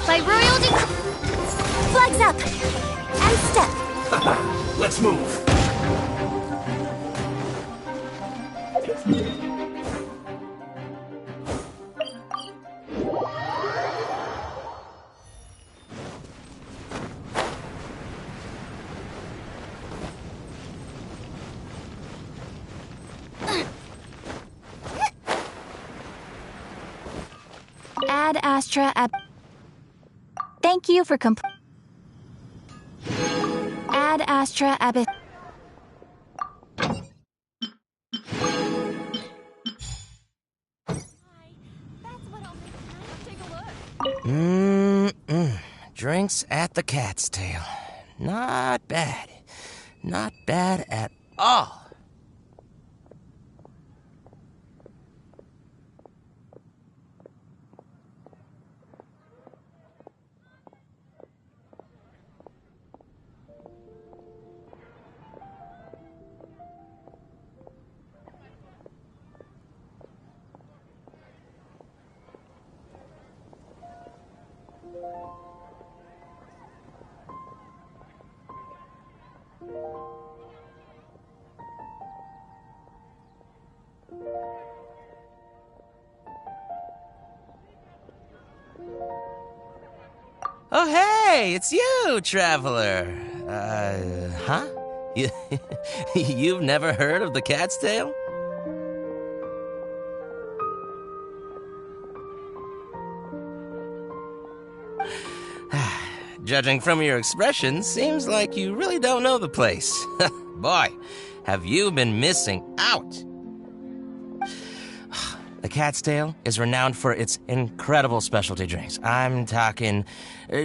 By royal decree. Flags up! And step! Let's move! Ad Astra ab. Thank you for Ad Astra ab. Drinks at the Cat's Tail. Not bad. Not bad at all. Oh, hey, it's you, traveler. Huh? You've never heard of the Cat's Tail? Judging from your expression, seems like you really don't know the place. Boy, have you been missing out. The Cat's Tail is renowned for its incredible specialty drinks. I'm talking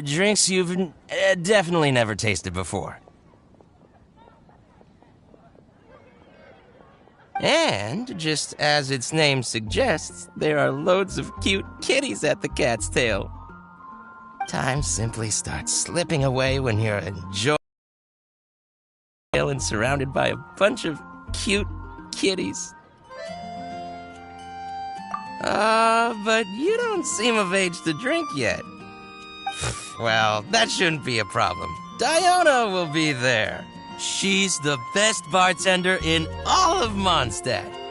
drinks you've definitely never tasted before. And, just as its name suggests, there are loads of cute kitties at the Cat's Tail. Time simply starts slipping away when you're enjoying and surrounded by a bunch of cute kitties. But you don't seem of age to drink yet. Well, that shouldn't be a problem. Diona will be there. She's the best bartender in all of Mondstadt.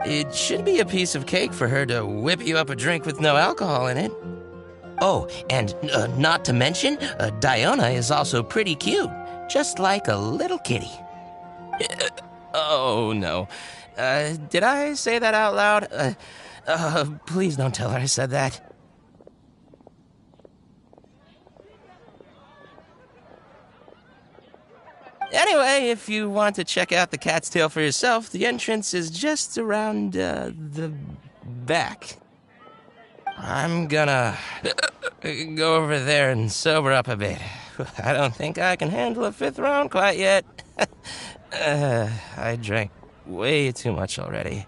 It should be a piece of cake for her to whip you up a drink with no alcohol in it. Oh, and not to mention, Diona is also pretty cute, just like a little kitty. Oh, no. Did I say that out loud? Please don't tell her I said that. Anyway, if you want to check out the cat's tail for yourself, the entrance is just around, the back. I'm gonna go over there and sober up a bit. I don't think I can handle a 5th round quite yet. I drank way too much already.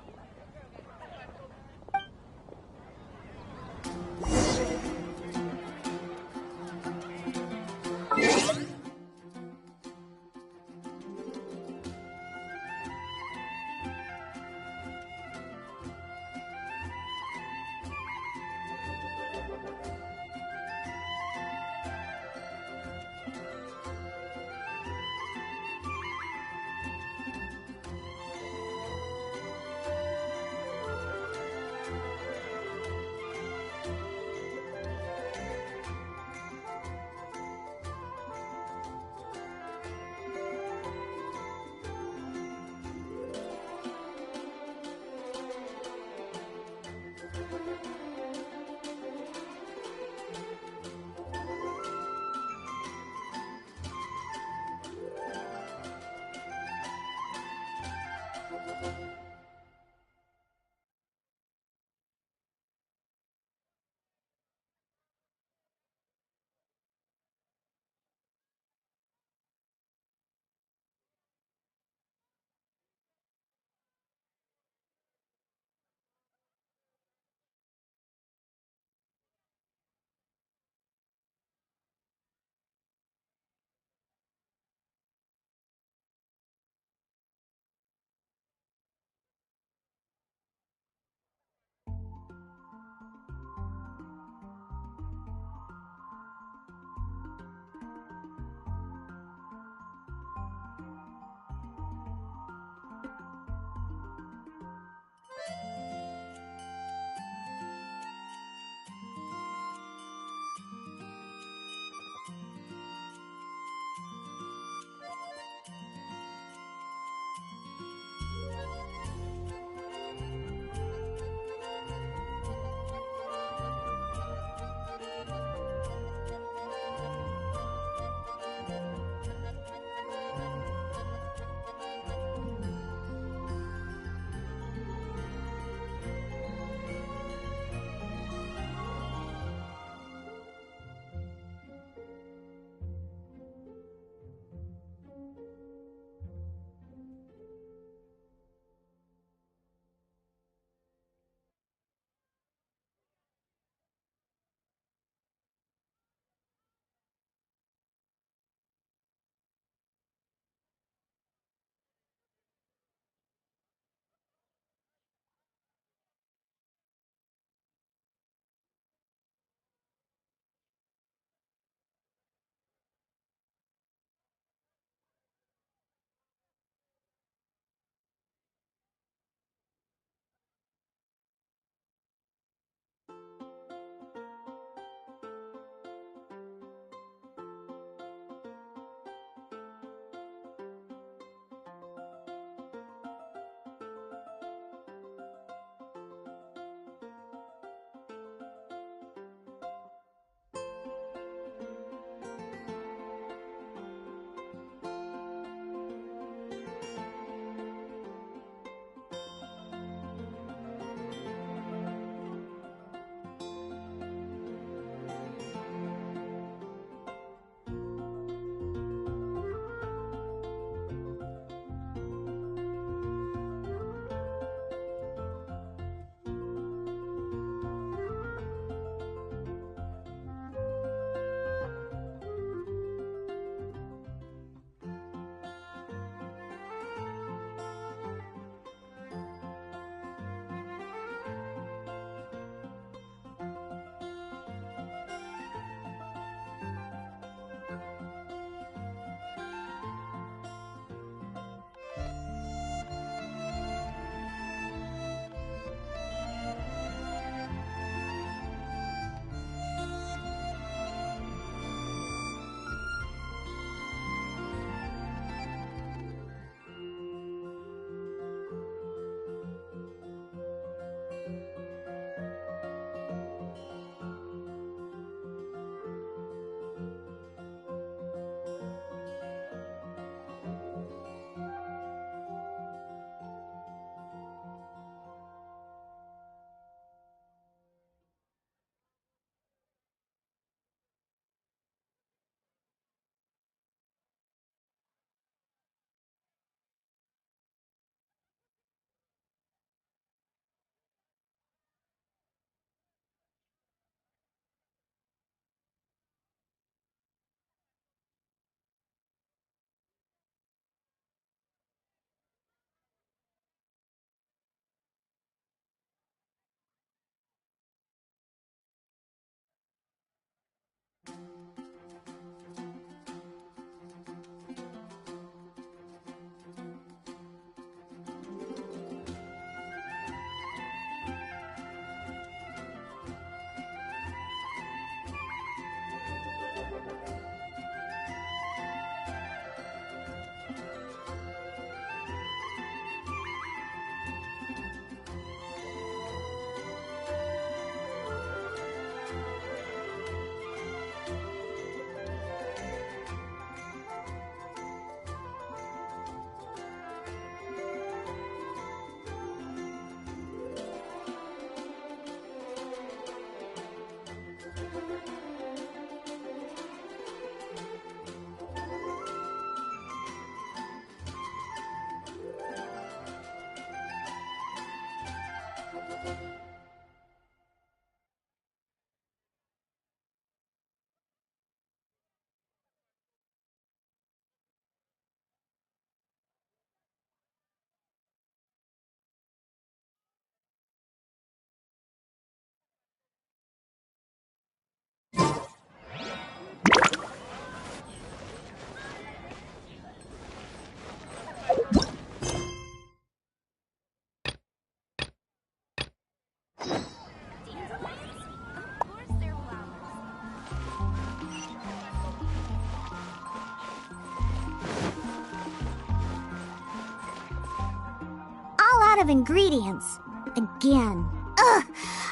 out of ingredients. Again. Ugh!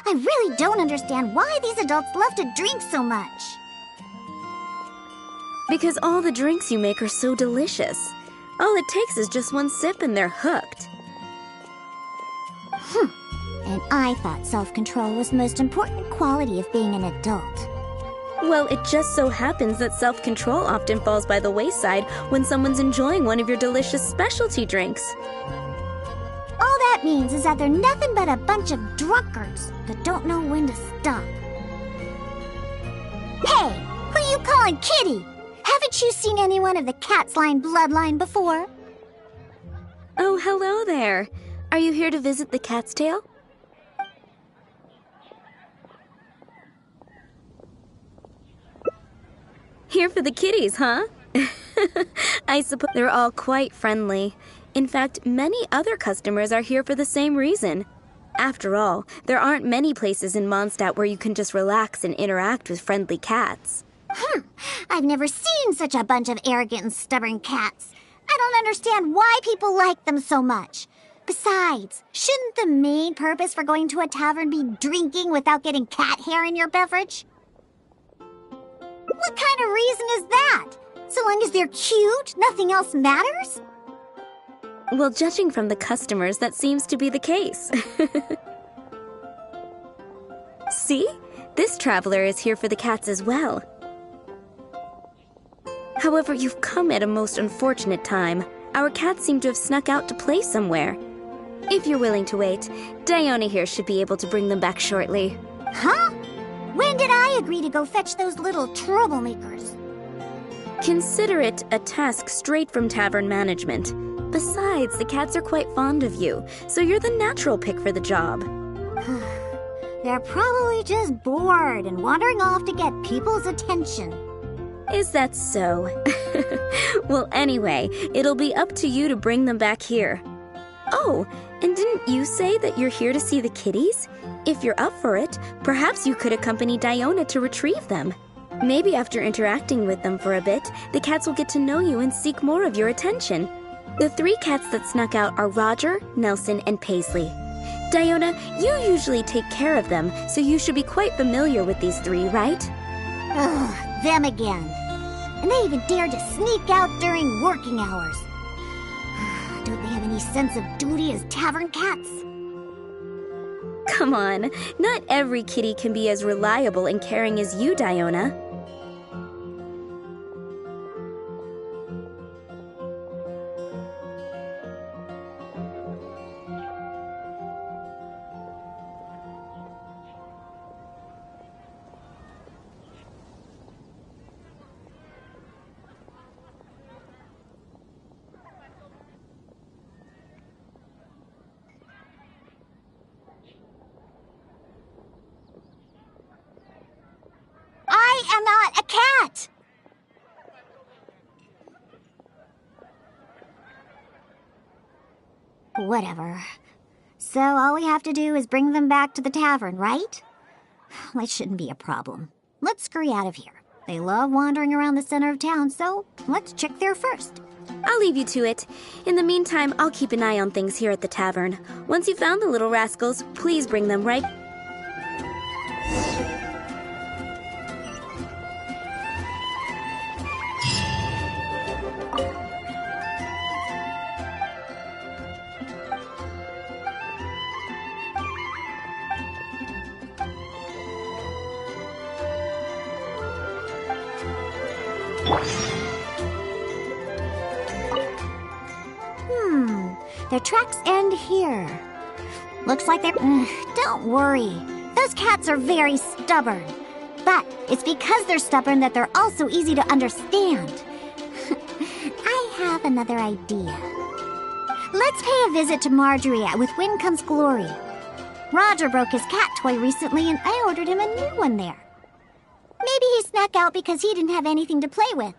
I really don't understand why these adults love to drink so much. Because all the drinks you make are so delicious. All it takes is just one sip and they're hooked. And I thought self-control was the most important quality of being an adult. Well, it just so happens that self-control often falls by the wayside when someone's enjoying one of your delicious specialty drinks. All that means is that they're nothing but a bunch of drunkards that don't know when to stop. Hey, who are you calling Kitty? Haven't you seen anyone of the Cat's Line bloodline before? Oh, hello there. Are you here to visit the Cat's Tail? Here for the kitties, huh? I suppose they're all quite friendly. In fact, many other customers are here for the same reason. After all, there aren't many places in Mondstadt where you can just relax and interact with friendly cats. I've never seen such a bunch of arrogant and stubborn cats. I don't understand why people like them so much. Besides, shouldn't the main purpose for going to a tavern be drinking without getting cat hair in your beverage? What kind of reason is that? So long as they're cute, nothing else matters? Well, judging from the customers, that seems to be the case. See? This traveler is here for the cats as well. However, you've come at a most unfortunate time. Our cats seem to have snuck out to play somewhere. If you're willing to wait, Diona here should be able to bring them back shortly. Huh? When did I agree to go fetch those little troublemakers? Consider it a task straight from tavern management. Besides, the cats are quite fond of you, so you're the natural pick for the job. They're probably just bored and wandering off to get people's attention. Is that so? Well, anyway, it'll be up to you to bring them back here. Oh, and didn't you say that you're here to see the kitties? If you're up for it, perhaps you could accompany Diona to retrieve them. Maybe after interacting with them for a bit, the cats will get to know you and seek more of your attention. The 3 cats that snuck out are Roger, Nelson, and Paisley. Diona, you usually take care of them, so you should be quite familiar with these 3, right? Ugh, them again. And they even dared to sneak out during working hours. Don't they have any sense of duty as tavern cats? Come on, not every kitty can be as reliable and caring as you, Diona. I am not a cat! Whatever. So all we have to do is bring them back to the tavern, right? That shouldn't be a problem. Let's scurry out of here. They love wandering around the center of town, so let's check there first. I'll leave you to it. In the meantime, I'll keep an eye on things here at the tavern. Once you've found the little rascals, please bring them right... Their tracks end here. Looks like they're... Don't worry. Those cats are very stubborn. But it's because they're stubborn that they're also easy to understand. I have another idea. Let's pay a visit to Marjorie with Wind Comes Glory. Roger broke his cat toy recently and I ordered him a new one there. Maybe he snuck out because he didn't have anything to play with.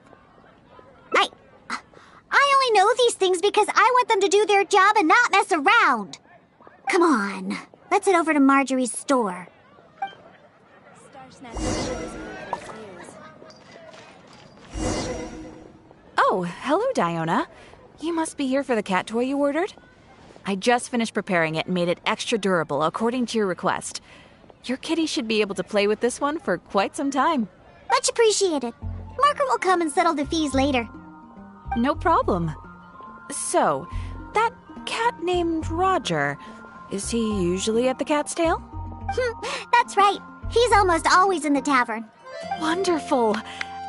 I only know these things because I want them to do their job and not mess around. Come on, let's head over to Marjorie's store. Oh, hello, Diona. You must be here for the cat toy you ordered? I just finished preparing it and made it extra durable according to your request. Your kitty should be able to play with this one for quite some time. Much appreciated. Margaret will come and settle the fees later. No problem. So, that cat named Roger, is he usually at the Cat's Tail? That's right. He's almost always in the tavern. Wonderful.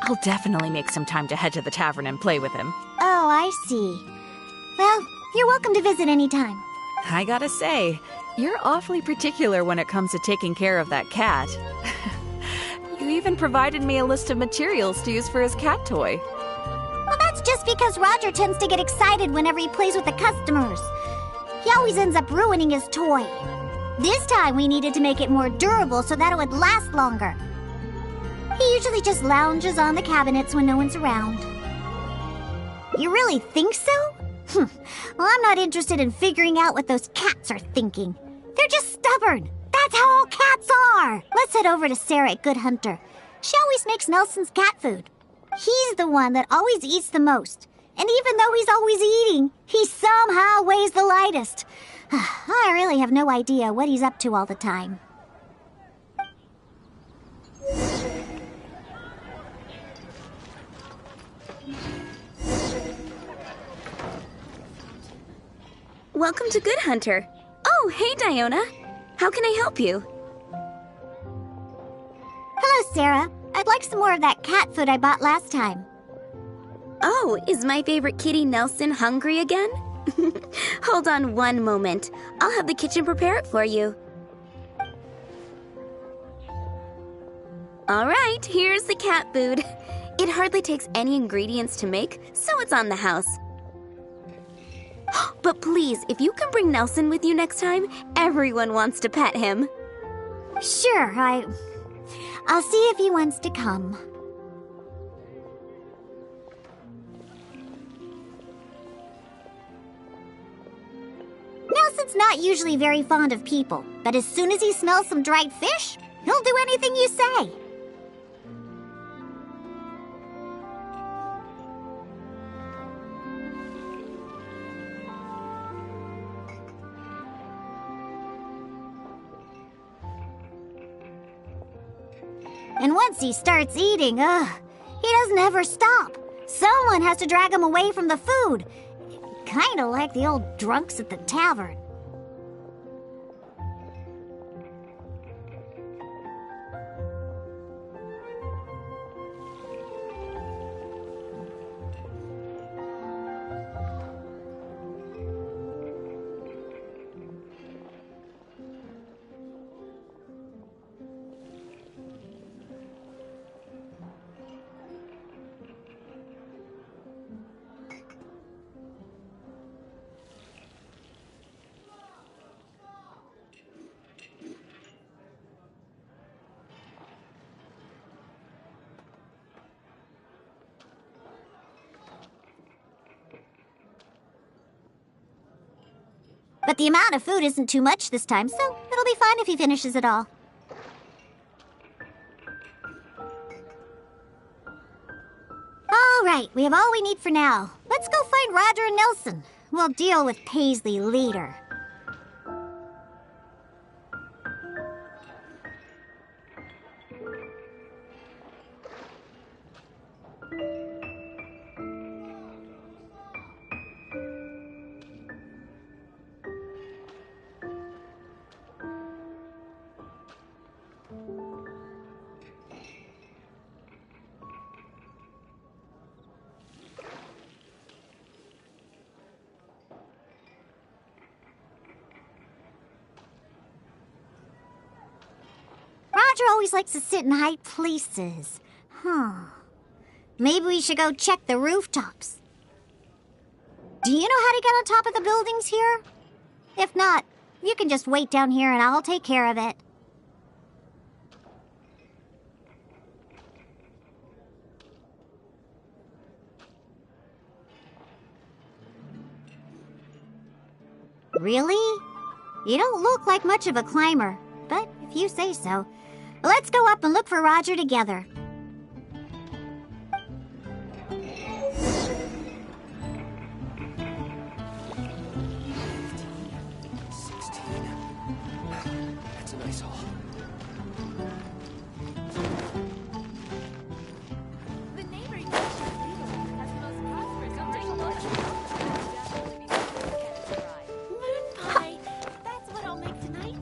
I'll definitely make some time to head to the tavern and play with him. Oh, I see. Well, you're welcome to visit anytime. I gotta say, you're awfully particular when it comes to taking care of that cat. You even provided me a list of materials to use for his cat toy. Well, that's just because Roger tends to get excited whenever he plays with the customers. He always ends up ruining his toy. This time we needed to make it more durable so that it would last longer. He usually just lounges on the cabinets when no one's around. You really think so? Well, I'm not interested in figuring out what those cats are thinking. They're just stubborn. That's how all cats are. Let's head over to Sarah at Good Hunter. She always makes Nelson's cat food. He's the one that always eats the most. And even though he's always eating, he somehow weighs the lightest. I really have no idea what he's up to all the time. Welcome to Good Hunter. Oh, hey, Diona. How can I help you? Hello, Sarah. I'd like some more of that cat food I bought last time. Oh, is my favorite kitty Nelson hungry again? Hold on one moment. I'll have the kitchen prepare it for you. All right, here's the cat food. It hardly takes any ingredients to make, so it's on the house. But please, if you can bring Nelson with you next time, everyone wants to pet him. Sure, I'll see if he wants to come. Nelson's not usually very fond of people, but as soon as he smells some dried fish, he'll do anything you say. And once he starts eating, he doesn't ever stop. Someone has to drag him away from the food. Kind of like the old drunks at the tavern. But the amount of food isn't too much this time, so it'll be fine if he finishes it all. All right, we have all we need for now. Let's go find Roger and Nelson. We'll deal with Paisley later. Roger always likes to sit in high places. Maybe we should go check the rooftops. Do you know how to get on top of the buildings here? If not, you can just wait down here and I'll take care of it. Really? You don't look like much of a climber, but if you say so. Let's go up and look for Roger together. place hall. The neighboring Gubshub has the most prosperous Moon pie! That's what I'll make tonight.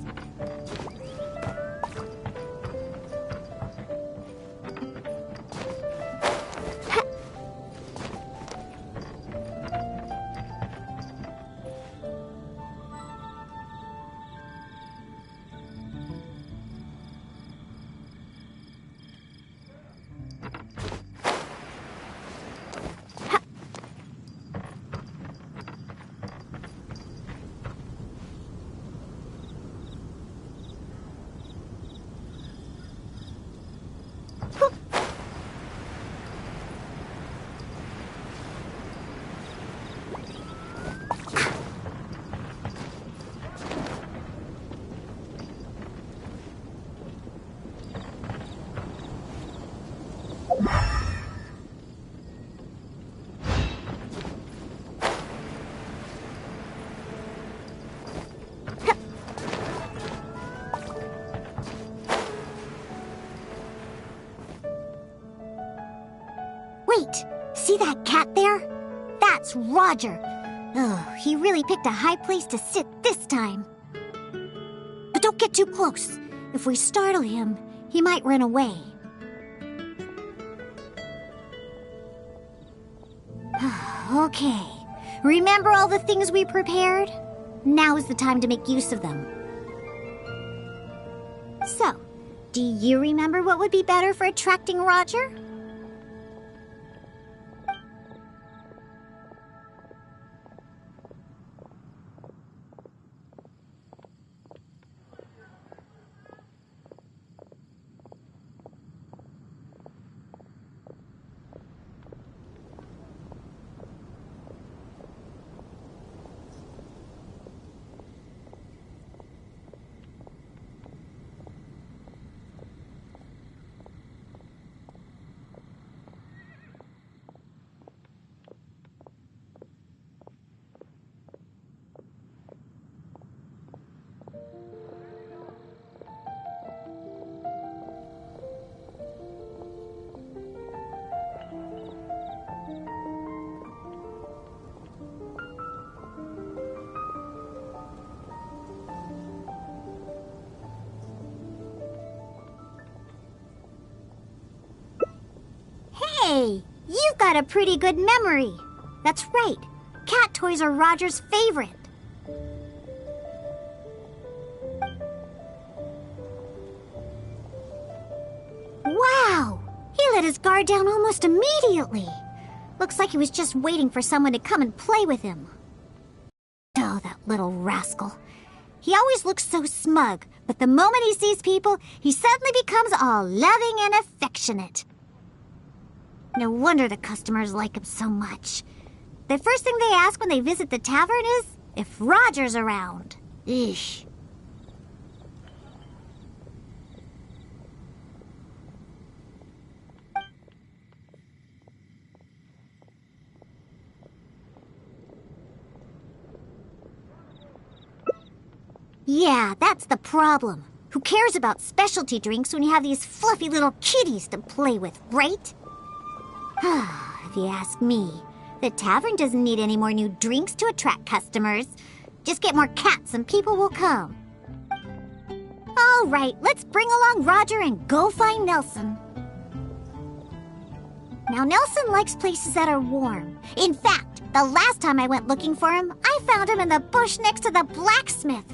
Wait, see that cat there? That's Roger. Oh, he really picked a high place to sit this time. But don't get too close. If we startle him, he might run away. Okay, remember all the things we prepared? Now is the time to make use of them. So, do you remember what would be better for attracting Roger? Hey, you've got a pretty good memory. That's right. Cat toys are Roger's favorite. Wow! He let his guard down almost immediately. Looks like he was just waiting for someone to come and play with him. Oh, that little rascal. He always looks so smug, but the moment he sees people, he suddenly becomes all loving and affectionate. No wonder the customers like him so much. The first thing they ask when they visit the tavern is if Roger's around. Eesh. Yeah, that's the problem. Who cares about specialty drinks when you have these fluffy little kitties to play with, right? If you ask me, the tavern doesn't need any more new drinks to attract customers. Just get more cats and people will come. All right, let's bring along Roger and go find Nelson. Now, Nelson likes places that are warm. In fact, the last time I went looking for him, I found him in the bush next to the blacksmith.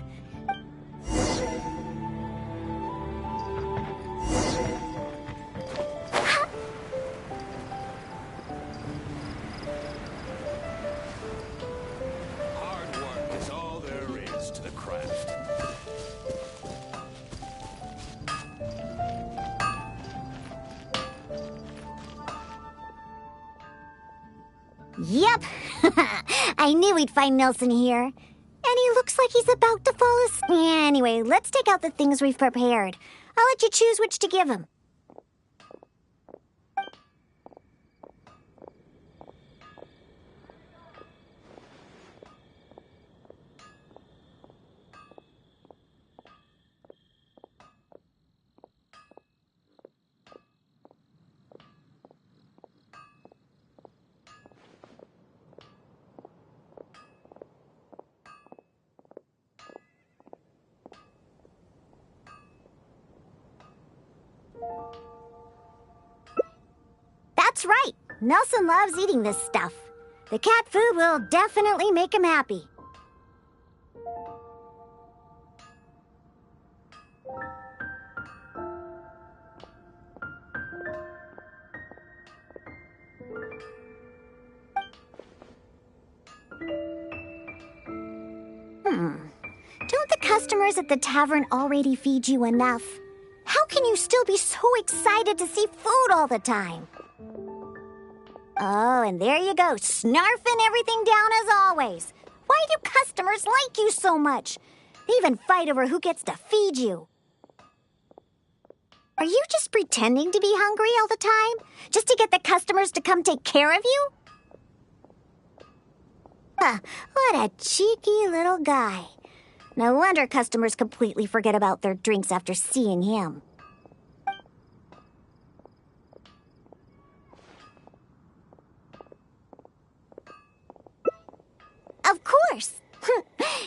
Hard work is all there is to the craft. Yep. I knew we'd find Nelson here. And he looks like he's about to fall asleep. Anyway, let's take out the things we've prepared. I'll let you choose which to give him. That's right. Nelson loves eating this stuff. The cat food will definitely make him happy. Don't the customers at the tavern already feed you enough? How can you still be so excited to see food all the time? Oh, and there you go, snarfing everything down as always. Why do customers like you so much? They even fight over who gets to feed you. Are you just pretending to be hungry all the time? Just to get the customers to come take care of you? What a cheeky little guy. No wonder customers completely forget about their drinks after seeing him. Of course!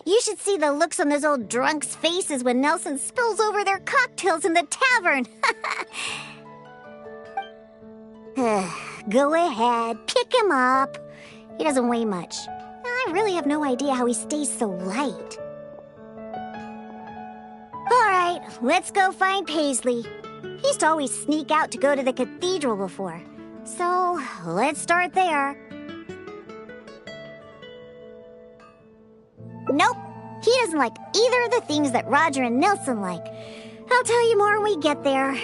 You should see the looks on those old drunks' faces when Nelson spills over their cocktails in the tavern. Go ahead, pick him up. He doesn't weigh much. I really have no idea how he stays so light. All right, let's go find Paisley. He used to always sneak out to go to the cathedral before. So, let's start there. Nope, he doesn't like either of the things that Roger and Nelson like. I'll tell you more when we get there.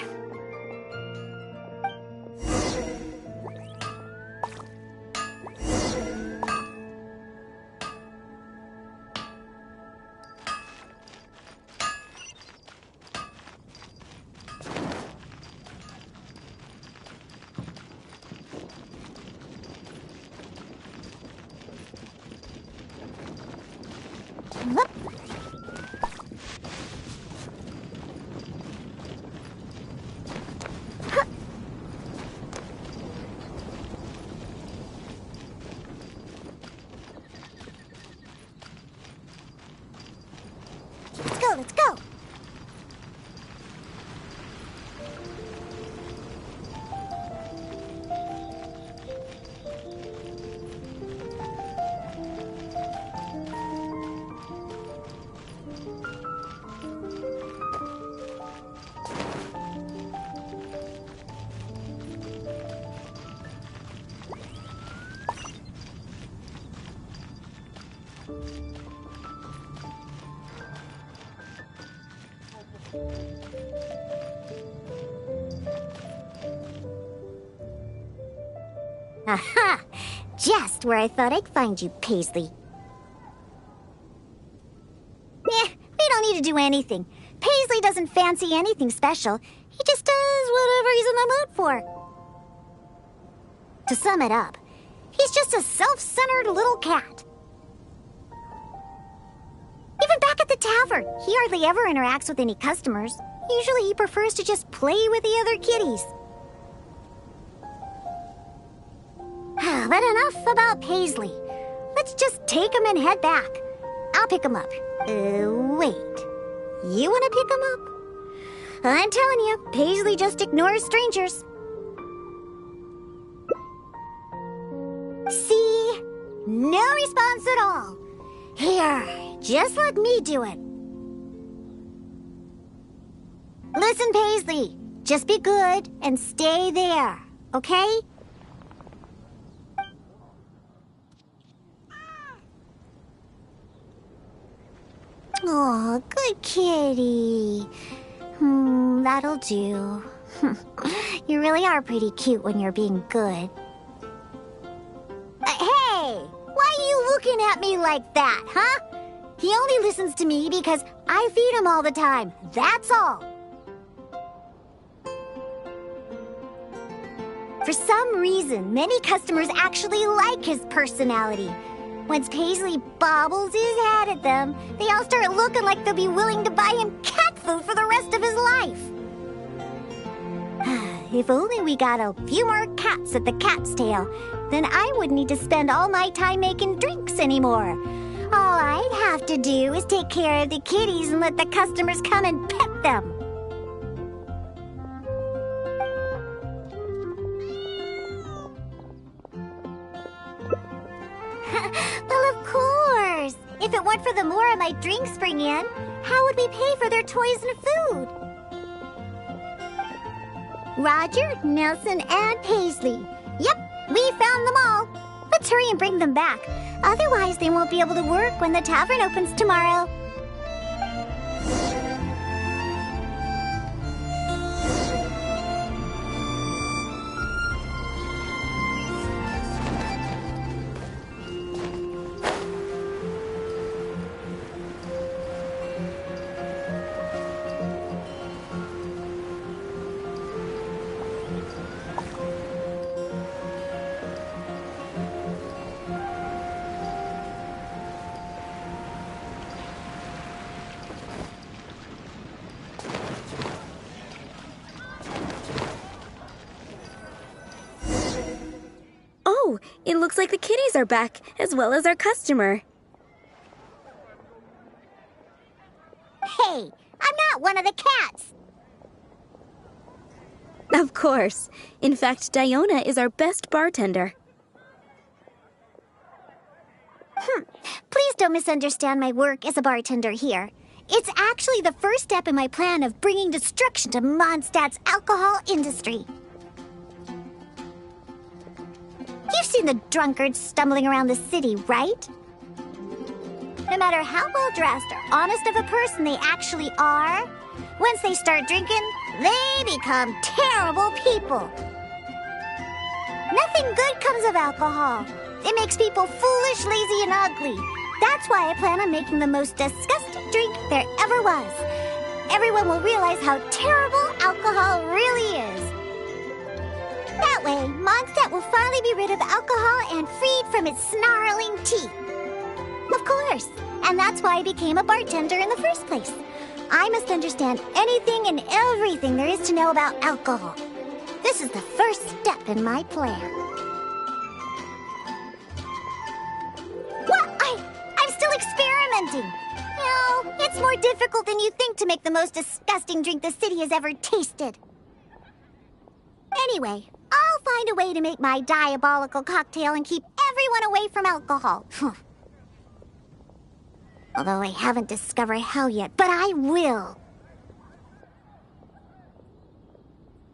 Let's go. Aha! Just where I thought I'd find you, Paisley. We don't need to do anything. Paisley doesn't fancy anything special. He just does whatever he's in the mood for. To sum it up, he's just a self-centered little cat. Even back at the tavern, he hardly ever interacts with any customers. Usually he prefers to just play with the other kitties. But enough about Paisley. Let's just take him and head back. I'll pick him up. Wait. You want to pick him up? I'm telling you, Paisley just ignores strangers. See? No response at all. Here, just let me do it. Listen, Paisley. Just be good and stay there, okay? Oh, good kitty. That'll do. You really are pretty cute when you're being good. Hey! Why are you looking at me like that, huh? He only listens to me because I feed him all the time. That's all. For some reason, many customers actually like his personality. Once Paisley bobbles his head at them, they all start looking like they'll be willing to buy him cat food for the rest of his life. If only we got a few more cats at the Cat's Tail, then I wouldn't need to spend all my time making drinks anymore. All I'd have to do is take care of the kitties and let the customers come and pet them. If it weren't for the more my drinks bring in, how would we pay for their toys and food? Roger, Nelson, and Paisley. Yep, we found them all. Let's hurry and bring them back. Otherwise, they won't be able to work when the tavern opens tomorrow. Oh, it looks like the kitties are back, as well as our customer. Hey, I'm not one of the cats. Of course. In fact, Diona is our best bartender. Please don't misunderstand my work as a bartender here. It's actually the first step in my plan of bringing destruction to Mondstadt's alcohol industry. You've seen the drunkards stumbling around the city, right? No matter how well-dressed or honest of a person they actually are, once they start drinking, they become terrible people. Nothing good comes of alcohol. It makes people foolish, lazy, and ugly. That's why I plan on making the most disgusting drink there ever was. Everyone will realize how terrible alcohol really is. That way, Mondstadt will finally be rid of alcohol and freed from its snarling teeth. Of course, and that's why I became a bartender in the first place. I must understand anything and everything there is to know about alcohol. This is the first step in my plan. What? I'm still experimenting. No, it's more difficult than you think to make the most disgusting drink the city has ever tasted. Anyway, I'll find a way to make my diabolical cocktail and keep everyone away from alcohol. Although I haven't discovered how yet, but I will.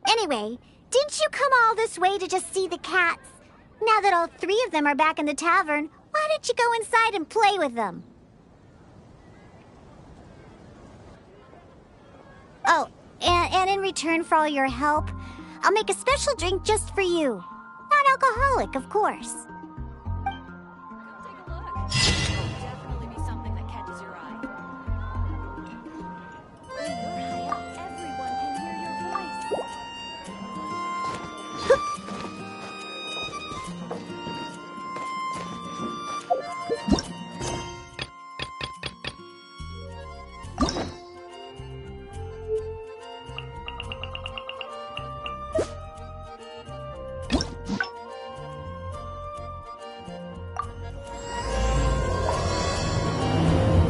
Anyway, didn't you come all this way to just see the cats? Now that all three of them are back in the tavern, why don't you go inside and play with them? Oh, and in return for all your help, I'll make a special drink just for you. Non-alcoholic, of course. Definitely be something that catches your eye. When you're high up, everyone can hear your voice.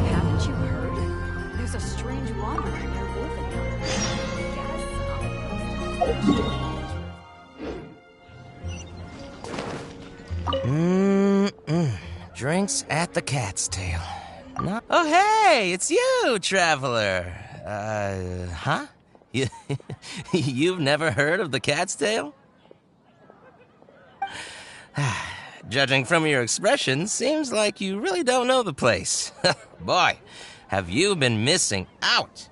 Haven't you heard? There's a strange wanderer near Wolfenham. Drinks at the Cat's Tail. Not. Oh, hey, it's you, traveler. Huh? You've never heard of the Cat's Tail? Judging from your expression, seems like you really don't know the place. Boy, have you been missing out.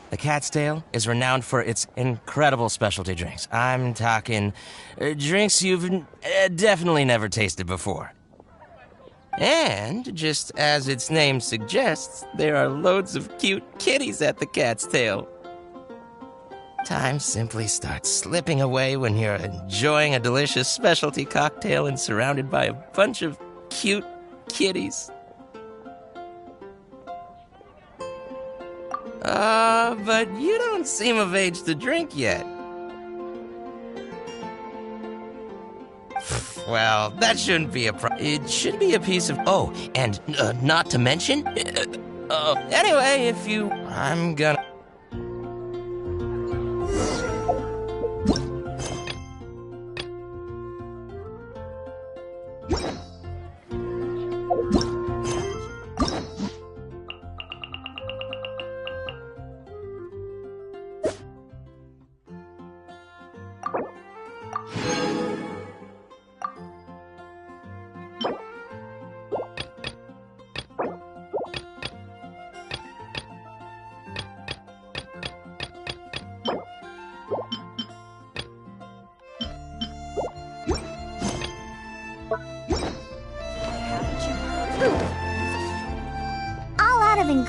The Cat's Tail is renowned for its incredible specialty drinks. I'm talking drinks you've definitely never tasted before. And, just as its name suggests, there are loads of cute kitties at the Cat's Tail. Time simply starts slipping away when you're enjoying a delicious specialty cocktail and surrounded by a bunch of cute kitties. But you don't seem of age to drink yet. Well, that shouldn't be a problem. It should be a piece of... Oh, and not to mention... anyway, if you... I'm gonna...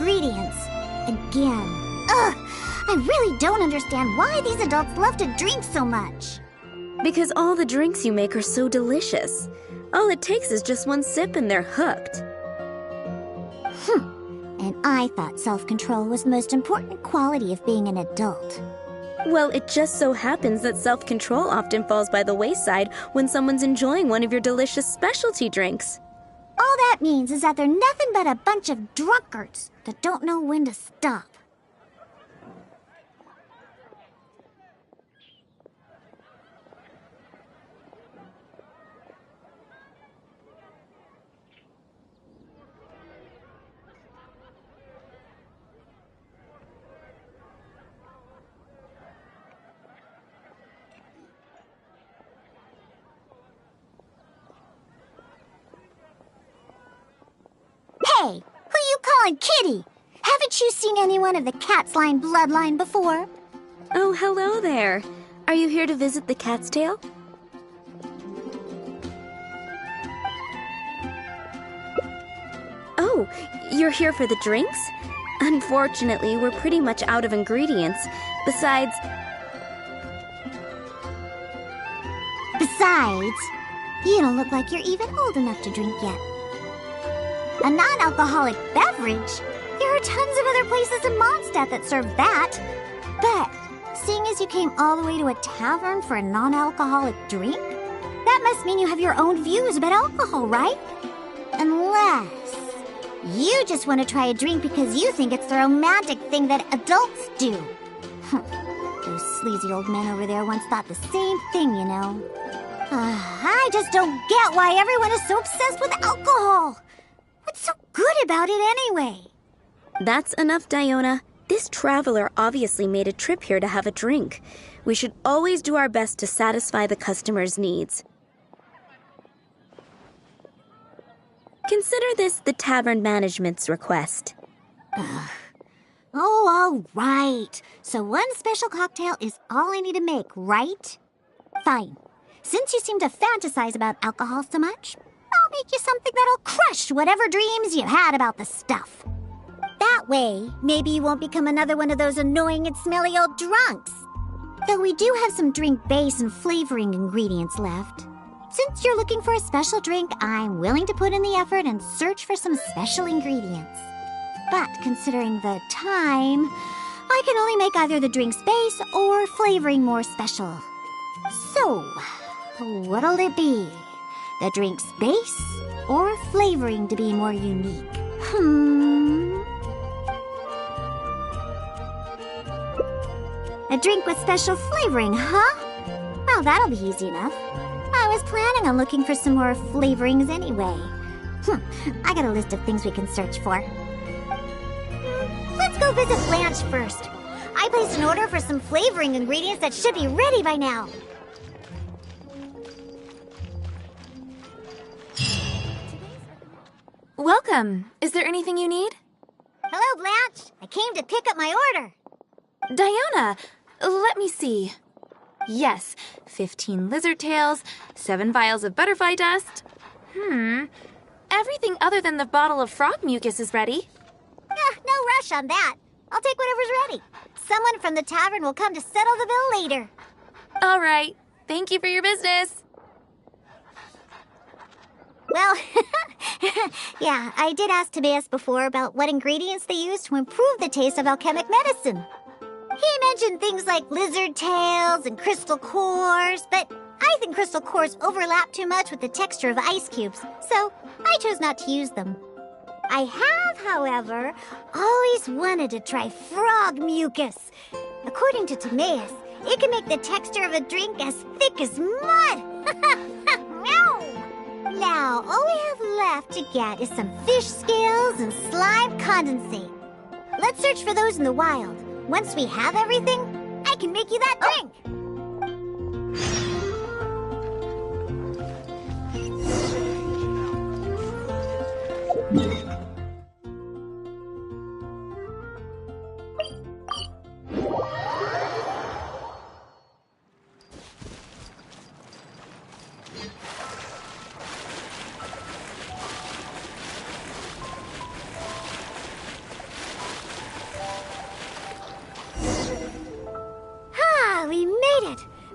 ingredients. Again. Ugh! I really don't understand why these adults love to drink so much. Because all the drinks you make are so delicious. All it takes is just one sip and they're hooked. And I thought self-control was the most important quality of being an adult. Well, it just so happens that self-control often falls by the wayside when someone's enjoying one of your delicious specialty drinks. All that means is that they're nothing but a bunch of drunkards that don't know when to stop. Hey, who you calling Kitty? Haven't you seen anyone of the Cat's Line bloodline before? Oh, hello there. Are you here to visit the Cat's Tail? Oh, you're here for the drinks? Unfortunately, we're pretty much out of ingredients. Besides, you don't look like you're even old enough to drink yet. A non-alcoholic beverage? There are tons of other places in Mondstadt that serve that. But, seeing as you came all the way to a tavern for a non-alcoholic drink, that must mean you have your own views about alcohol, right? Unless you just want to try a drink because you think it's the romantic thing that adults do. Those sleazy old men over there once thought the same thing, you know. I just don't get why everyone is so obsessed with alcohol. What's so good about it anyway? that's enough, Diona. This traveler obviously made a trip here to have a drink. We should always do our best to satisfy the customer's needs. Consider this the tavern management's request. Oh, all right. So one special cocktail is all I need to make, right? Fine. Since you seem to fantasize about alcohol so much, I'll make you something that'll crush whatever dreams you had about the stuff. That way, maybe you won't become another one of those annoying and smelly old drunks. Though we do have some drink base and flavoring ingredients left. Since you're looking for a special drink, I'm willing to put in the effort and search for some special ingredients. But considering the time, I can only make either the drink's base or flavoring more special. So, what'll it be? The drink's base or flavoring to be more unique? A drink with special flavoring, huh? Well, that'll be easy enough. I was planning on looking for some more flavorings anyway. I got a list of things we can search for. Let's go visit Blanche first. I placed an order for some flavoring ingredients that should be ready by now. Welcome. Is there anything you need? Hello, Blanche. I came to pick up my order. Diona, let me see. Yes, 15 lizard tails, 7 vials of butterfly dust. Everything other than the bottle of frog mucus is ready. No rush on that. I'll take whatever's ready. Someone from the tavern will come to settle the bill later. All right. Thank you for your business. Well, yeah, I did ask Timaeus before about what ingredients they use to improve the taste of alchemic medicine. He mentioned things like lizard tails and crystal cores, but I think crystal cores overlap too much with the texture of ice cubes, so I chose not to use them. I have, however, always wanted to try frog mucus. According to Timaeus, it can make the texture of a drink as thick as mud. Now, all we have left to get is some fish scales and slime condensate. Let's search for those in the wild. Once we have everything, I can make you that drink.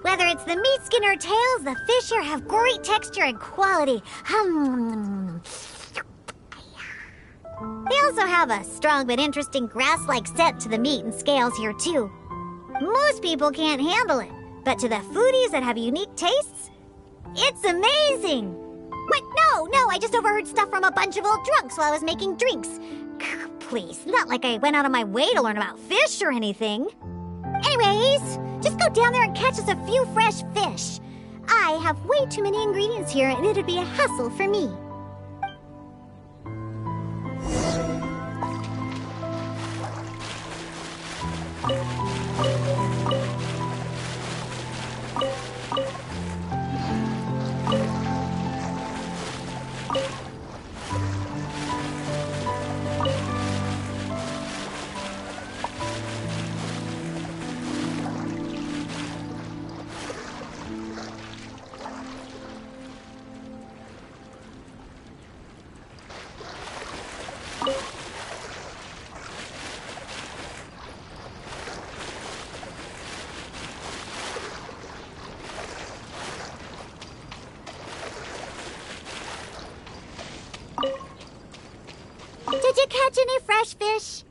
Whether it's the meat skin or tails, the fish here have great texture and quality. They also have a strong but interesting grass-like scent to the meat and scales here, too. Most people can't handle it, but to the foodies that have unique tastes, it's amazing! What? No, I just overheard stuff from a bunch of old drunks while I was making drinks. Please, not like I went out of my way to learn about fish or anything. Anyways, just go down there and catch us a few fresh fish. I have way too many ingredients here, and it'd be a hassle for me. Did you catch any fresh fish?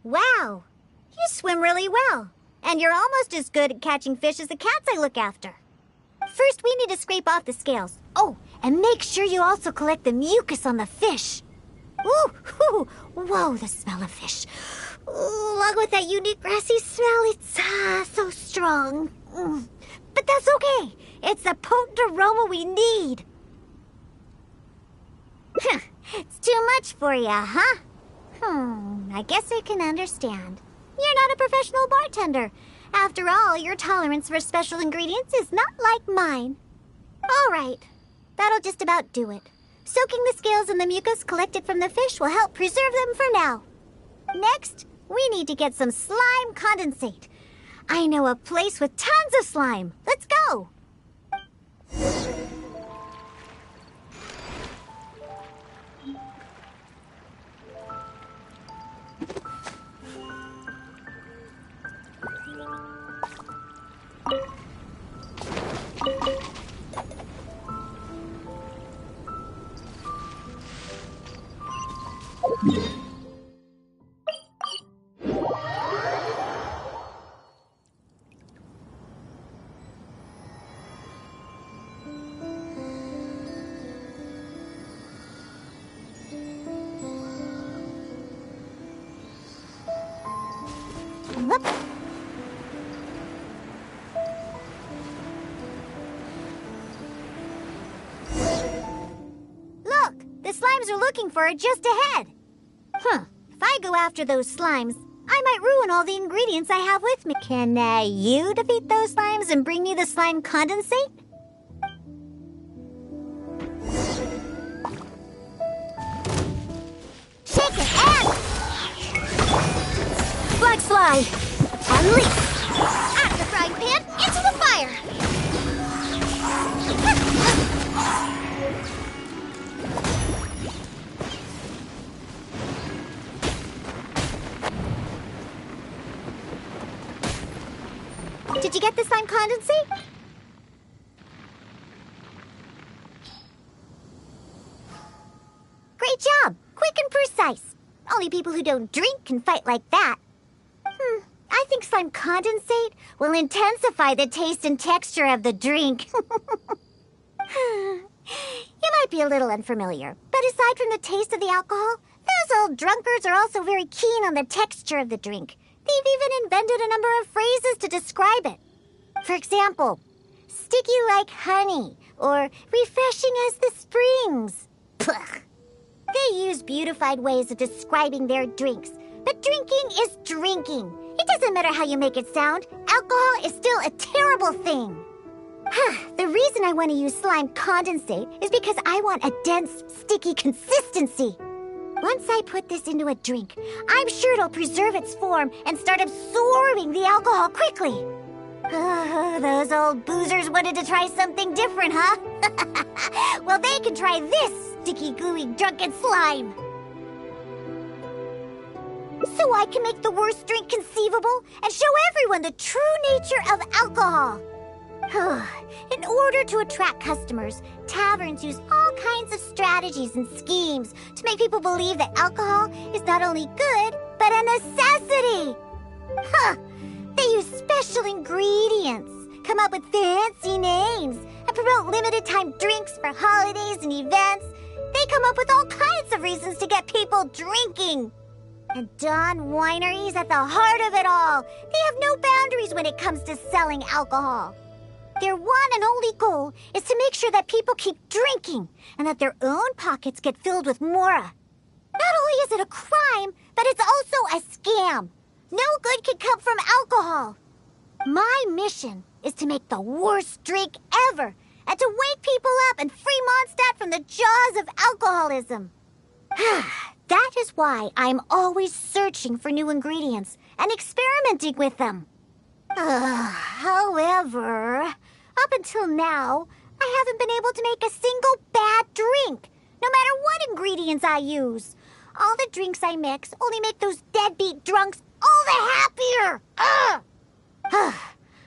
Wow, you swim really well. And you're almost as good at catching fish as the cats I look after. First, we need to scrape off the scales. Oh, and make sure you also collect the mucus on the fish. Ooh, whoa, the smell of fish. Ooh, along with that unique grassy smell, it's so strong. But that's okay. It's the potent aroma we need. It's too much for you, huh? I guess I can understand. You're not a professional bartender. After all, your tolerance for special ingredients is not like mine. All right, that'll just about do it. Soaking the scales in the mucus collected from the fish will help preserve them for now. Next, we need to get some slime condensate. I know a place with tons of slime. Let's go. Whoop. Look, the slimes are looking for it just ahead. If I go after those slimes, I might ruin all the ingredients I have with me. Can you defeat those slimes and bring me the slime condensate? Shake it and... Black Sly, unleash! Out of the frying pan, into the fire! Did you get the slime condensate? Great job! Quick and precise. Only people who don't drink can fight like that. I think slime condensate will intensify the taste and texture of the drink. You might be a little unfamiliar, but aside from the taste of the alcohol, those old drunkards are also very keen on the texture of the drink. They've even invented a number of phrases to describe it. For example, sticky like honey, or refreshing as the springs. Pugh. They use beautified ways of describing their drinks, but drinking is drinking. It doesn't matter how you make it sound. Alcohol is still a terrible thing. The reason I want to use slime condensate is because I want a dense, sticky consistency. Once I put this into a drink, I'm sure it'll preserve its form and start absorbing the alcohol quickly. Those old boozers wanted to try something different, huh? Well, they can try this sticky, gooey, drunken slime. so I can make the worst drink conceivable and show everyone the true nature of alcohol. In order to attract customers, taverns use all kinds of strategies and schemes to make people believe that alcohol is not only good, but a necessity. They use special ingredients, come up with fancy names, and promote limited-time drinks for holidays and events. They come up with all kinds of reasons to get people drinking. And Dawn Winery is at the heart of it all. They have no boundaries when it comes to selling alcohol. Their one and only goal is to make sure that people keep drinking and that their own pockets get filled with mora. Not only is it a crime, but it's also a scam. No good can come from alcohol. My mission is to make the worst drink ever and to wake people up and free Mondstadt from the jaws of alcoholism. That is why I'm always searching for new ingredients and experimenting with them. However, up until now, I haven't been able to make a single bad drink, no matter what ingredients I use. All the drinks I mix only make those deadbeat drunks all the happier.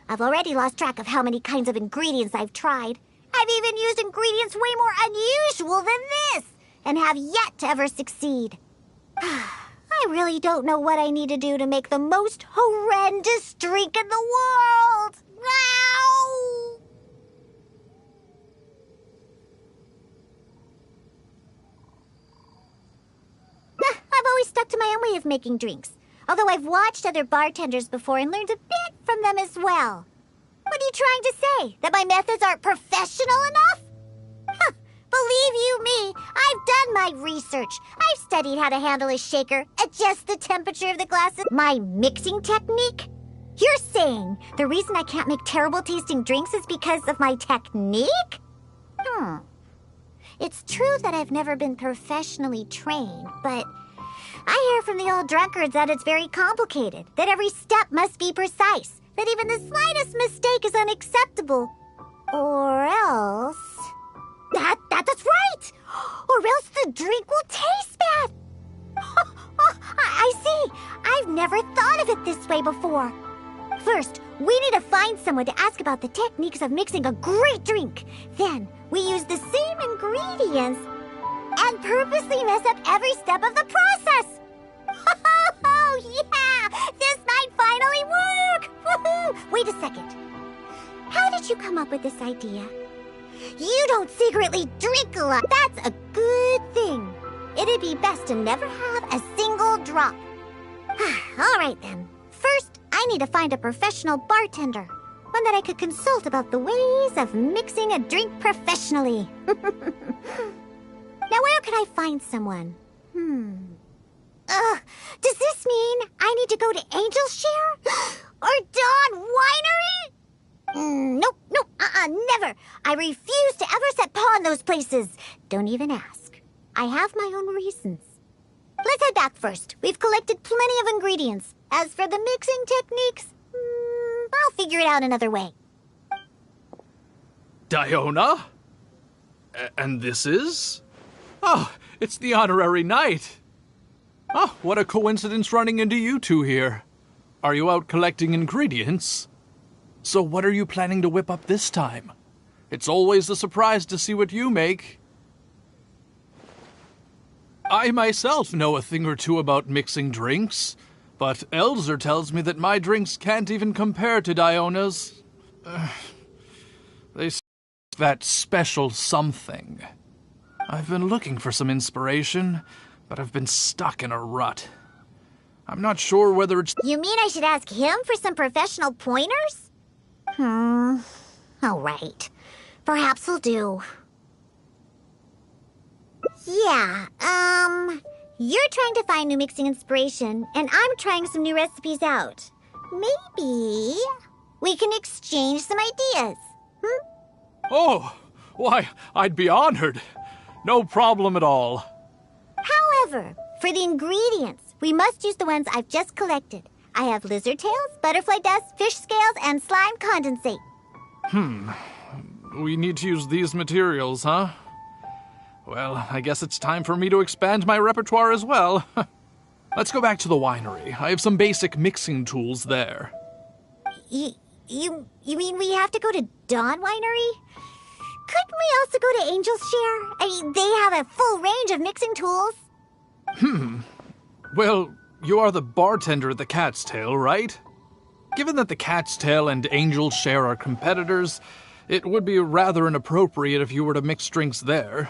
I've already lost track of how many kinds of ingredients I've tried. I've even used ingredients way more unusual than this, and have yet to ever succeed. I really don't know what I need to do to make the most horrendous drink in the world. Ow! I've always stuck to my own way of making drinks, although I've watched other bartenders before and learned a bit from them as well. What are you trying to say? That my methods aren't professional enough? Believe you me, I've done my research. I've studied how to handle a shaker, adjust the temperature of the glasses, my mixing technique. You're saying the reason I can't make terrible tasting drinks is because of my technique? It's true that I've never been professionally trained, but I hear from the old drunkards that it's very complicated, that every step must be precise, that even the slightest mistake is unacceptable. Or else... That's right! Or else the drink will taste bad! I see! I've never thought of it this way before. First, we need to find someone to ask about the techniques of mixing a great drink. Then, we use the same ingredients and purposely mess up every step of the process! Oh, yeah! This might finally work! Woohoo! Wait a second. How did you come up with this idea? You don't secretly drink a lot. That's a good thing. It'd be best to never have a single drop. All right, then. First, I need to find a professional bartender. One that I could consult about the ways of mixing a drink professionally. Now, where could I find someone? Does this mean I need to go to Angel's Share? Or Dawn Winery? Nope, never. I refuse to ever set paw in those places. Don't even ask. I have my own reasons. Let's head back first. We've collected plenty of ingredients. As for the mixing techniques, I'll figure it out another way. Diona? And this is? Oh, it's the honorary knight. Oh, what a coincidence running into you two here. Are you out collecting ingredients? So what are you planning to whip up this time? It's always a surprise to see what you make. I myself know a thing or two about mixing drinks, but Elzer tells me that my drinks can't even compare to Diona's. They say that special something. I've been looking for some inspiration, but I've been stuck in a rut. I'm not sure whether it's... You mean I should ask him for some professional pointers? All right. Perhaps he'll do. Yeah, you're trying to find new mixing inspiration, and I'm trying some new recipes out. Maybe we can exchange some ideas, Oh, why, I'd be honored. No problem at all. However, for the ingredients, we must use the ones I've just collected. I have lizard tails, butterfly dust, fish scales, and slime condensate. We need to use these materials, huh? Well, I guess it's time for me to expand my repertoire as well. Let's go back to the winery. I have some basic mixing tools there. You mean we have to go to Dawn Winery? Couldn't we also go to Angel's Share? I mean, they have a full range of mixing tools. Well, you are the bartender at the Cat's Tail, right? Given that the Cat's Tail and Angel's Share are competitors, it would be rather inappropriate if you were to mix drinks there.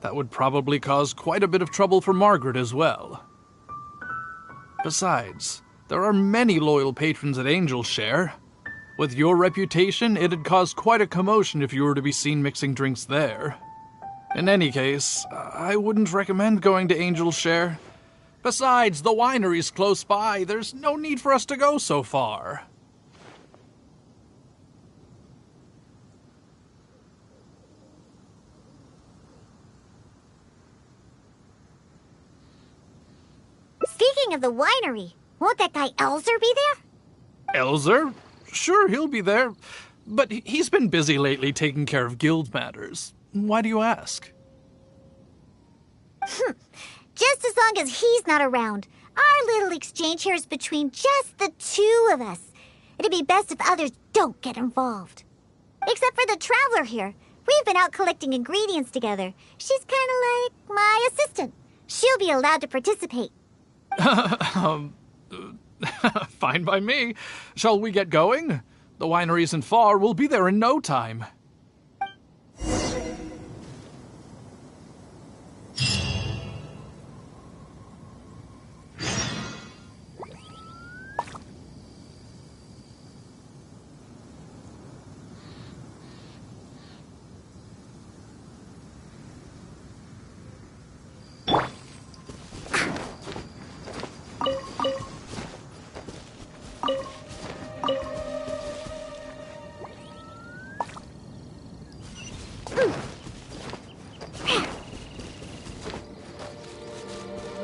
That would probably cause quite a bit of trouble for Margaret as well. Besides, there are many loyal patrons at Angel's Share. With your reputation, it'd cause quite a commotion if you were to be seen mixing drinks there. In any case, I wouldn't recommend going to Angel's Share. Besides, the winery's close by. There's no need for us to go so far. Speaking of the winery, won't that guy Elzer be there? Elzer? Sure, he'll be there. But he's been busy lately taking care of guild matters. Why do you ask? Just as long as he's not around. Our little exchange here is between just the two of us. It'd be best if others don't get involved. Except for the traveler here. We've been out collecting ingredients together. She's kind of like my assistant. She'll be allowed to participate. Fine by me. Shall we get going? The winery isn't far. We'll be there in no time.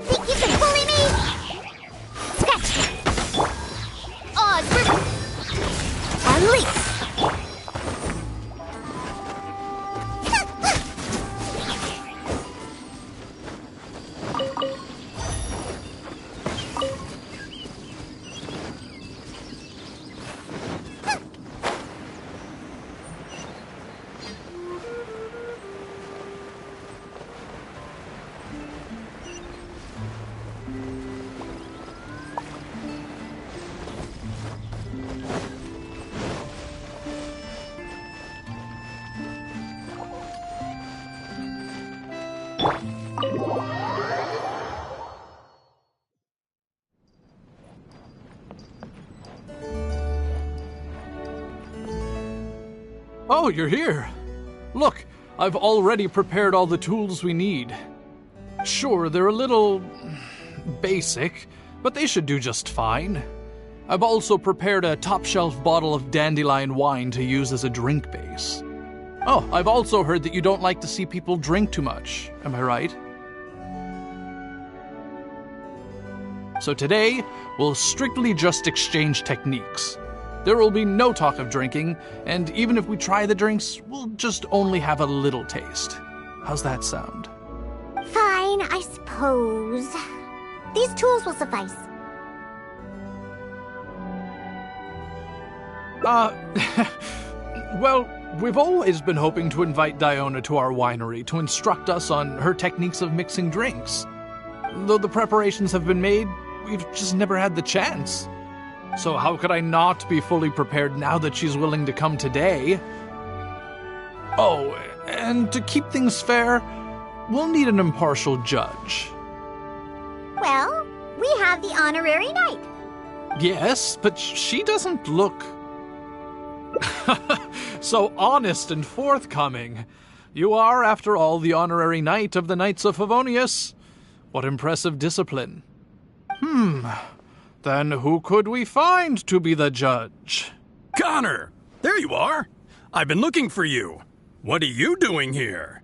Think you can bully me? Scratch! Unleash! Oh, you're here. Look, I've already prepared all the tools we need. Sure, they're a little basic, but they should do just fine. I've also prepared a top-shelf bottle of dandelion wine to use as a drink base. Oh, I've also heard that you don't like to see people drink too much. Am I right? So today, we'll strictly just exchange techniques. There will be no talk of drinking, and even if we try the drinks, we'll just only have a little taste. How's that sound? Fine, I suppose. These tools will suffice. Well, we've always been hoping to invite Diona to our winery to instruct us on her techniques of mixing drinks. Though the preparations have been made, we've just never had the chance. So how could I not be fully prepared now that she's willing to come today? Oh, and to keep things fair, we'll need an impartial judge. Well, we have the honorary knight. Yes, but she doesn't look so honest and forthcoming. You are, after all, the honorary knight of the Knights of Favonius. What impressive discipline. Then who could we find to be the judge? Connor! There you are! I've been looking for you. What are you doing here?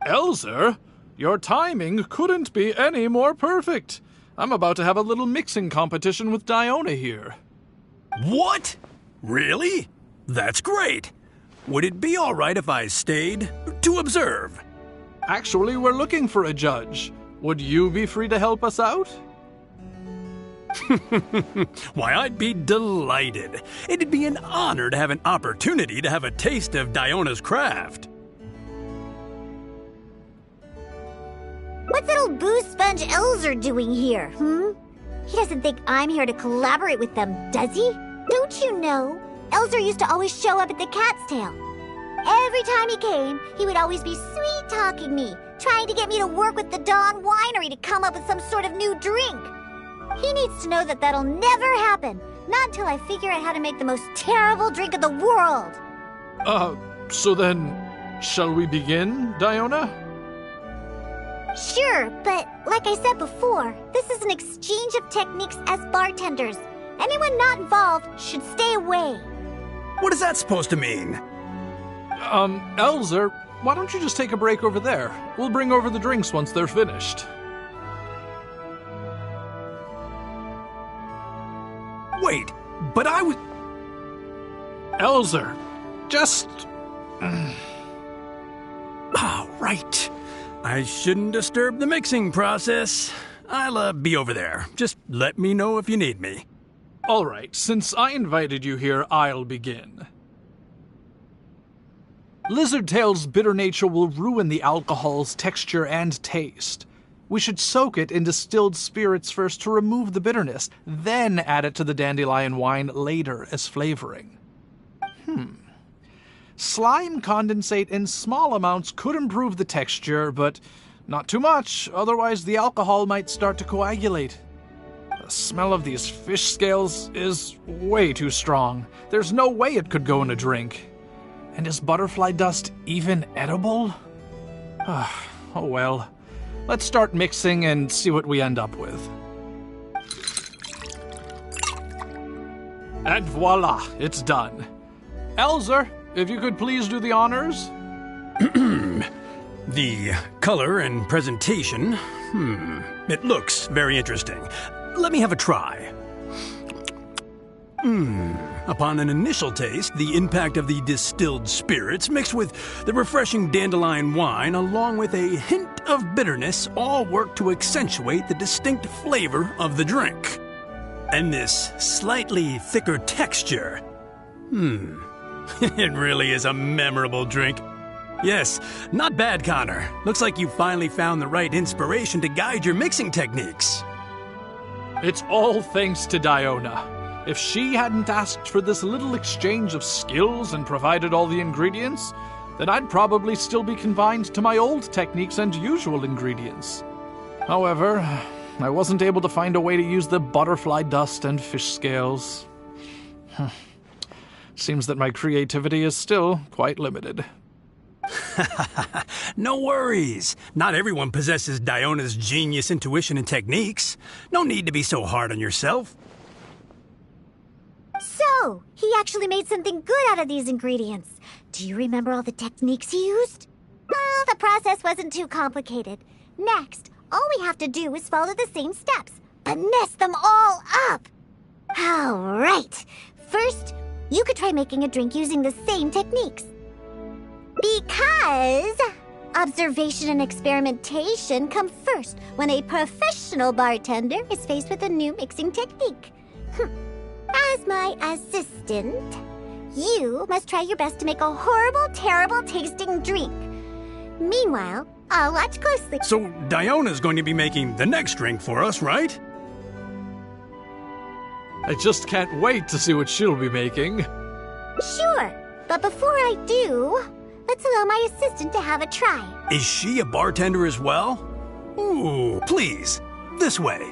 Elzer, your timing couldn't be any more perfect. I'm about to have a little mixing competition with Diona here. What? Really? That's great. Would it be all right if I stayed to observe? Actually, we're looking for a judge. Would you be free to help us out? Why, I'd be delighted. It'd be an honor to have an opportunity to have a taste of Diona's craft. What's that old booze sponge Elzer doing here, He doesn't think I'm here to collaborate with them, does he? Don't you know? Elzer used to always show up at the Cat's Tail. Every time he came, he would always be sweet-talking me, trying to get me to work with the Dawn Winery to come up with some sort of new drink. He needs to know that that'll never happen, not until I figure out how to make the most terrible drink in the world. So then, shall we begin, Diona? Sure, but like I said before, this is an exchange of techniques as bartenders. Anyone not involved should stay away. What is that supposed to mean? Elzer, why don't you just take a break over there? We'll bring over the drinks once they're finished. Wait, but I was... Elzer, just... Oh, right. I shouldn't disturb the mixing process. I'll be over there. Just let me know if you need me. All right, since I invited you here, I'll begin. Lizardtail's bitter nature will ruin the alcohol's texture and taste. We should soak it in distilled spirits first to remove the bitterness, then add it to the dandelion wine later as flavoring. Slime condensate in small amounts could improve the texture, but not too much, otherwise the alcohol might start to coagulate. The smell of these fish scales is way too strong. There's no way it could go in a drink. And is butterfly dust even edible? Oh well. Let's start mixing and see what we end up with. And voila, it's done. Elzer, if you could please do the honors. The color and presentation, it looks very interesting. Let me have a try. Upon an initial taste, the impact of the distilled spirits mixed with the refreshing dandelion wine along with a hint of bitterness all work to accentuate the distinct flavor of the drink. And this slightly thicker texture. It really is a memorable drink. Yes, not bad, Connor. Looks like you finally found the right inspiration to guide your mixing techniques. It's all thanks to Diona. If she hadn't asked for this little exchange of skills and provided all the ingredients, then I'd probably still be confined to my old techniques and usual ingredients. However, I wasn't able to find a way to use the butterfly dust and fish scales. Seems that my creativity is still quite limited. No worries. Not everyone possesses Diona's genius intuition and techniques. No need to be so hard on yourself. So, he actually made something good out of these ingredients. Do you remember all the techniques he used? Well, the process wasn't too complicated. Next, all we have to do is follow the same steps, but mess them all up. All right. First, you could try making a drink using the same techniques. Because observation and experimentation come first when a professional bartender is faced with a new mixing technique. As my assistant, you must try your best to make a horrible, terrible tasting drink. Meanwhile, I'll watch closely. So Diona's going to be making the next drink for us, right? I just can't wait to see what she'll be making. Sure, but before I do, let's allow my assistant to have a try. Is she a bartender as well? Ooh, please, this way.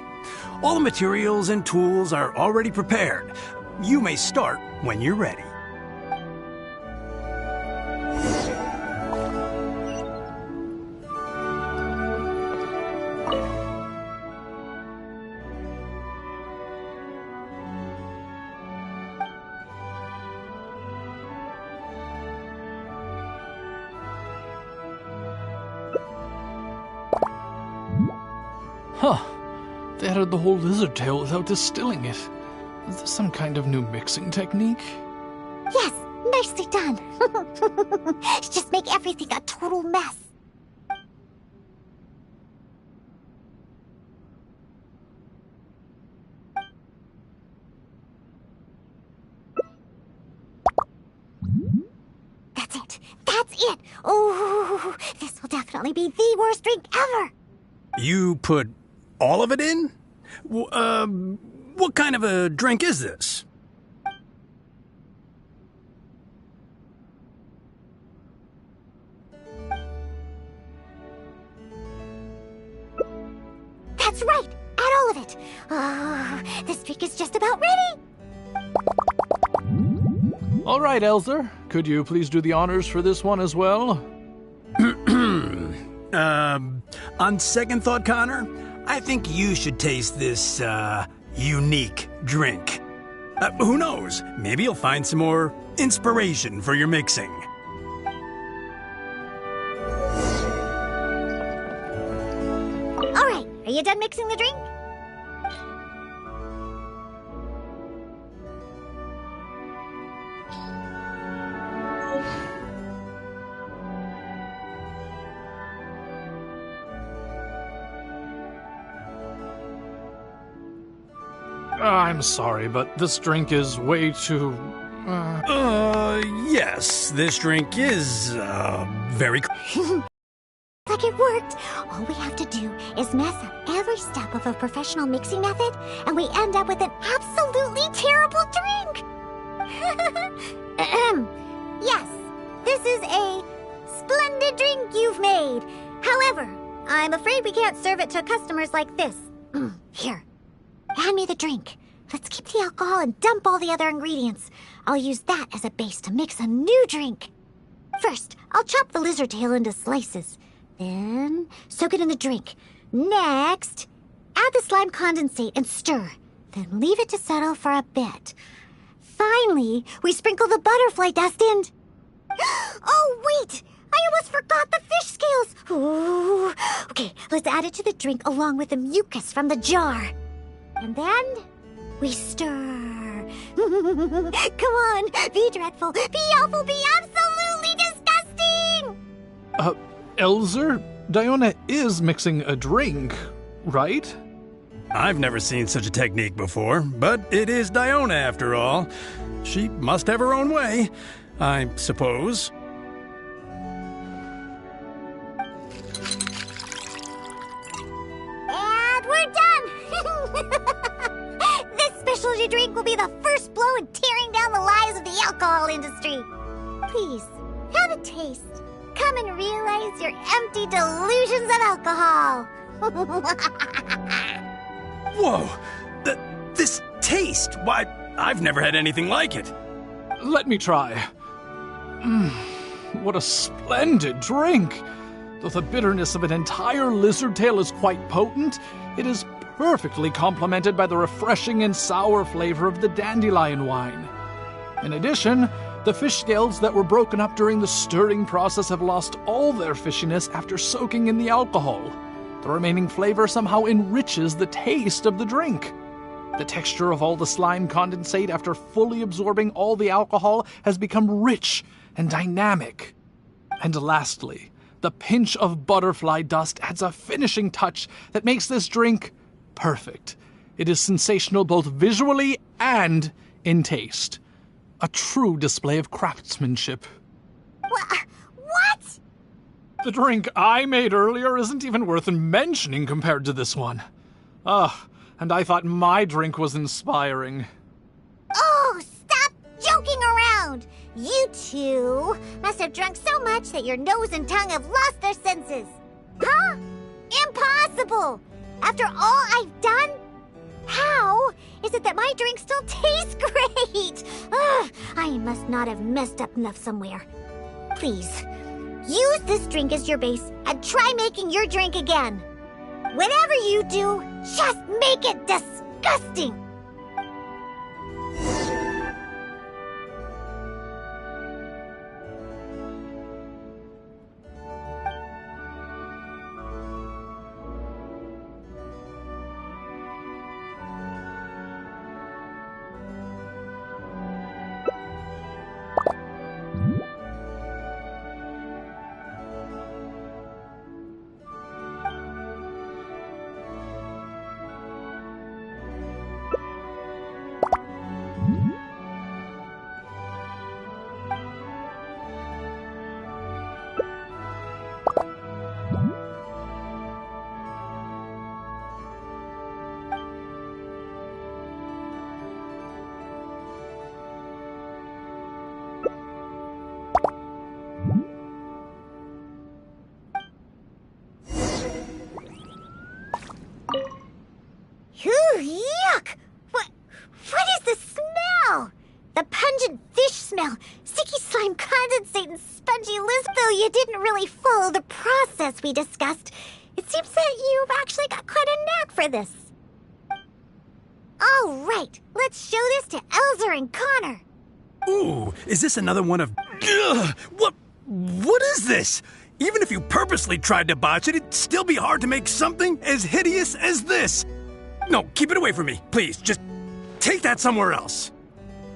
All the materials and tools are already prepared. You may start when you're ready. Huh. They added the whole lizard tail without distilling it. Is this some kind of new mixing technique? Yes, nicely done. Just make everything a total mess. it. Oh, this will definitely be the worst drink ever. You put all of it in? What kind of a drink is this? That's right. Add all of it. Oh, this drink is just about ready. All right, Elzer. Could you please do the honors for this one as well? On second thought, Connor, I think you should taste this, unique drink. Who knows? Maybe you'll find some more inspiration for your mixing. All right, are you done mixing the drink? I'm sorry, but this drink is way too... Yes, this drink is, very... Like it worked. All we have to do is mess up every step of a professional mixing method, and we end up with an absolutely terrible drink. Yes, this is a splendid drink you've made. However, I'm afraid we can't serve it to customers like this. Here, hand me the drink. Let's keep the alcohol and dump all the other ingredients. I'll use that as a base to mix a new drink. First, I'll chop the lizard tail into slices. Then, soak it in the drink. Next, add the slime condensate and stir. Then leave it to settle for a bit. Finally, we sprinkle the butterfly dust and... Oh, wait! I almost forgot the fish scales! Ooh. Okay, let's add it to the drink along with the mucus from the jar. And then, we stir. Come on, be dreadful, be awful, be absolutely disgusting! Elzer, Diona is mixing a drink, right? I've never seen such a technique before, but it is Diona after all. She must have her own way, I suppose. And we're done! This specialty drink will be the first blow in tearing down the lives of the alcohol industry. Please, have a taste. Come and realize your empty delusions of alcohol. Whoa! This taste! Why, I've never had anything like it. Let me try. What a splendid drink! Though the bitterness of an entire lizard tail is quite potent, it is perfectly complemented by the refreshing and sour flavor of the dandelion wine. In addition, the fish scales that were broken up during the stirring process have lost all their fishiness after soaking in the alcohol. The remaining flavor somehow enriches the taste of the drink. The texture of all the slime condensate after fully absorbing all the alcohol has become rich and dynamic. And lastly, the pinch of butterfly dust adds a finishing touch that makes this drink perfect. It is sensational both visually and in taste. A true display of craftsmanship. What? The drink I made earlier isn't even worth mentioning compared to this one. And I thought my drink was inspiring. Oh, stop joking around! You two must have drunk so much that your nose and tongue have lost their senses. Huh? Impossible! After all I've done? How is it that my drink still tastes great? I must not have messed up enough somewhere. Please, use this drink as your base and try making your drink again. Whatever you do, just make it disgusting. you didn't really follow the process we discussed. It seems that you've actually got quite a knack for this. All right, let's show this to Elzer and Connor. Ooh, is this another one of... Ugh, what is this? Even if you purposely tried to botch it, it'd still be hard to make something as hideous as this. No, keep it away from me, please. Just take that somewhere else.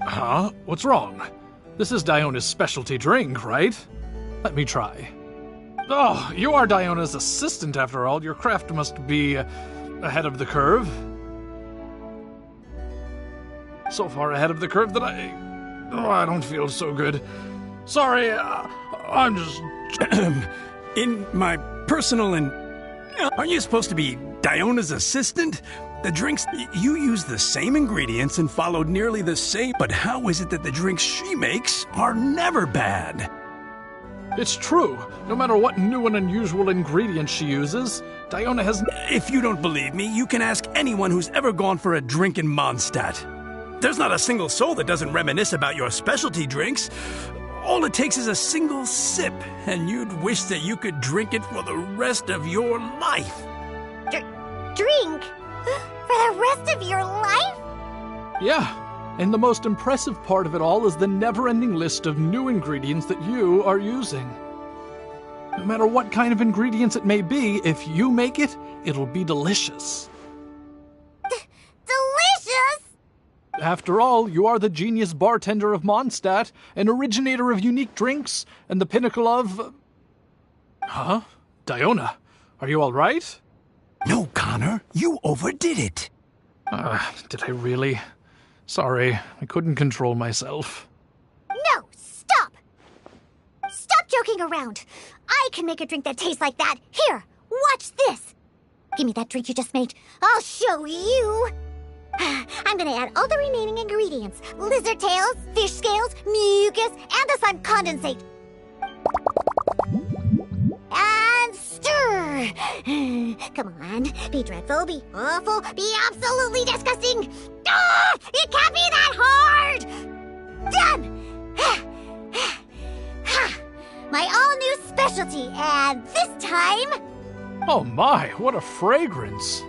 Huh? What's wrong? This is Diona's specialty drink, right? Let me try. Oh, you are Diona's assistant after all. Your craft must be ahead of the curve. So far ahead of the curve that I don't feel so good. Sorry, I'm just... In my personal and... Aren't you supposed to be Diona's assistant? The drinks... You use the same ingredients and followed nearly the same... But how is it that the drinks she makes are never bad? It's true. No matter what new and unusual ingredients she uses, Diona has... If you don't believe me, you can ask anyone who's ever gone for a drink in Mondstadt. There's not a single soul that doesn't reminisce about your specialty drinks. All it takes is a single sip, and you'd wish that you could drink it for the rest of your life. Drink? For the rest of your life? Yeah, and the most impressive part of it all is the never-ending list of new ingredients that you are using. No matter what kind of ingredients it may be, if you make it, it'll be delicious. Delicious? After all, you are the genius bartender of Mondstadt, an originator of unique drinks, and the pinnacle of... Huh? Diona, are you all right? No, Connor, you overdid it. Did I really? Sorry, I couldn't control myself. No, stop! Stop joking around. I can make a drink that tastes like that. Here, watch this. Give me that drink you just made. I'll show you. I'm gonna add all the remaining ingredients. Lizard tails, fish scales, mucus, and the sun condensate. And stir. Come on, be dreadful, be awful, be absolutely disgusting. Ah, it can't be that hard. Done. My all-new specialty, and this time... Oh my, what a fragrance.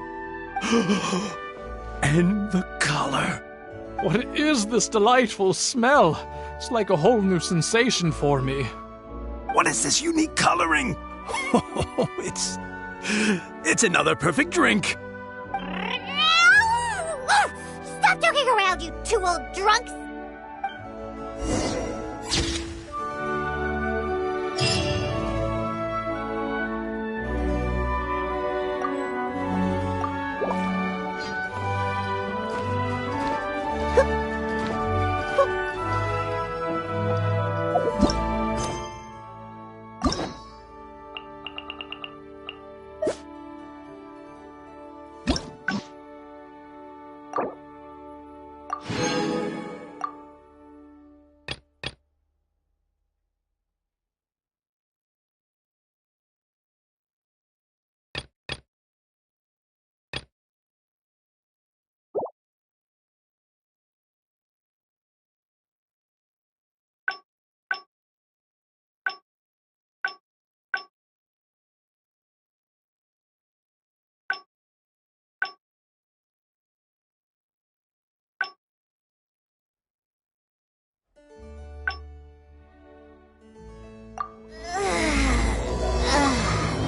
And the color. What is this delightful smell? It's like a whole new sensation for me. What is this unique coloring? It's another perfect drink. Stop joking around, you two old drunks!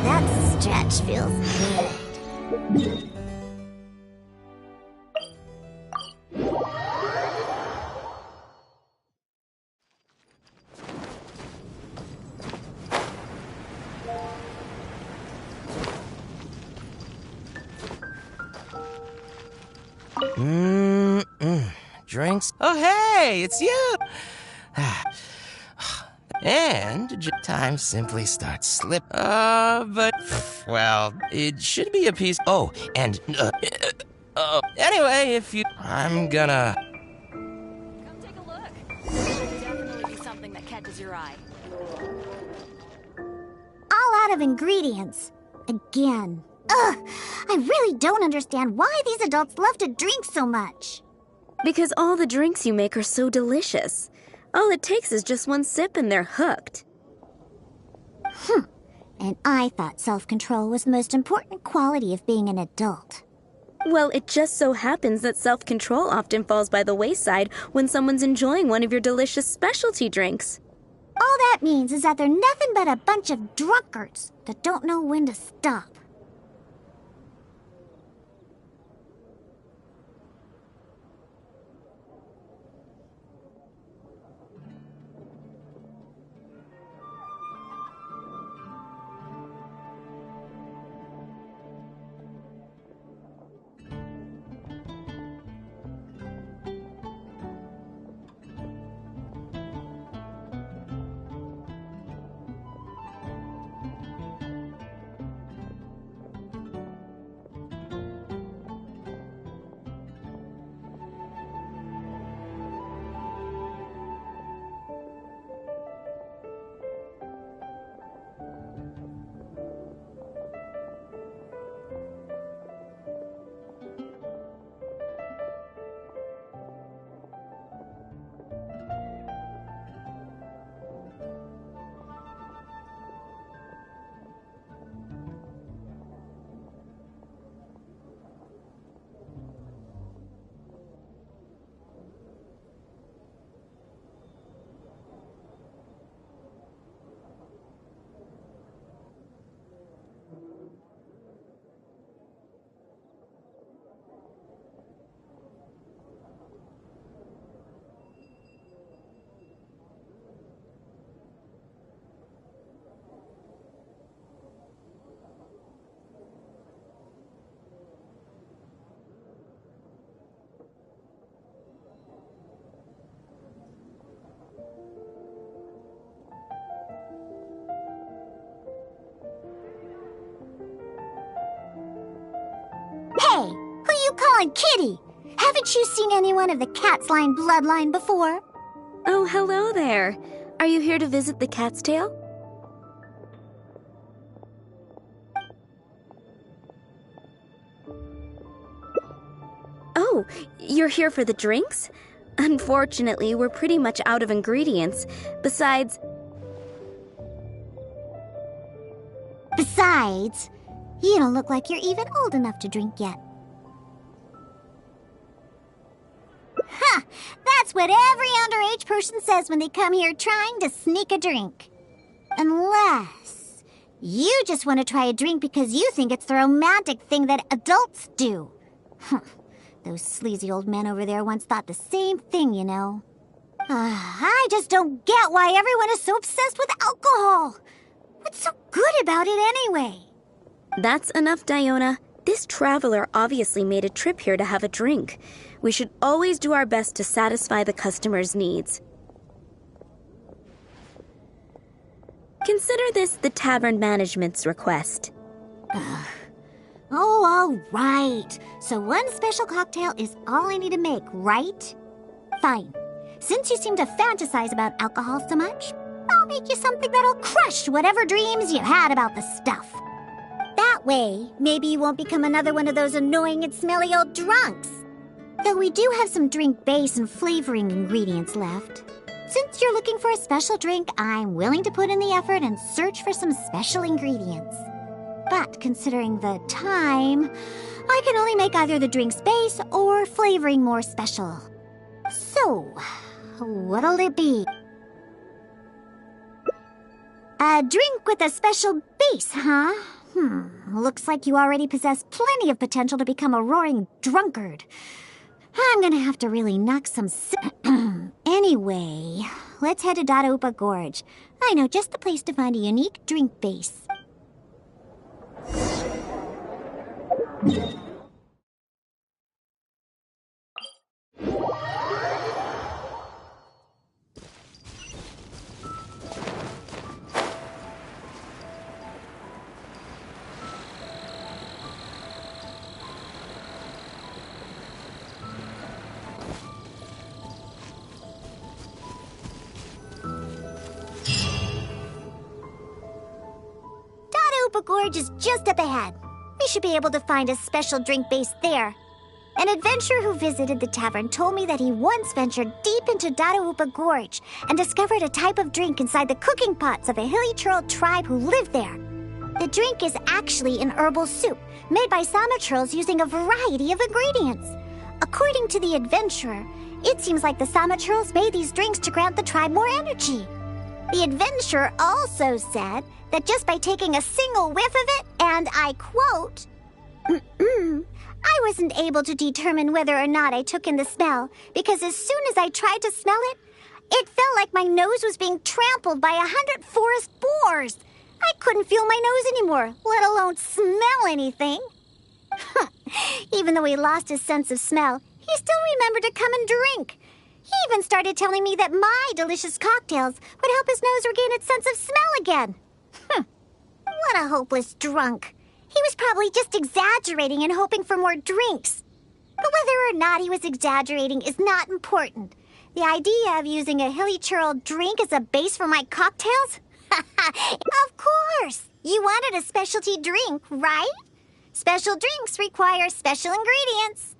That stretch feels good. Drinks? Oh, hey, it's you! And time simply starts slip. But, well, it should be a piece. Oh, and, anyway, if you... I'm gonna... Come take a look. It'll definitely be something that catches your eye. All out of ingredients. Again. Ugh, I really don't understand why these adults love to drink so much. Because all the drinks you make are so delicious. All it takes is just one sip and they're hooked. And I thought self-control was the most important quality of being an adult. Well, it just so happens that self-control often falls by the wayside when someone's enjoying one of your delicious specialty drinks. All that means is that they're nothing but a bunch of drunkards that don't know when to stop. Hey, who you calling Kitty? Haven't you seen anyone of the cat's line bloodline before? Oh, hello there. Are you here to visit the Cat's Tail? Oh, you're here for the drinks? Unfortunately, we're pretty much out of ingredients. Besides, you don't look like you're even old enough to drink yet. Huh, that's what every underage person says when they come here trying to sneak a drink. Unless you just want to try a drink because you think it's the romantic thing that adults do. Those sleazy old men over there once thought the same thing, you know. I just don't get why everyone is so obsessed with alcohol. What's so good about it anyway? that's enough, Diona. This traveler obviously made a trip here to have a drink. We should always do our best to satisfy the customer's needs. Consider this the tavern management's request. Oh, all right. So one special cocktail is all I need to make, right? Fine. Since you seem to fantasize about alcohol so much, I'll make you something that'll crush whatever dreams you had about the stuff. That way, maybe you won't become another one of those annoying and smelly old drunks. Though we do have some drink base and flavoring ingredients left. Since you're looking for a special drink, I'm willing to put in the effort and search for some special ingredients. But considering the time, I can only make either the drink's base or flavoring more special. So, what'll it be? A drink with a special base, huh? Looks like you already possess plenty of potential to become a roaring drunkard. I'm gonna have to really knock some Anyway, let's head to Dadaupa Gorge. I know just the place to find a unique drink base. Gorge is just up ahead. We should be able to find a special drink base there. An adventurer who visited the tavern told me that he once ventured deep into Dadaupa Gorge and discovered a type of drink inside the cooking pots of a hilly churl tribe who lived there. The drink is actually an herbal soup made by Sama churls using a variety of ingredients. According to the adventurer, it seems like the Sama churls made these drinks to grant the tribe more energy. The adventurer also said that just by taking a single whiff of it, and I quote, I wasn't able to determine whether or not I took in the smell, because as soon as I tried to smell it, it felt like my nose was being trampled by 100 forest boars. I couldn't feel my nose anymore, let alone smell anything. Even though he lost his sense of smell, he still remembered to come and drink. He even started telling me that my delicious cocktails would help his nose regain its sense of smell again. What a hopeless drunk. He was probably just exaggerating and hoping for more drinks. But whether or not he was exaggerating is not important. The idea of using a hilly churl drink as a base for my cocktails? Of course! You wanted a specialty drink, right? Special drinks require special ingredients.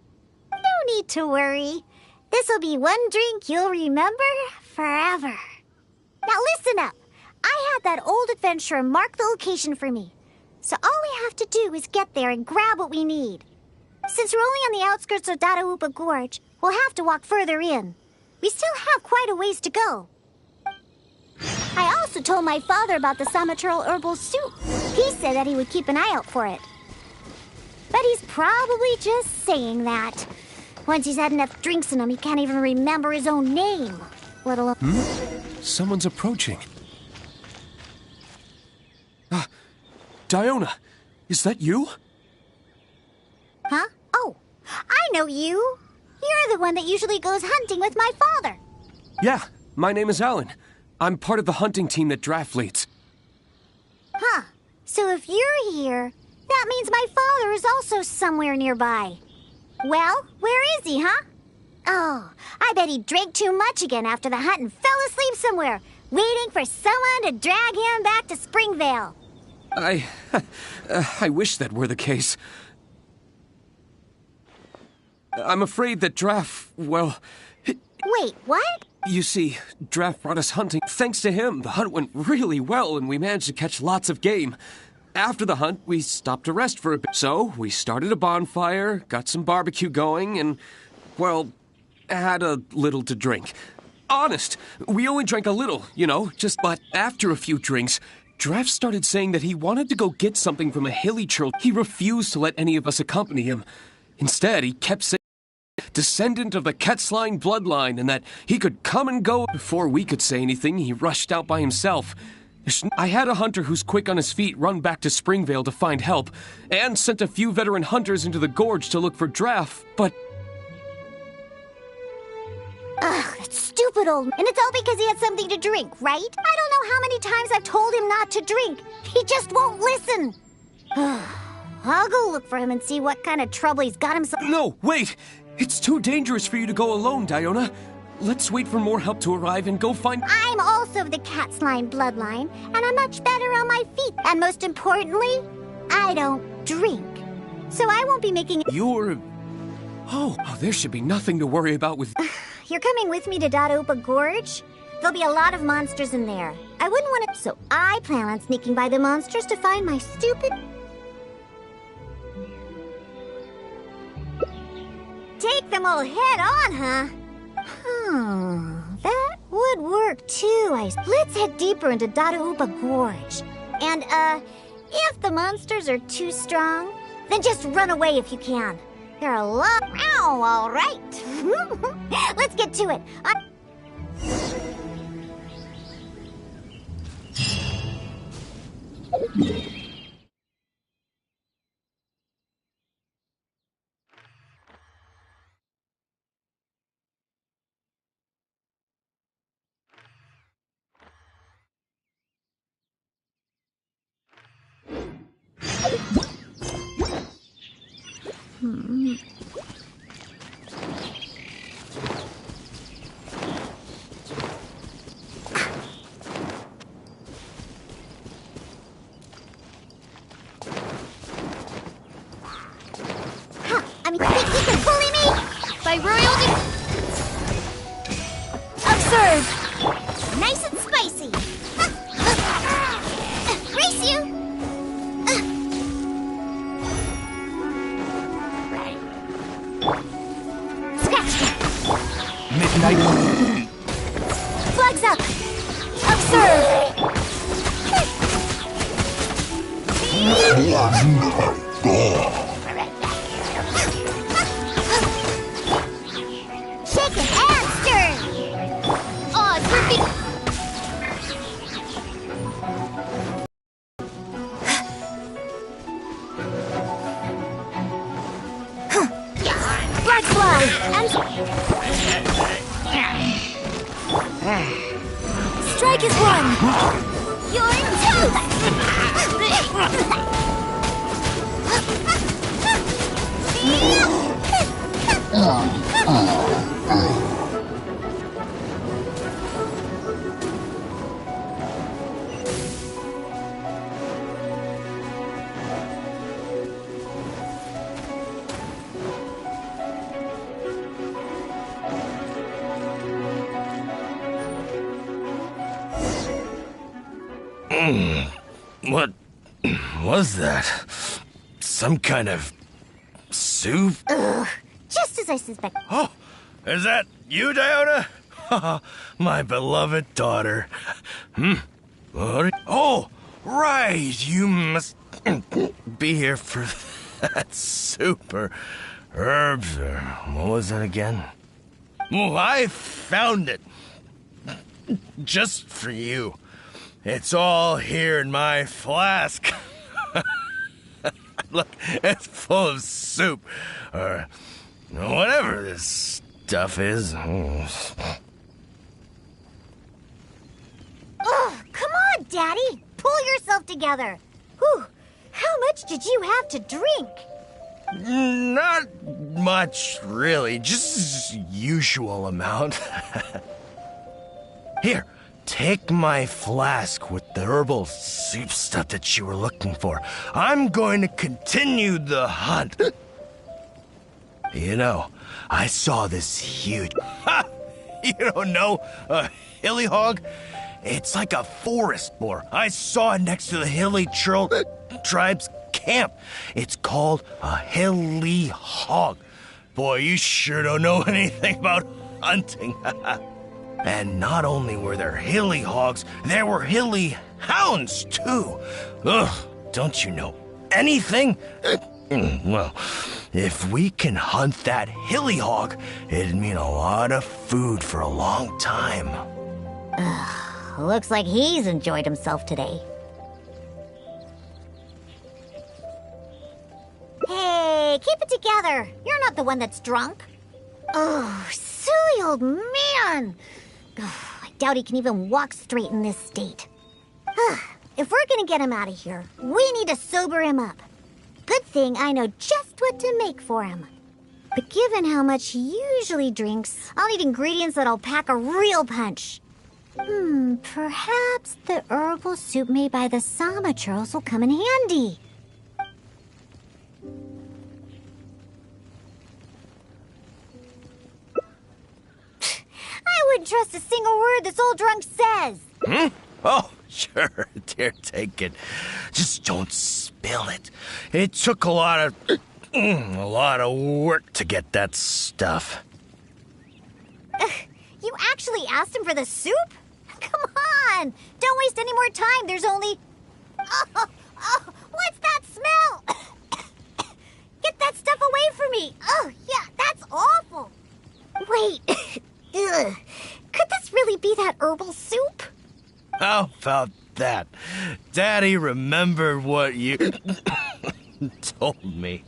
No need to worry. This'll be one drink you'll remember forever. Now listen up. I had that old adventurer mark the location for me. So all we have to do is get there and grab what we need. Since we're only on the outskirts of Dadaupa Gorge, we'll have to walk further in. We still have quite a ways to go. I also told my father about the Samachurl herbal soup. He said that he would keep an eye out for it. But he's probably just saying that. Once he's had enough drinks in him, he can't even remember his own name, let alone... Someone's approaching. Diona, is that you? Huh? Oh, I know you. You're the one that usually goes hunting with my father. Yeah, my name is Alan. I'm part of the hunting team that Draft leads. Huh. So if you're here, that means my father is also somewhere nearby. Well, where is he, huh? Oh, I bet he drank too much again after the hunt and fell asleep somewhere, waiting for someone to drag him back to Springvale. I wish that were the case. I'm afraid that Draft, well... Wait, what? You see, Draft brought us hunting. Thanks to him, the hunt went really well and we managed to catch lots of game. After the hunt, we stopped to rest for a bit. So, we started a bonfire, got some barbecue going, and, well, had a little to drink. Honest, we only drank a little, but after a few drinks, Draft started saying that he wanted to go get something from a hilly churl. He refused to let any of us accompany him. Instead, he kept saying descendant of the Ketzline bloodline and that he could come and go. Before we could say anything, he rushed out by himself. I had a hunter who's quick on his feet run back to Springvale to find help, and sent a few veteran hunters into the gorge to look for Draft, but... Ugh, that stupid old... And it's all because he had something to drink, right? I don't know how many times I've told him not to drink. He just won't listen. I'll go look for him and see what kind of trouble he's got himself... No, wait! It's too dangerous for you to go alone, Diona. Let's wait for more help to arrive and go find... I'm also of the Ketzline bloodline, and I'm much better on my feet. And most importantly, I don't drink. So I won't be making... You're... Oh, there should be nothing to worry about with... You're coming with me to Dadaupa Gorge? There'll be a lot of monsters in there. I wouldn't want to... So I plan on sneaking by the monsters to find my stupid... Take them all head on, huh? That would work too. Let's head deeper into Dadaupa Gorge. And, if the monsters are too strong, then just run away if you can. There are a lot... Ow, all right. Let's get to it. night. Flags up! Observe! Shaken and stirred! Odds repeat! Flags fly! And... Strike is one! You're What was that? Some kind of soup? Ugh, just as I suspected. Oh, is that you, Diona? My beloved daughter. Oh, right. You must be here for that soup or herbs or what was that again? Oh, I found it. Just for you. It's all here in my flask. Look, it's full of soup. Or whatever this stuff is. Ugh, come on, Daddy. Pull yourself together. Whew, how much did you have to drink? Not much, really. Just usual amount. Here. Take my flask with the herbal soup stuff that you were looking for. I'm going to continue the hunt. You know, I saw this huge... Ha! You don't know a hilly hog? It's like a forest boar. I saw it next to the hilly tribe's camp. It's called a hilly hog. Boy, you sure don't know anything about hunting. And not only were there hilly hogs, there were hilly hounds, too. Ugh, don't you know anything? Well, if we can hunt that hilly hog, it'd mean a lot of food for a long time. Looks like he's enjoyed himself today. Hey, keep it together. You're not the one that's drunk. Oh, silly old man. I doubt he can even walk straight in this state. If we're gonna get him out of here, we need to sober him up. Good thing I know just what to make for him. But given how much he usually drinks, I'll need ingredients that'll pack a real punch. Perhaps the herbal soup made by the Sama churls will come in handy. I wouldn't trust a single word this old drunk says. Oh, sure, dear, take it. Just don't spill it. It took a lot of work to get that stuff. You actually asked him for the soup? Come on! Don't waste any more time. There's only... Oh, what's that smell? Get that stuff away from me. Oh, yeah, that's awful. Wait. Ugh. Could this really be that herbal soup? How about that? Daddy remembered what you told me.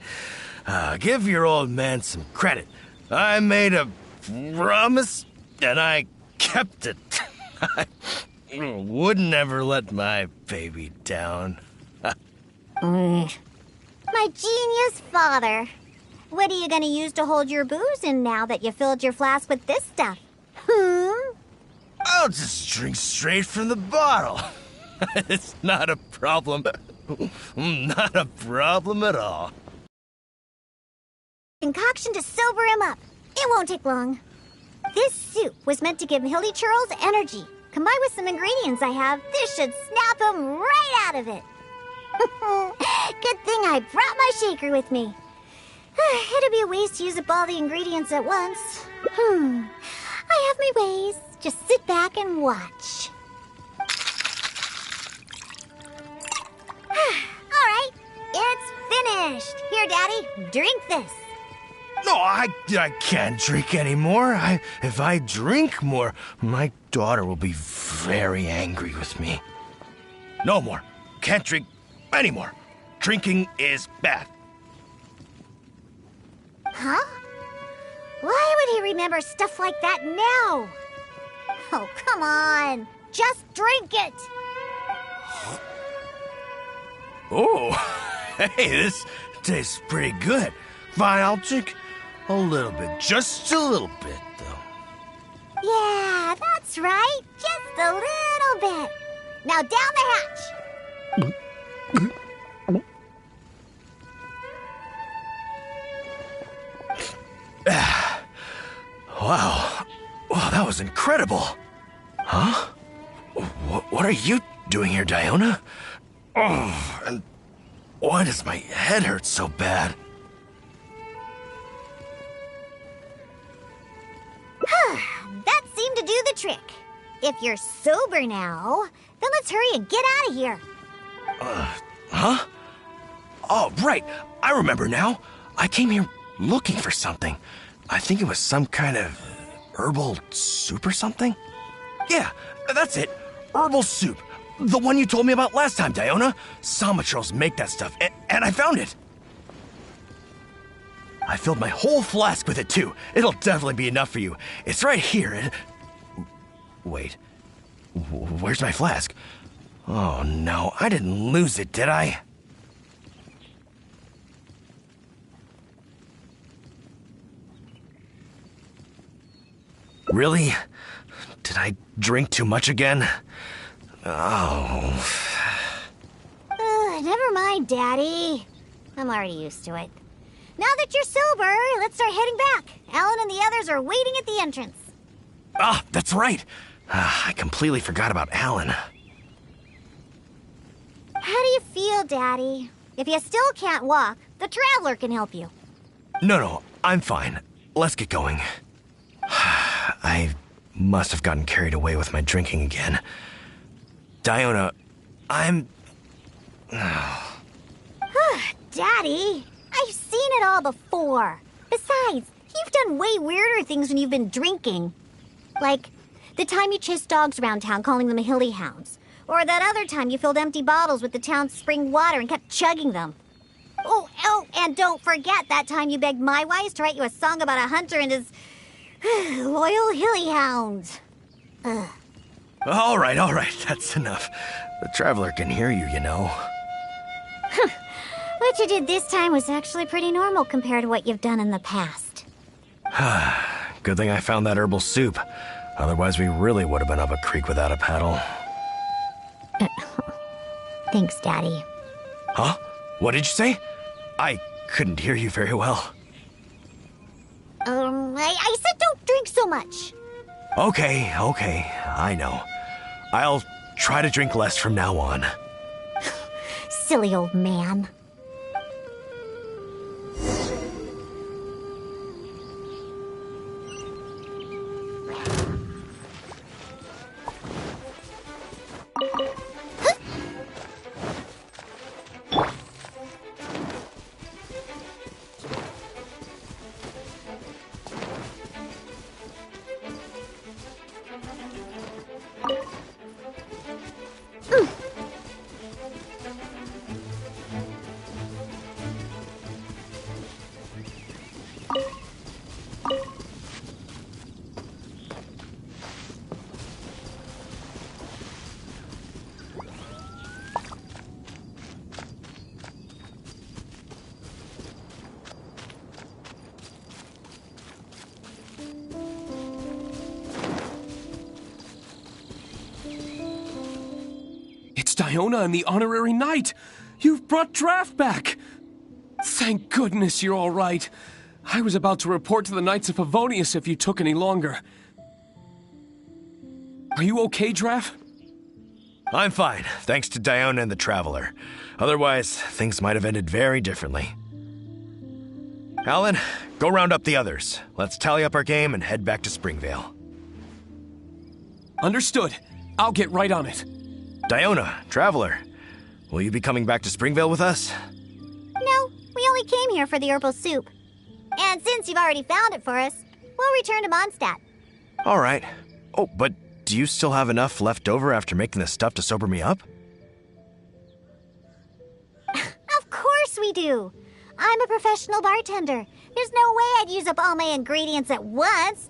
Give your old man some credit. I made a promise, and I kept it. I would never let my baby down. My genius father. What are you gonna use to hold your booze in now that you filled your flask with this stuff? I'll just drink straight from the bottle. It's not a problem. Not a problem at all. Concoction to sober him up. It won't take long. This soup was meant to give Hilly Churls energy. Combined with some ingredients I have, this should snap him right out of it. Good thing I brought my shaker with me. It'd be a waste to use up all the ingredients at once. I I have my ways. Just sit back and watch. All right, it's finished. Here, Daddy, drink this. No, I can't drink anymore. If I drink more, my daughter will be very angry with me. No more. Can't drink anymore. Drinking is bad. Huh? Why would he remember stuff like that now? Oh, come on. Just drink it. Oh, hey, this tastes pretty good. Fine, I'll drink a little bit. Just a little bit, though. Yeah, that's right. Just a little bit. Now down the hatch. Wow. Wow, that was incredible. Huh? What are you doing here, Diona? Oh, and why does my head hurt so bad? That seemed to do the trick. If you're sober now, then let's hurry and get out of here. Huh? Oh, right. I remember now. I came here looking for something. I think it was some kind of herbal soup or something. Yeah, that's it. Herbal soup. The one you told me about last time, Diona. Somatrals make that stuff, and I found it. I filled my whole flask with it, too. It'll definitely be enough for you. It's right here. Wait. Where's my flask? Oh, no. I didn't lose it, did I? Really? Did I drink too much again? Oh. Never mind, Daddy. I'm already used to it. Now that you're sober, let's start heading back. Alan and the others are waiting at the entrance. Ah, that's right. I completely forgot about Alan. How do you feel, Daddy? If you still can't walk, the Traveler can help you. No, I'm fine. Let's get going. I must have gotten carried away with my drinking again. Diona, I'm... Daddy, I've seen it all before. Besides, you've done way weirder things when you've been drinking. Like the time you chased dogs around town calling them hilly hounds. Or that other time you filled empty bottles with the town's spring water and kept chugging them. Oh, and don't forget that time you begged my wise to write you a song about a hunter and his loyal hilly hounds. All right, that's enough. The Traveler can hear you, you know. What you did this time was actually pretty normal compared to what you've done in the past. Good thing I found that herbal soup. Otherwise, we really would have been up a creek without a paddle. Thanks, Daddy. Huh? What did you say? I couldn't hear you very well. I said don't drink so much. Okay, I know. I'll try to drink less from now on. Silly old man. Diona and the Honorary Knight! You've brought Draft back! Thank goodness you're all right. I was about to report to the Knights of Favonius if you took any longer. Are you okay, Draft? I'm fine, thanks to Diona and the Traveler. Otherwise, things might have ended very differently. Alan, go round up the others. Let's tally up our game and head back to Springvale. Understood. I'll get right on it. Diona, Traveler, will you be coming back to Springvale with us? No, we only came here for the herbal soup. And since you've already found it for us, we'll return to Mondstadt. All right. Oh, but do you still have enough left over after making the stuff to sober me up? Of course we do. I'm a professional bartender. There's no way I'd use up all my ingredients at once.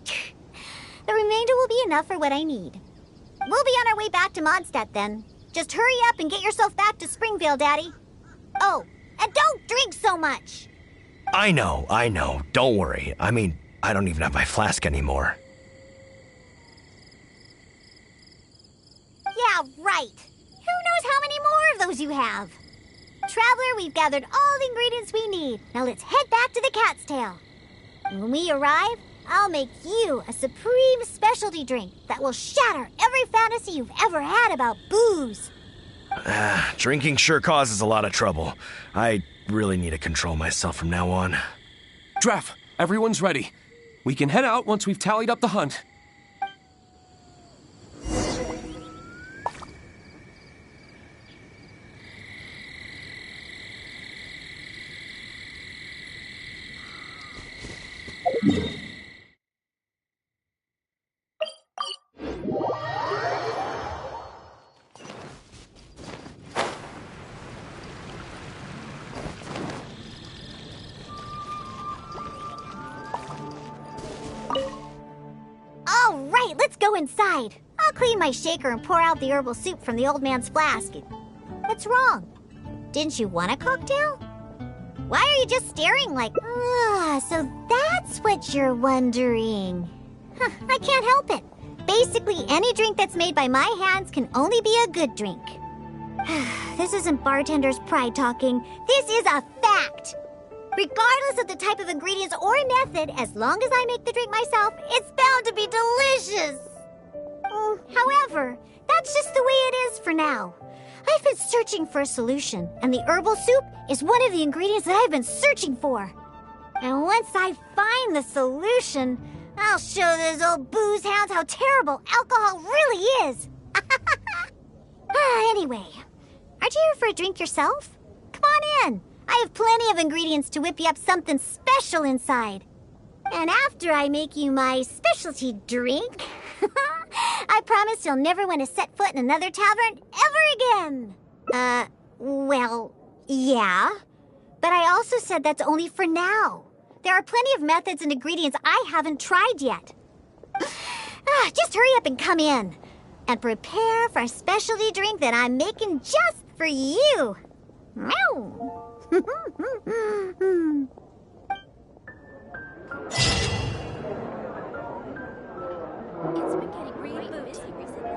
The remainder will be enough for what I need. We'll be on our way back to Mondstadt then. Just hurry up and get yourself back to Springvale, Daddy. Oh, and don't drink so much. I know. Don't worry. I mean, I don't even have my flask anymore. Yeah, right. Who knows how many more of those you have? Traveler, we've gathered all the ingredients we need. Now let's head back to the Cat's Tail. When we arrive, I'll make you a supreme specialty drink that will shatter every fantasy you've ever had about booze. Drinking sure causes a lot of trouble. I really need to control myself from now on. Draff, everyone's ready. We can head out once we've tallied up the hunt. All right, let's go inside. I'll clean my shaker and pour out the herbal soup from the old man's flask. What's wrong? Didn't you want a cocktail? Why are you just staring like... so that's what you're wondering. I can't help it. Basically, any drink that's made by my hands can only be a good drink. This isn't bartender's pride talking. This is a fact. Regardless of the type of ingredients or method, as long as I make the drink myself, it's bound to be delicious. However, that's just the way it is for now. I've been searching for a solution, and the herbal soup is one of the ingredients that I've been searching for. And once I find the solution, I'll show those old booze hounds how terrible alcohol really is. Anyway, aren't you here for a drink yourself? Come on in. I have plenty of ingredients to whip you up something special inside. And after I make you my specialty drink, I promise you'll never want to set foot in another tavern ever again. Well, yeah. But I also said that's only for now. There are plenty of methods and ingredients I haven't tried yet. Just hurry up and come in. And prepare for a specialty drink that I'm making just for you. Meow. It's been getting really busy recently.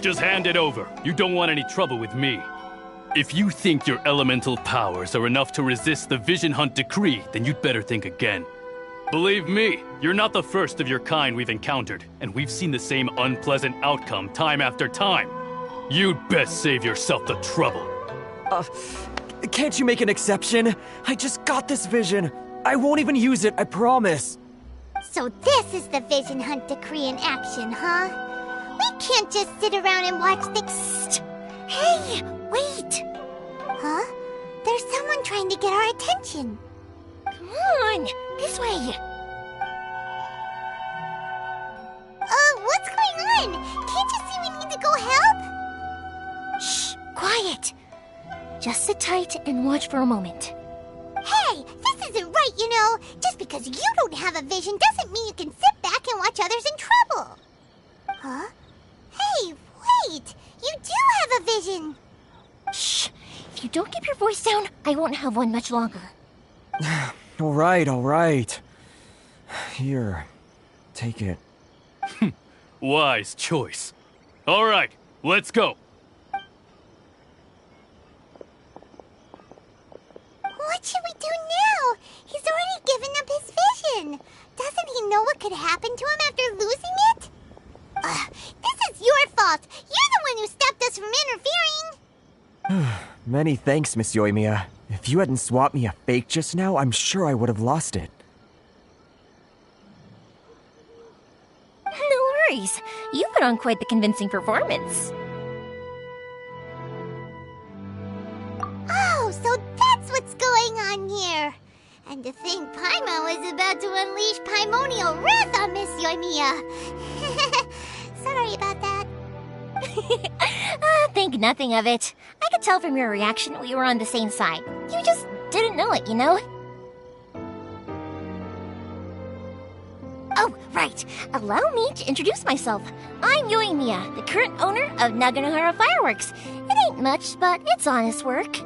Just hand it over. You don't want any trouble with me. If you think your elemental powers are enough to resist the Vision Hunt decree, then you'd better think again. Believe me, you're not the first of your kind we've encountered, and we've seen the same unpleasant outcome time after time. You'd best save yourself the trouble. Can't you make an exception? I just got this vision. I won't even use it, I promise. So this is the Vision Hunt decree in action, huh? We can't just sit around and watch things. Hey, wait! Huh? There's someone trying to get our attention. Come on, this way. What's going on? Can't you see we need to go help? Shh, quiet. Just sit tight and watch for a moment. Hey, this isn't right, you know. Just because you don't have a vision doesn't mean you can sit back and watch others in trouble. Huh? Hey, wait! You do have a vision! Shh! If you don't keep your voice down, I won't have one much longer. All right. Here, take it. Wise choice. All right, let's go. What should we do now? He's already given up his vision. Doesn't he know what could happen to him after losing it? This is your fault. You're the one who stopped us from interfering. Many thanks, Miss Yoimiya. If you hadn't swapped me a fake just now, I'm sure I would have lost it. No worries. You put on quite the convincing performance. Oh, so that's what's going on here. And to think Paimon was about to unleash Paimonial wrath on Miss Yoimiya. Sorry about that. Think nothing of it. I could tell from your reaction we were on the same side. You just didn't know it, you know? Oh, right. Allow me to introduce myself. I'm Yoimiya, the current owner of Naganohara Fireworks. It ain't much, but it's honest work.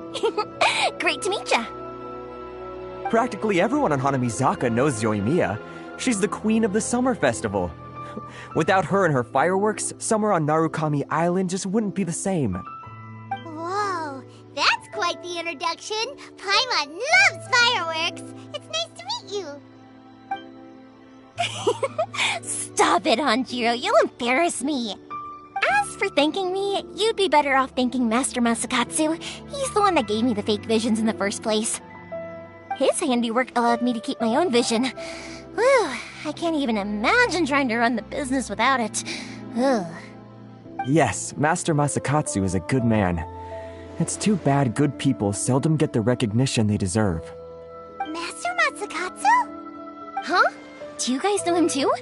Great to meet ya. Practically everyone on Hanamizaka knows Yoimiya. She's the queen of the summer festival. Without her and her fireworks, summer on Narukami Island just wouldn't be the same. Whoa, that's quite the introduction. Paimon loves fireworks. It's nice to meet you. Stop it, Hanjiro. You'll embarrass me. As for thanking me, you'd be better off thanking Master Masakatsu. He's the one that gave me the fake visions in the first place. His handiwork allowed me to keep my own vision. Whew, I can't even imagine trying to run the business without it. Ugh. Yes, Master Masakatsu is a good man. It's too bad good people seldom get the recognition they deserve. Master Masakatsu? Huh? Do you guys know him too?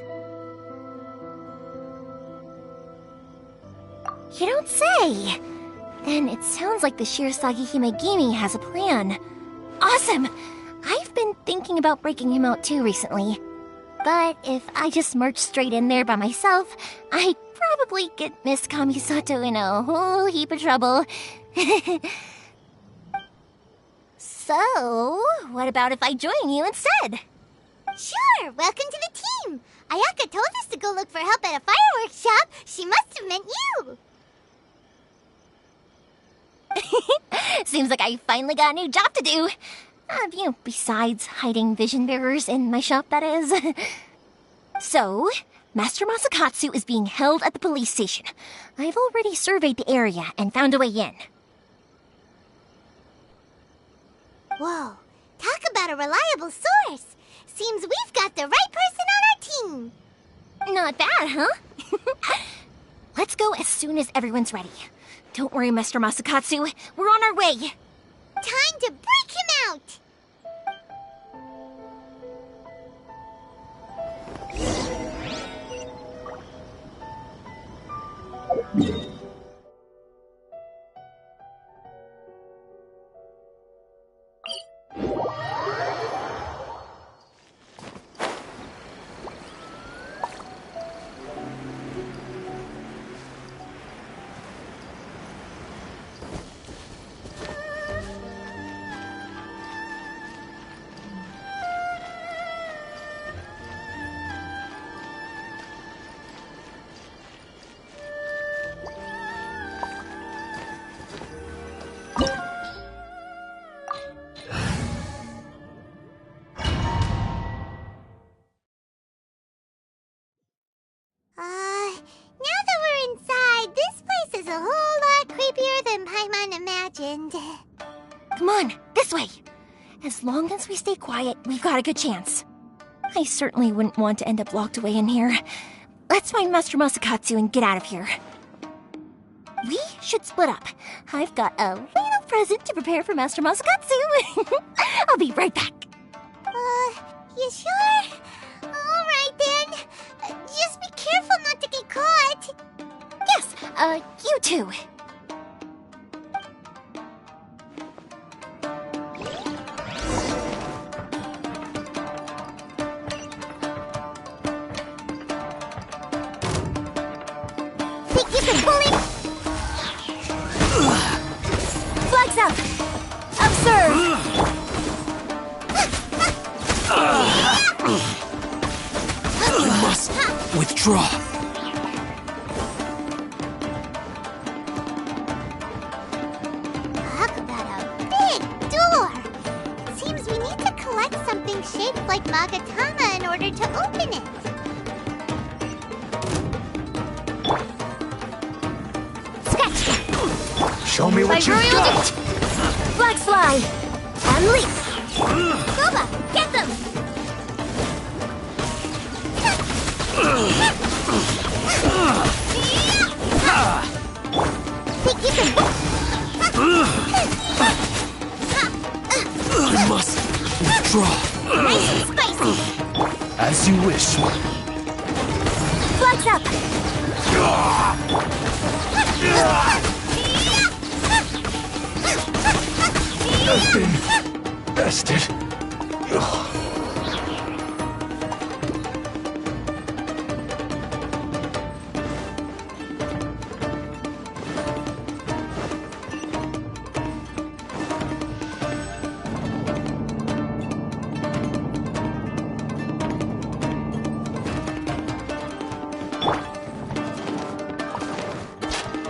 You don't say! Then it sounds like the Shirasagi Himegimi has a plan. Awesome! I've been thinking about breaking him out too recently. But if I just march straight in there by myself, I'd probably get Miss Kamisato in a whole heap of trouble. So, what about if I join you instead? Sure, welcome to the team. Ayaka told us to go look for help at a fireworks shop. She must have meant you. Seems like I finally got a new job to do. Besides hiding vision bearers in my shop, that is. So, Master Masakatsu is being held at the police station. I've already surveyed the area and found a way in. Whoa, talk about a reliable source. Seems we've got the right person on our team. Not bad, huh? Let's go as soon as everyone's ready. Don't worry, Master Masakatsu. We're on our way. Time to break him out! legend. Come on, this way. As long as we stay quiet, we've got a good chance. I certainly wouldn't want to end up locked away in here. Let's find Master Masakatsu and get out of here. We should split up. I've got a little present to prepare for Master Masakatsu. I'll be right back. You sure? Alright then. Just be careful not to get caught. Yes, you too. Keep it pulling. Flags up! Observe! We must withdraw. Talk about a big door. Seems we need to collect something shaped like Magatama in order to open it. Show me what you've got! Flag slide! And leap! Guba, get them! Keep them. We must withdraw. Nice and spicy. As you wish. Flags up! I've been bested.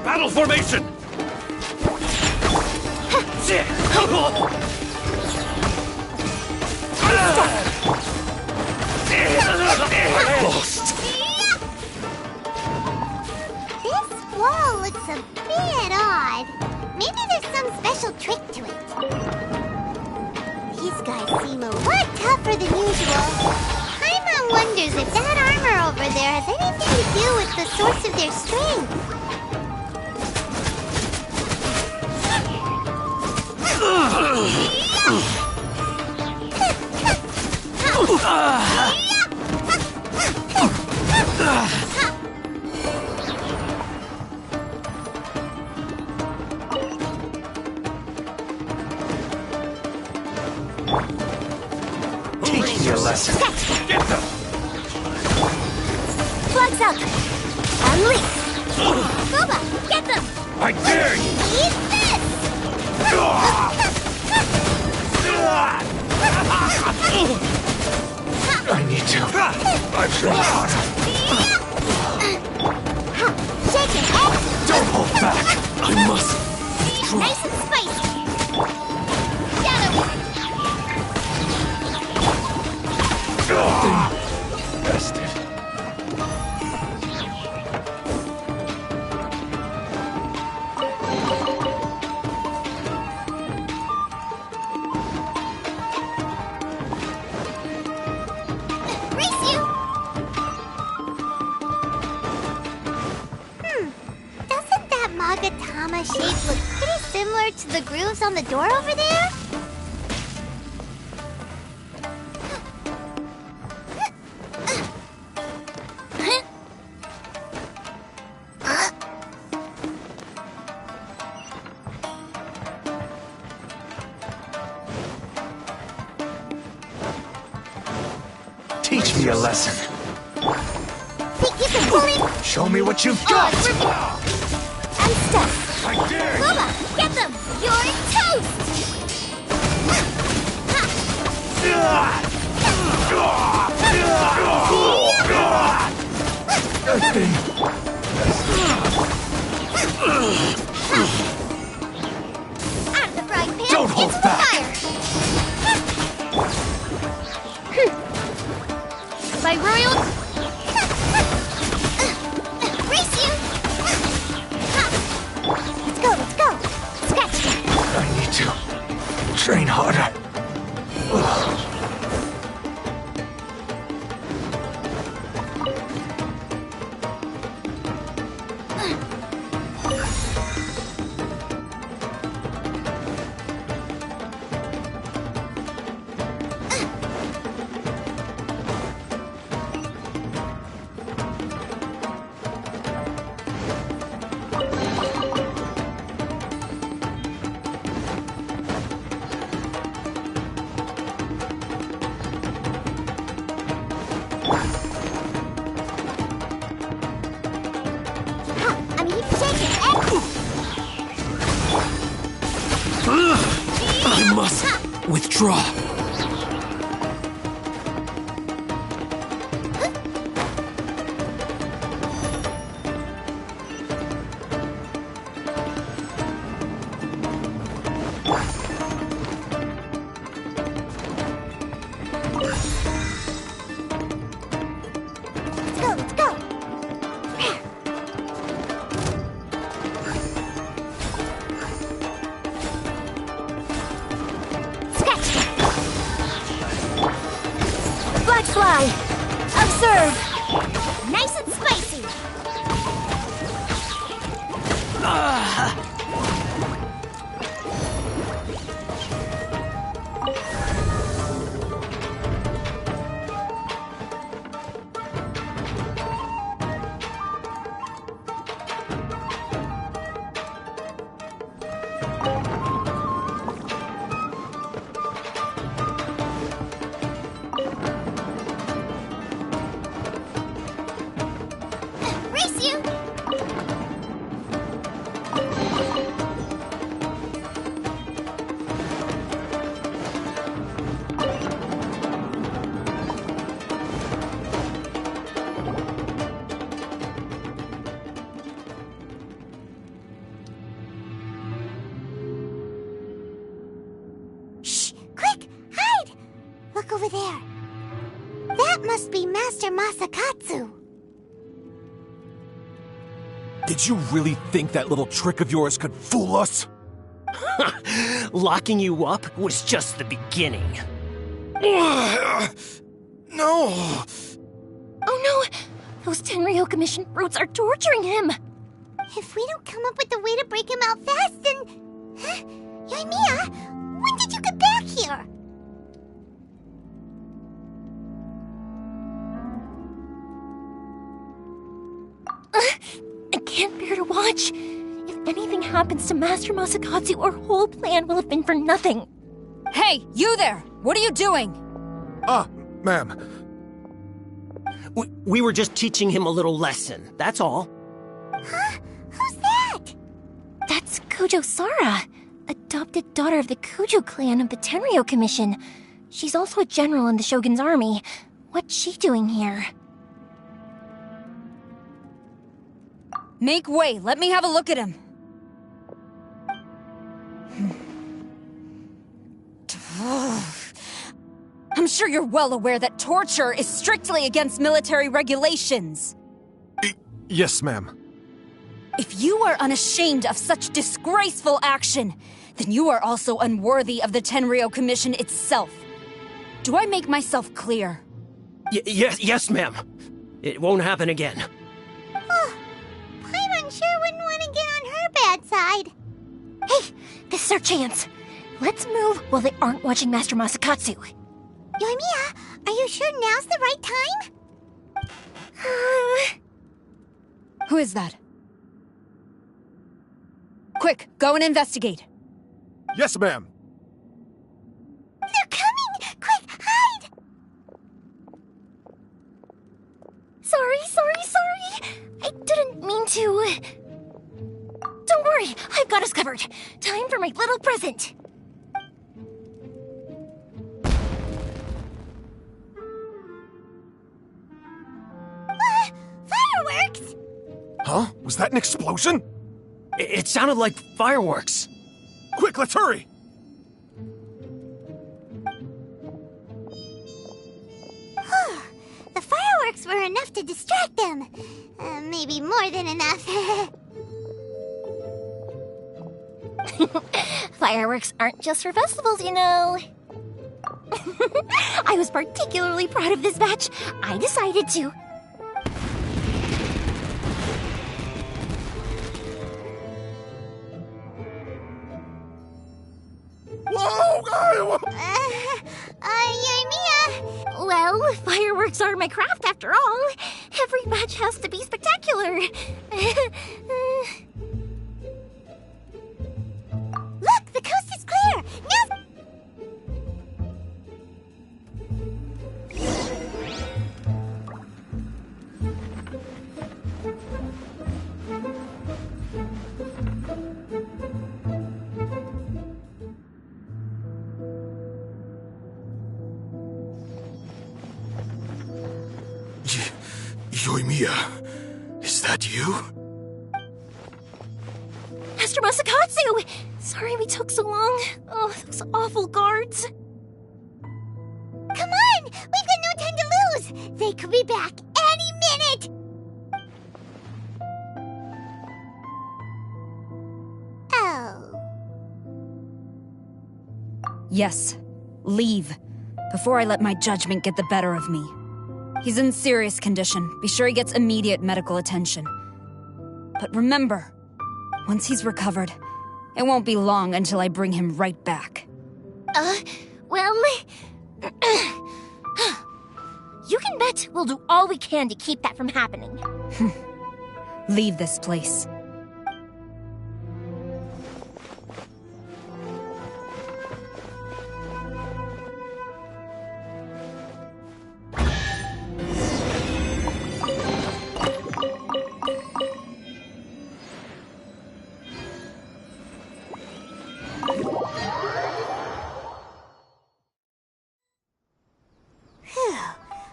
Battle formation! Lost. This wall looks a bit odd. Maybe there's some special trick to it. These guys seem a lot tougher than usual. Paimon wonders if that armor over there has anything to do with the source of their strength. Teach me a lesson. Get them! Flags up! And leap! Guba, get them! I dare you! Eat this! I need to. I've tried. Shake it, head! Don't hold back. I must withdraw. Nice and spicy! Shadow! Bested. Race you! Doesn't that Magatama shape look pretty similar to the grooves on the door over there? Teach me a lesson. Keep them pulling! Show me what you've got. And step! I dare you! Guba, get them! You're toast! I've been Out of the frying pan, Don't hold into the back. fire! By Royal... Race you! Let's go, let's go! Scratch! Withdraw. Let's go. Sketch. Black fly. Observe. Nice and spicy. Race you. Shh! Quick! Hide! Look over there. That must be Master Masakatsu. Did you really think that little trick of yours could fool us? Locking you up was just the beginning. No! Oh no! Those Tenryo Commission brutes are torturing him! If we don't come up with a way to break him out fast, then... Huh? Yoimiya, when did you get back here? I can't bear to watch. If anything happens to Master Masakatsu, our whole plan will have been for nothing. Hey, you there! What are you doing? Ma'am. We were just teaching him a little lesson, that's all. Huh? Who's that? That's Kojo Sara, adopted daughter of the Kojo clan of the Tenryo Commission. She's also a general in the Shogun's army. What's she doing here? Make way, let me have a look at him. I'm sure you're well aware that torture is strictly against military regulations. Yes, ma'am. If you are unashamed of such disgraceful action, then you are also unworthy of the Tenryo Commission itself. Do I make myself clear? Yes, ma'am. It won't happen again. Paimon sure wouldn't want to get on her bad side. Hey, this is our chance. Let's move while they aren't watching Master Masakatsu. Yoimiya, are you sure now's the right time? Who is that? Quick, go and investigate. Yes, ma'am. They're coming! Quick, hide! Sorry. I didn't mean to. Don't worry, I've got us covered. Time for my little present. Fireworks! Huh? Was that an explosion? It sounded like fireworks. Quick, let's hurry! The fireworks were enough to distract them. Maybe more than enough. Fireworks aren't just for festivals, you know. I was particularly proud of this batch. I decided to. Whoa! Yoimiya! Well, fireworks are my craft after all. Every batch has to be spectacular. Look, the coast is clear! Now... Yoimiya, is that you? Master Masakatsu! Sorry we took so long. Oh, those awful guards. Come on! We've got no time to lose! They could be back any minute! Oh. Yes, leave. Before I let my judgment get the better of me. He's in serious condition. Be sure he gets immediate medical attention. But remember, once he's recovered, it won't be long until I bring him right back. Well... You can bet we'll do all we can to keep that from happening. Leave this place.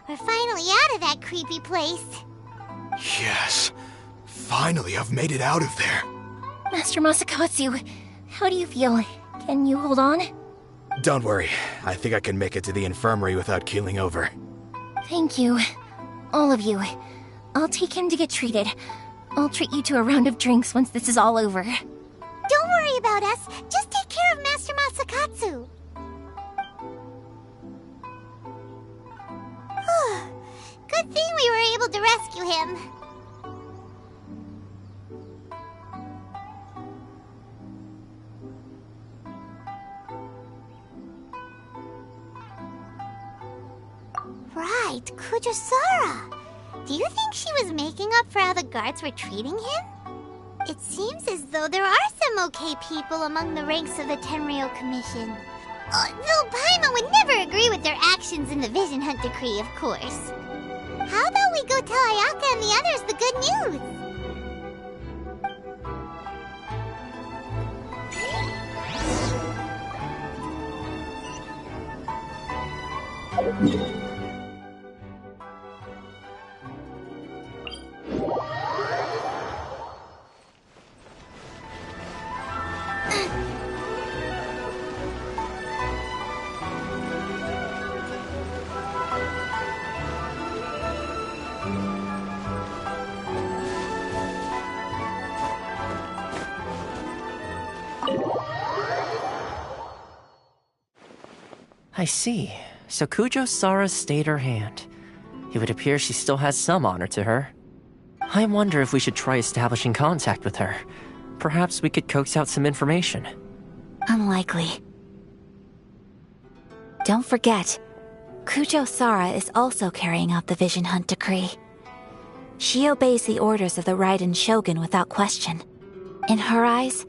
We're finally out of that creepy place. Yes. Finally, I've made it out of there. Master Masakatsu, how do you feel? Can you hold on? Don't worry. I think I can make it to the infirmary without keeling over. Thank you. All of you. I'll take him to get treated. I'll treat you to a round of drinks once this is all over. Don't worry about us. Just take care of Master Masakatsu. Good thing we were able to rescue him. Right, Kujosara. Do you think she was making up for how the guards were treating him? It seems as though there are some okay people among the ranks of the Tenryou Commission. Though Paimon would never agree with their actions in the Vision Hunt Decree, of course. How about we go tell Ayaka and the others the good news? I see. So Kujo-Sara stayed her hand. It would appear she still has some honor to her. I wonder if we should try establishing contact with her. Perhaps we could coax out some information. Unlikely. Don't forget, Kujo-Sara is also carrying out the Vision Hunt Decree. She obeys the orders of the Raiden Shogun without question. In her eyes,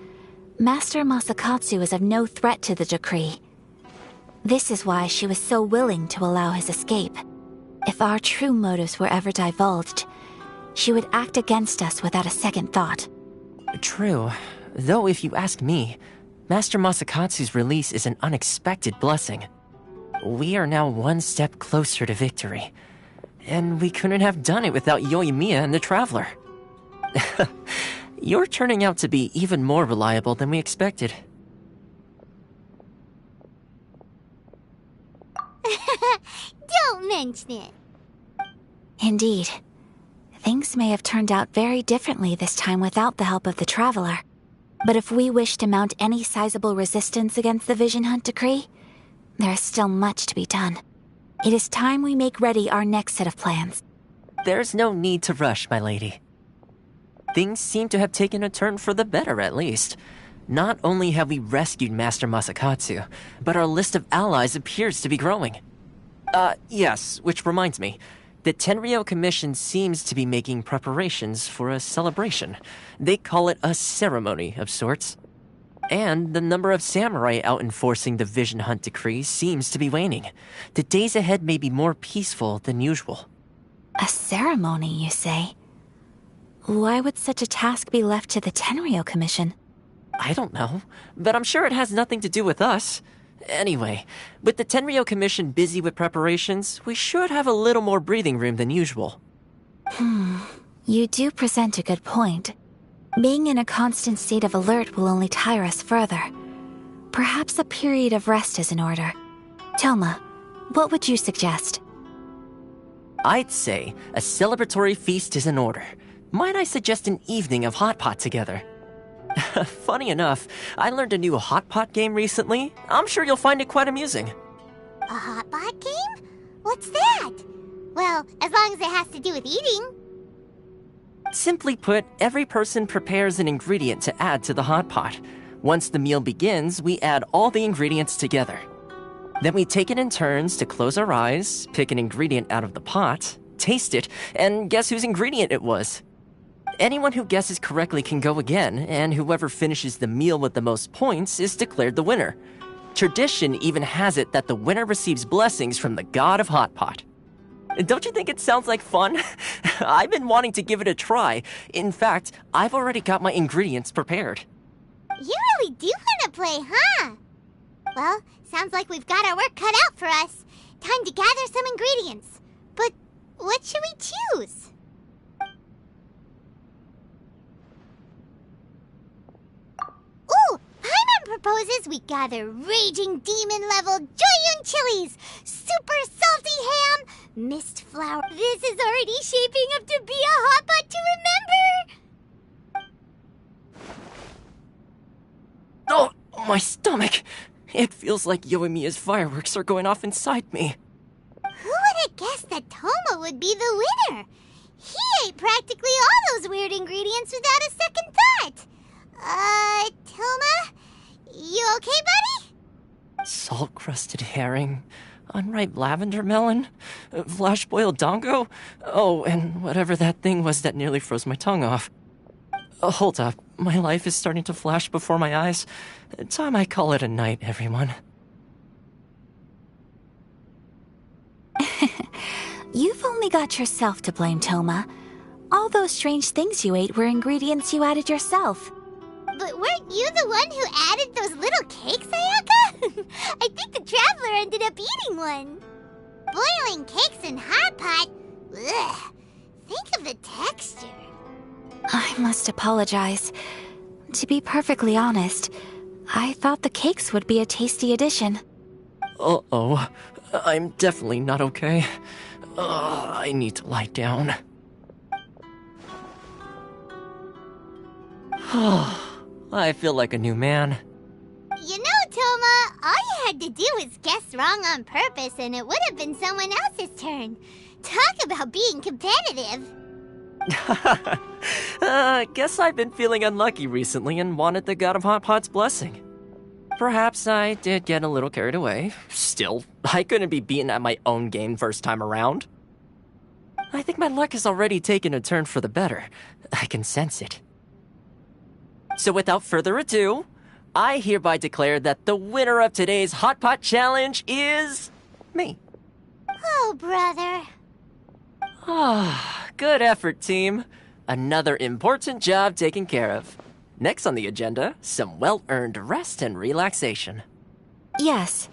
Master Masakatsu is of no threat to the decree. This is why she was so willing to allow his escape. If our true motives were ever divulged, she would act against us without a second thought. True. Though if you ask me, Master Masakatsu's release is an unexpected blessing. We are now one step closer to victory. And we couldn't have done it without Yoimiya and the Traveler. You're turning out to be even more reliable than we expected. Don't mention it. Indeed. Things may have turned out very differently this time without the help of the Traveler. But if we wish to mount any sizable resistance against the Vision Hunt Decree, there is still much to be done. It is time we make ready our next set of plans. There's no need to rush, my lady. Things seem to have taken a turn for the better, at least. Not only have we rescued Master Masakatsu, but our list of allies appears to be growing. Yes, which reminds me. The Tenryou Commission seems to be making preparations for a celebration. They call it a ceremony of sorts. And the number of samurai out enforcing the Vision Hunt Decree seems to be waning. The days ahead may be more peaceful than usual. A ceremony, you say? Why would such a task be left to the Tenryou Commission? I don't know, but I'm sure it has nothing to do with us. Anyway, with the Tenryou Commission busy with preparations, we should have a little more breathing room than usual. You do present a good point. Being in a constant state of alert will only tire us further. Perhaps a period of rest is in order. Toma, what would you suggest? I'd say a celebratory feast is in order. Might I suggest an evening of hot pot together? Funny enough, I learned a new hot pot game recently. I'm sure you'll find it quite amusing. A hot pot game? What's that? Well, as long as it has to do with eating. Simply put, every person prepares an ingredient to add to the hot pot. Once the meal begins, we add all the ingredients together. Then we take it in turns to close our eyes, pick an ingredient out of the pot, taste it, and guess whose ingredient it was. Anyone who guesses correctly can go again, and whoever finishes the meal with the most points is declared the winner. Tradition even has it that the winner receives blessings from the god of hot pot. Don't you think it sounds like fun? I've been wanting to give it a try. In fact, I've already got my ingredients prepared. You really do want to play, huh? Well, sounds like we've got our work cut out for us. Time to gather some ingredients. But what should we choose? Ooh! Paimon proposes we gather raging demon-level Joyun chilies, super salty ham, mist flour. This is already shaping up to be a hot pot to remember! Oh, my stomach! It feels like Yoimiya's fireworks are going off inside me. Who would have guessed that Toma would be the winner? He ate practically all those weird ingredients without a second thought. Toma? You okay, buddy? Salt-crusted herring, unripe lavender melon, flash-boiled dongo, oh, and whatever that thing was that nearly froze my tongue off. Hold up, my life is starting to flash before my eyes. Time I call it a night, everyone. You've only got yourself to blame, Toma. All those strange things you ate were ingredients you added yourself. But weren't you the one who added those little cakes, Ayaka? I think the traveler ended up eating one. Boiling cakes in hot pot? Ugh. Think of the texture. I must apologize. To be perfectly honest, I thought the cakes would be a tasty addition. Uh-oh. I'm definitely not okay. I need to lie down. I feel like a new man. You know, Toma, all you had to do was guess wrong on purpose and it would have been someone else's turn. Talk about being competitive. Guess I've been feeling unlucky recently and wanted the god of hot pot's blessing. Perhaps I did get a little carried away. Still, I couldn't be beaten at my own game first time around. I think my luck has already taken a turn for the better. I can sense it. So without further ado, I hereby declare that the winner of today's Hot Pot Challenge is... me. Oh, brother. Good effort, team. Another important job taken care of. Next on the agenda, some well-earned rest and relaxation. Yes.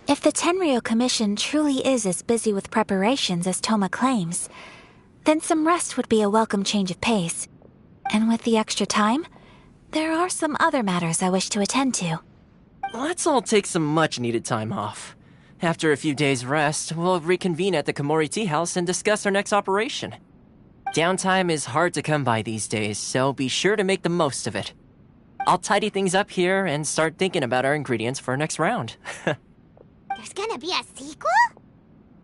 If the Tenryo Commission truly is as busy with preparations as Toma claims, then some rest would be a welcome change of pace. And with the extra time, there are some other matters I wish to attend to. Let's all take some much-needed time off. After a few days' rest, we'll reconvene at the Komori Tea House and discuss our next operation. Downtime is hard to come by these days, so be sure to make the most of it. I'll tidy things up here and start thinking about our ingredients for our next round. There's gonna be a sequel?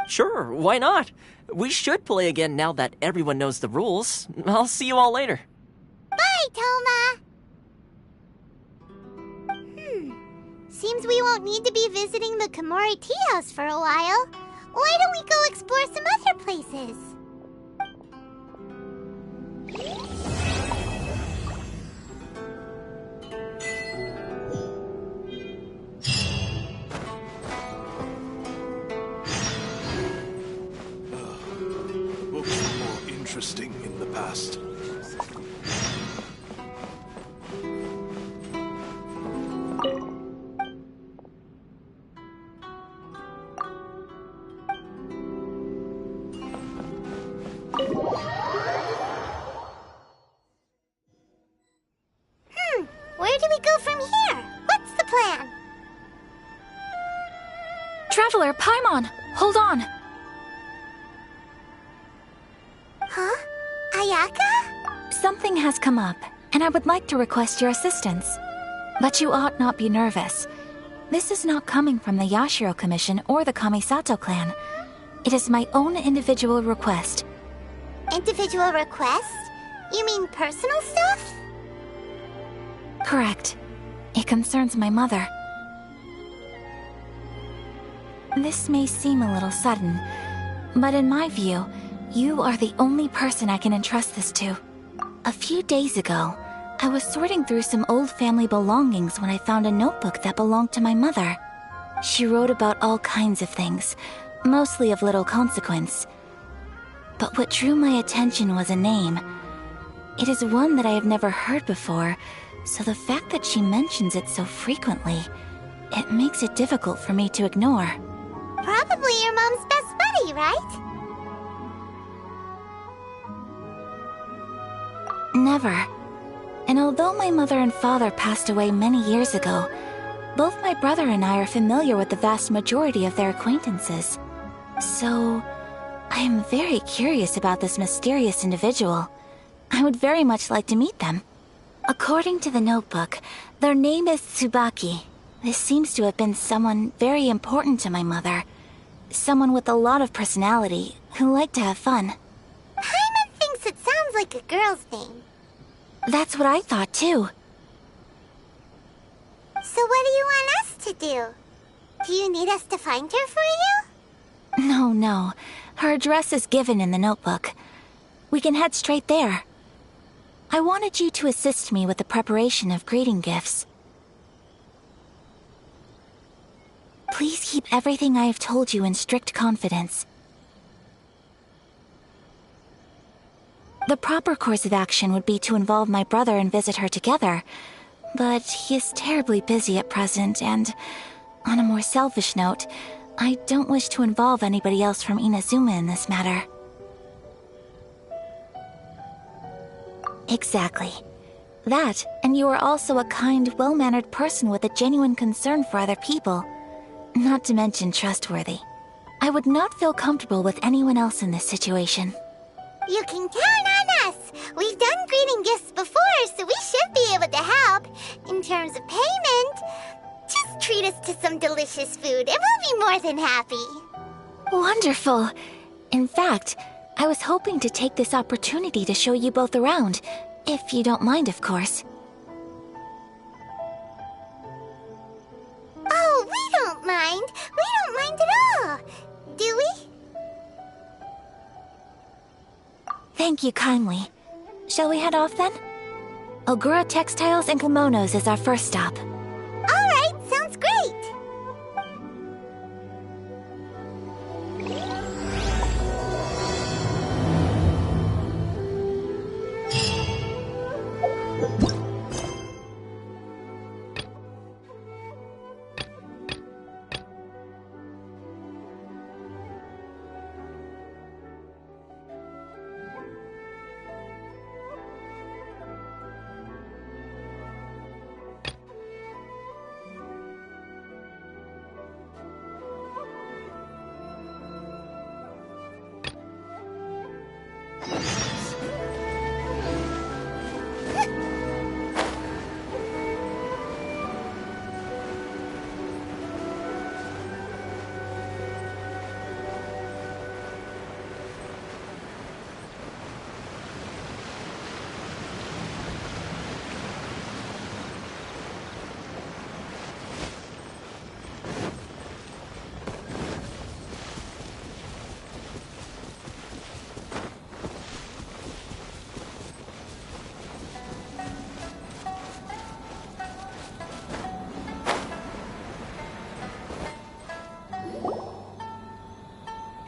Sure, why not? We should play again now that everyone knows the rules. I'll see you all later. Bye, Toma! Seems we won't need to be visiting the Komori Tea House for a while. Why don't we go explore some other places? Books were more interesting in the past. Where do we go from here? What's the plan? Traveler, Paimon, hold on. Huh? Ayaka? Something has come up, and I would like to request your assistance. But you ought not be nervous. This is not coming from the Yashiro Commission or the Kamisato clan. It is my own individual request. Individual request? You mean personal stuff? Correct. It concerns my mother. This may seem a little sudden, but in my view, you are the only person I can entrust this to. A few days ago, I was sorting through some old family belongings when I found a notebook that belonged to my mother. She wrote about all kinds of things, mostly of little consequence. But what drew my attention was a name. It is one that I have never heard before, so the fact that she mentions it so frequently, it makes it difficult for me to ignore. Probably your mom's best buddy, right? Never. And although my mother and father passed away many years ago, both my brother and I are familiar with the vast majority of their acquaintances. So, I am very curious about this mysterious individual. I would very much like to meet them. According to the notebook, their name is Tsubaki. This seems to have been someone very important to my mother. Someone with a lot of personality, who liked to have fun. Paimon thinks it sounds like a girl's name. That's what I thought too. So what do you want us to do? Do you need us to find her for you? No. Her address is given in the notebook. We can head straight there. I wanted you to assist me with the preparation of greeting gifts. Please keep everything I have told you in strict confidence. The proper course of action would be to involve my brother and visit her together, but he is terribly busy at present, and on a more selfish note, I don't wish to involve anybody else from Inazuma in this matter. Exactly. That, and you are also a kind, well-mannered person with a genuine concern for other people. Not to mention trustworthy. I would not feel comfortable with anyone else in this situation. You can count on us! We've done greeting gifts before, so we should be able to help. In terms of payment, just treat us to some delicious food and we'll be more than happy. Wonderful! In fact, I was hoping to take this opportunity to show you both around, if you don't mind, of course. Oh, we don't mind. We don't mind at all. Do we? Thank you kindly. Shall we head off then? Ogura Textiles and Kimonos is our first stop. All right, sounds great.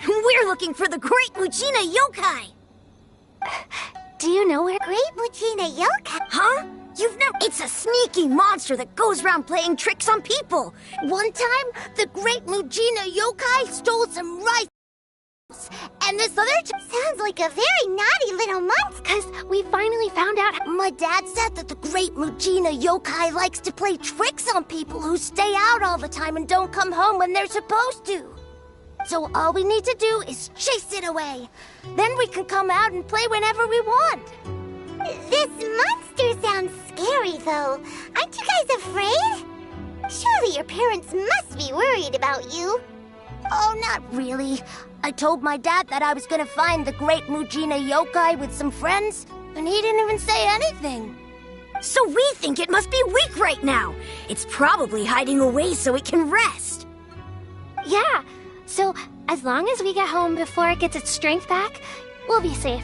We're looking for the Great Mujina Yokai! Do you know where Great Mujina Yokai? Huh? You've never— It's a sneaky monster that goes around playing tricks on people. One time, the Great Mujina Yokai stole some rice And this other sounds like a very naughty little monster. Because we finally found out. My dad said that the great Mujina yokai likes to play tricks on people who stay out all the time and don't come home when they're supposed to. So all we need to do is chase it away. Then we can come out and play whenever we want. This monster sounds scary, though. Aren't you guys afraid? Surely your parents must be worried about you. Oh, not really. I told my dad that I was gonna find the great Mujina yokai with some friends, and he didn't even say anything. So we think it must be weak right now. It's probably hiding away so it can rest. Yeah, so as long as we get home before it gets its strength back, we'll be safe.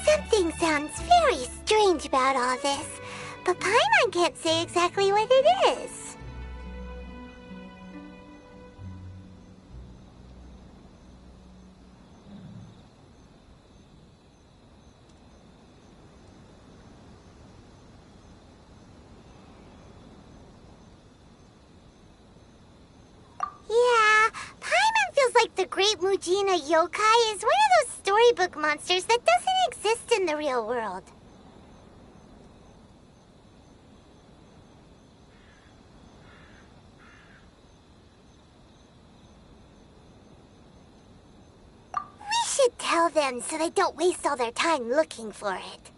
Something sounds very strange about all this, but Paimon can't say exactly what it is. Yeah, Paimon feels like the great Mujina yokai is one of those storybook monsters that doesn't exist in the real world. We should tell them so they don't waste all their time looking for it.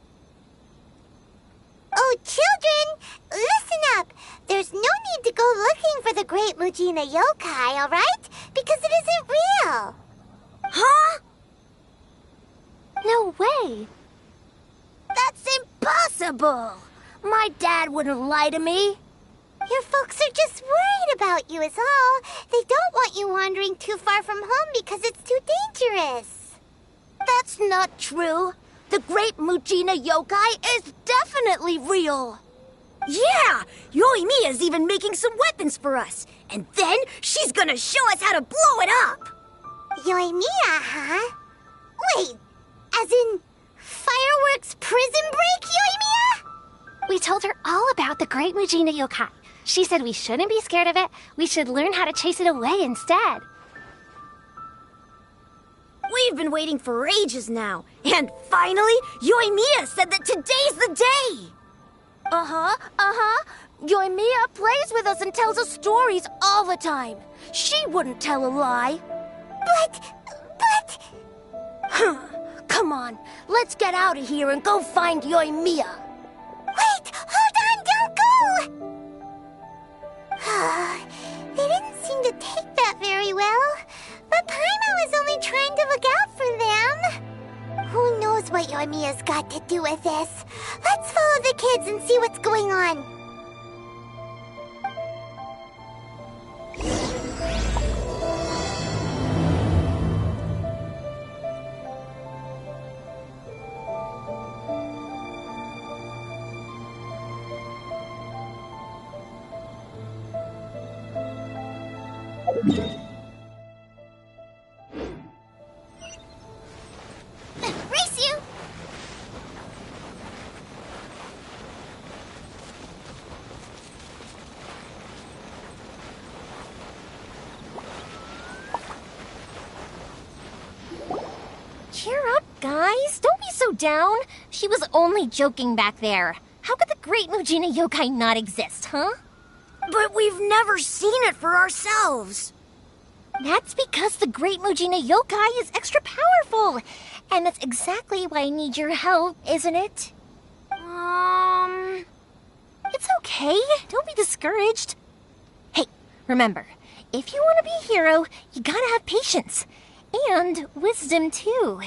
Oh, children, listen up. There's no need to go looking for the great Mujina yokai, all right? Because it isn't real. Huh? No way. That's impossible. My dad wouldn't lie to me. Your folks are just worried about you is all. They don't want you wandering too far from home because it's too dangerous. That's not true. The great Mujina yokai is definitely real. Yeah! Yoimiya's even making some weapons for us. And then she's gonna show us how to blow it up! Yoimiya, huh? Wait, as in fireworks prison break, Yoimiya? We told her all about the great Mujina yokai. She said we shouldn't be scared of it. We should learn how to chase it away instead. We've been waiting for ages now. And finally, Yoimiya said that today's the day! Yoimiya plays with us and tells us stories all the time. She wouldn't tell a lie. But... Come on, let's get out of here and go find Yoimiya. Wait, hold on, don't go! They didn't seem to take that very well. But Paimon was only trying to look out for them. Who knows what Yoimiya's got to do with this? Let's follow the kids and see what's going on. Race you! Cheer up, guys. Don't be so down. She was only joking back there. How could the great Mujina yokai not exist, huh? But we've never seen it for ourselves. That's because the great Mujina yokai is extra powerful. And that's exactly why I need your help, isn't it? It's okay. Don't be discouraged. Hey, remember, if you want to be a hero, you gotta have patience. And wisdom, too.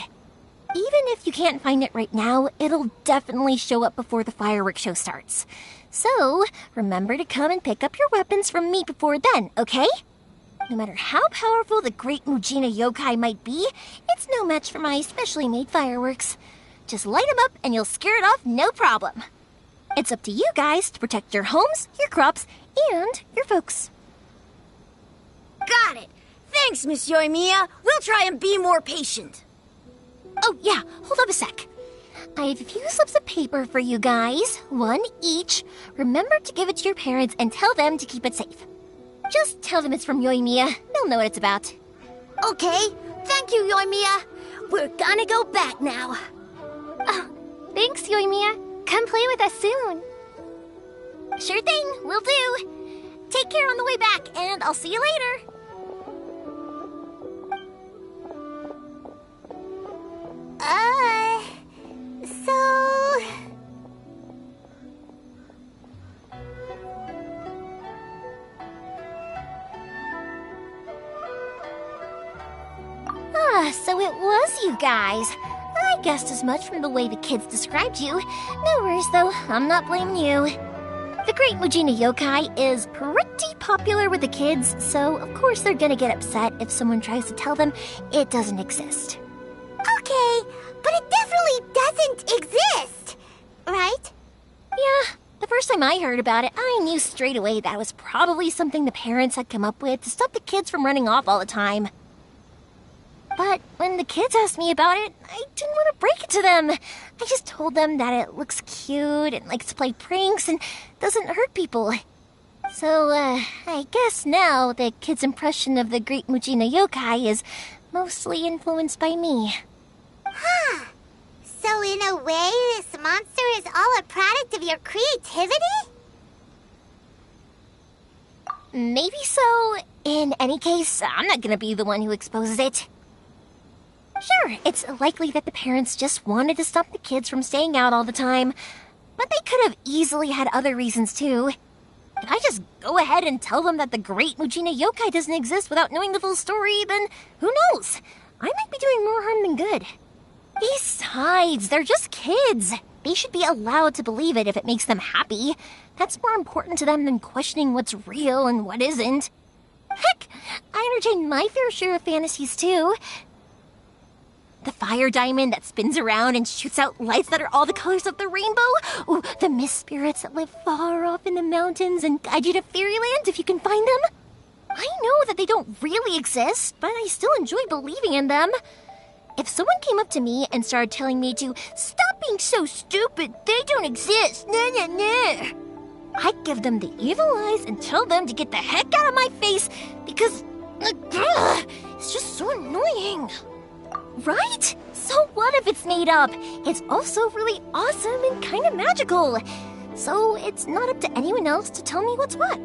Even if you can't find it right now, it'll definitely show up before the fireworks show starts. So, remember to come and pick up your weapons from me before then, okay? No matter how powerful the great Mujina yokai might be, it's no match for my specially made fireworks. Just light them up and you'll scare it off no problem. It's up to you guys to protect your homes, your crops, and your folks. Got it. Thanks, Miss Yoimiya. We'll try and be more patient. Oh, yeah, hold up a sec. I have a few slips of paper for you guys, one each. Remember to give it to your parents and tell them to keep it safe. Just tell them it's from Yoimiya. They'll know what it's about. Okay, thank you, Yoimiya. We're gonna go back now. Oh, thanks, Yoimiya. Come play with us soon. Sure thing, will do. Take care on the way back, and I'll see you later. So it was you guys. I guessed as much from the way the kids described you. No worries, though. I'm not blaming you. The Great Mujina Yokai is pretty popular with the kids, so of course they're gonna get upset if someone tries to tell them it doesn't exist. Okay, but it definitely doesn't exist, right? Yeah, the first time I heard about it, I knew straight away that was probably something the parents had come up with to stop the kids from running off all the time. But when the kids asked me about it, I didn't want to break it to them. I just told them that it looks cute and likes to play pranks and doesn't hurt people. So, I guess now the kids' impression of the Great Mujina Yokai is mostly influenced by me. Huh. So in a way, this monster is all a product of your creativity? Maybe so. In any case, I'm not gonna be the one who exposes it. Sure, it's likely that the parents just wanted to stop the kids from staying out all the time, but they could have easily had other reasons too. If I just go ahead and tell them that the Great Mujina Yokai doesn't exist without knowing the full story, then who knows? I might be doing more harm than good. Besides, they're just kids. They should be allowed to believe it if it makes them happy. That's more important to them than questioning what's real and what isn't. Heck, I entertain my fair share of fantasies too. The fire diamond that spins around and shoots out lights that are all the colors of the rainbow. Ooh, the mist spirits that live far off in the mountains and guide you to fairyland if you can find them. I know that they don't really exist, but I still enjoy believing in them. If someone came up to me and started telling me to stop being so stupid, they don't exist, I'd give them the evil eyes and tell them to get the heck out of my face because it's just so annoying. Right? So what if it's made up? It's also really awesome and kind of magical. So it's not up to anyone else to tell me what's what.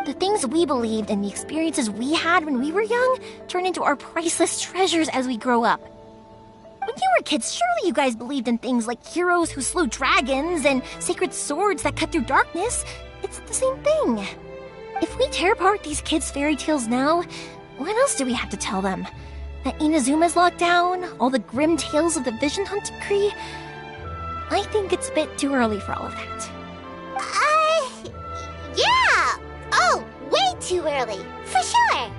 The things we believed and the experiences we had when we were young turn into our priceless treasures as we grow up. When you were kids, surely you guys believed in things like heroes who slew dragons and sacred swords that cut through darkness. It's the same thing. If we tear apart these kids' fairy tales now, what else do we have to tell them? That Inazuma's locked down? All the grim tales of the Vision Hunt Decree? I think it's a bit too early for all of that. Yeah! Oh, way too early, for sure!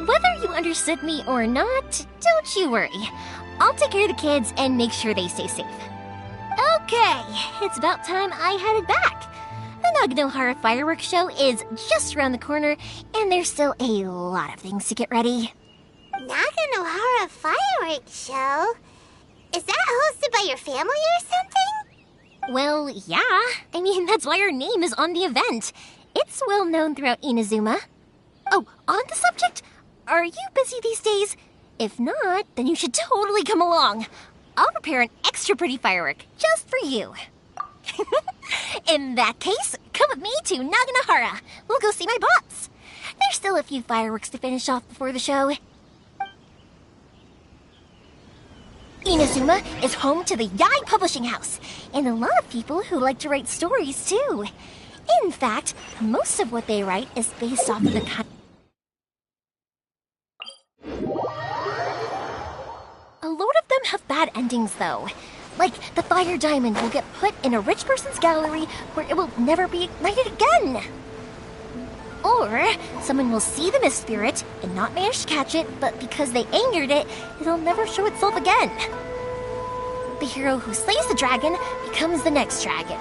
Whether you understood me or not, don't you worry. I'll take care of the kids and make sure they stay safe. Okay, it's about time I headed back. The Naganohara fireworks show is just around the corner, and there's still a lot of things to get ready. Naganohara fireworks show? Is that hosted by your family or something? Well, yeah. I mean, that's why our name is on the event. It's well known throughout Inazuma. Oh, on the subject, are you busy these days? If not, then you should totally come along. I'll prepare an extra pretty firework just for you. In that case, come with me to Naganohara. We'll go see my boss. There's still a few fireworks to finish off before the show. Inazuma is home to the Yai Publishing House, and a lot of people who like to write stories too. In fact, most of what they write is based off of the kind. A load of them have bad endings, though. Like, the fire diamond will get put in a rich person's gallery where it will never be ignited again. Or, someone will see the mist spirit and not manage to catch it, but because they angered it, it'll never show itself again. The hero who slays the dragon becomes the next dragon.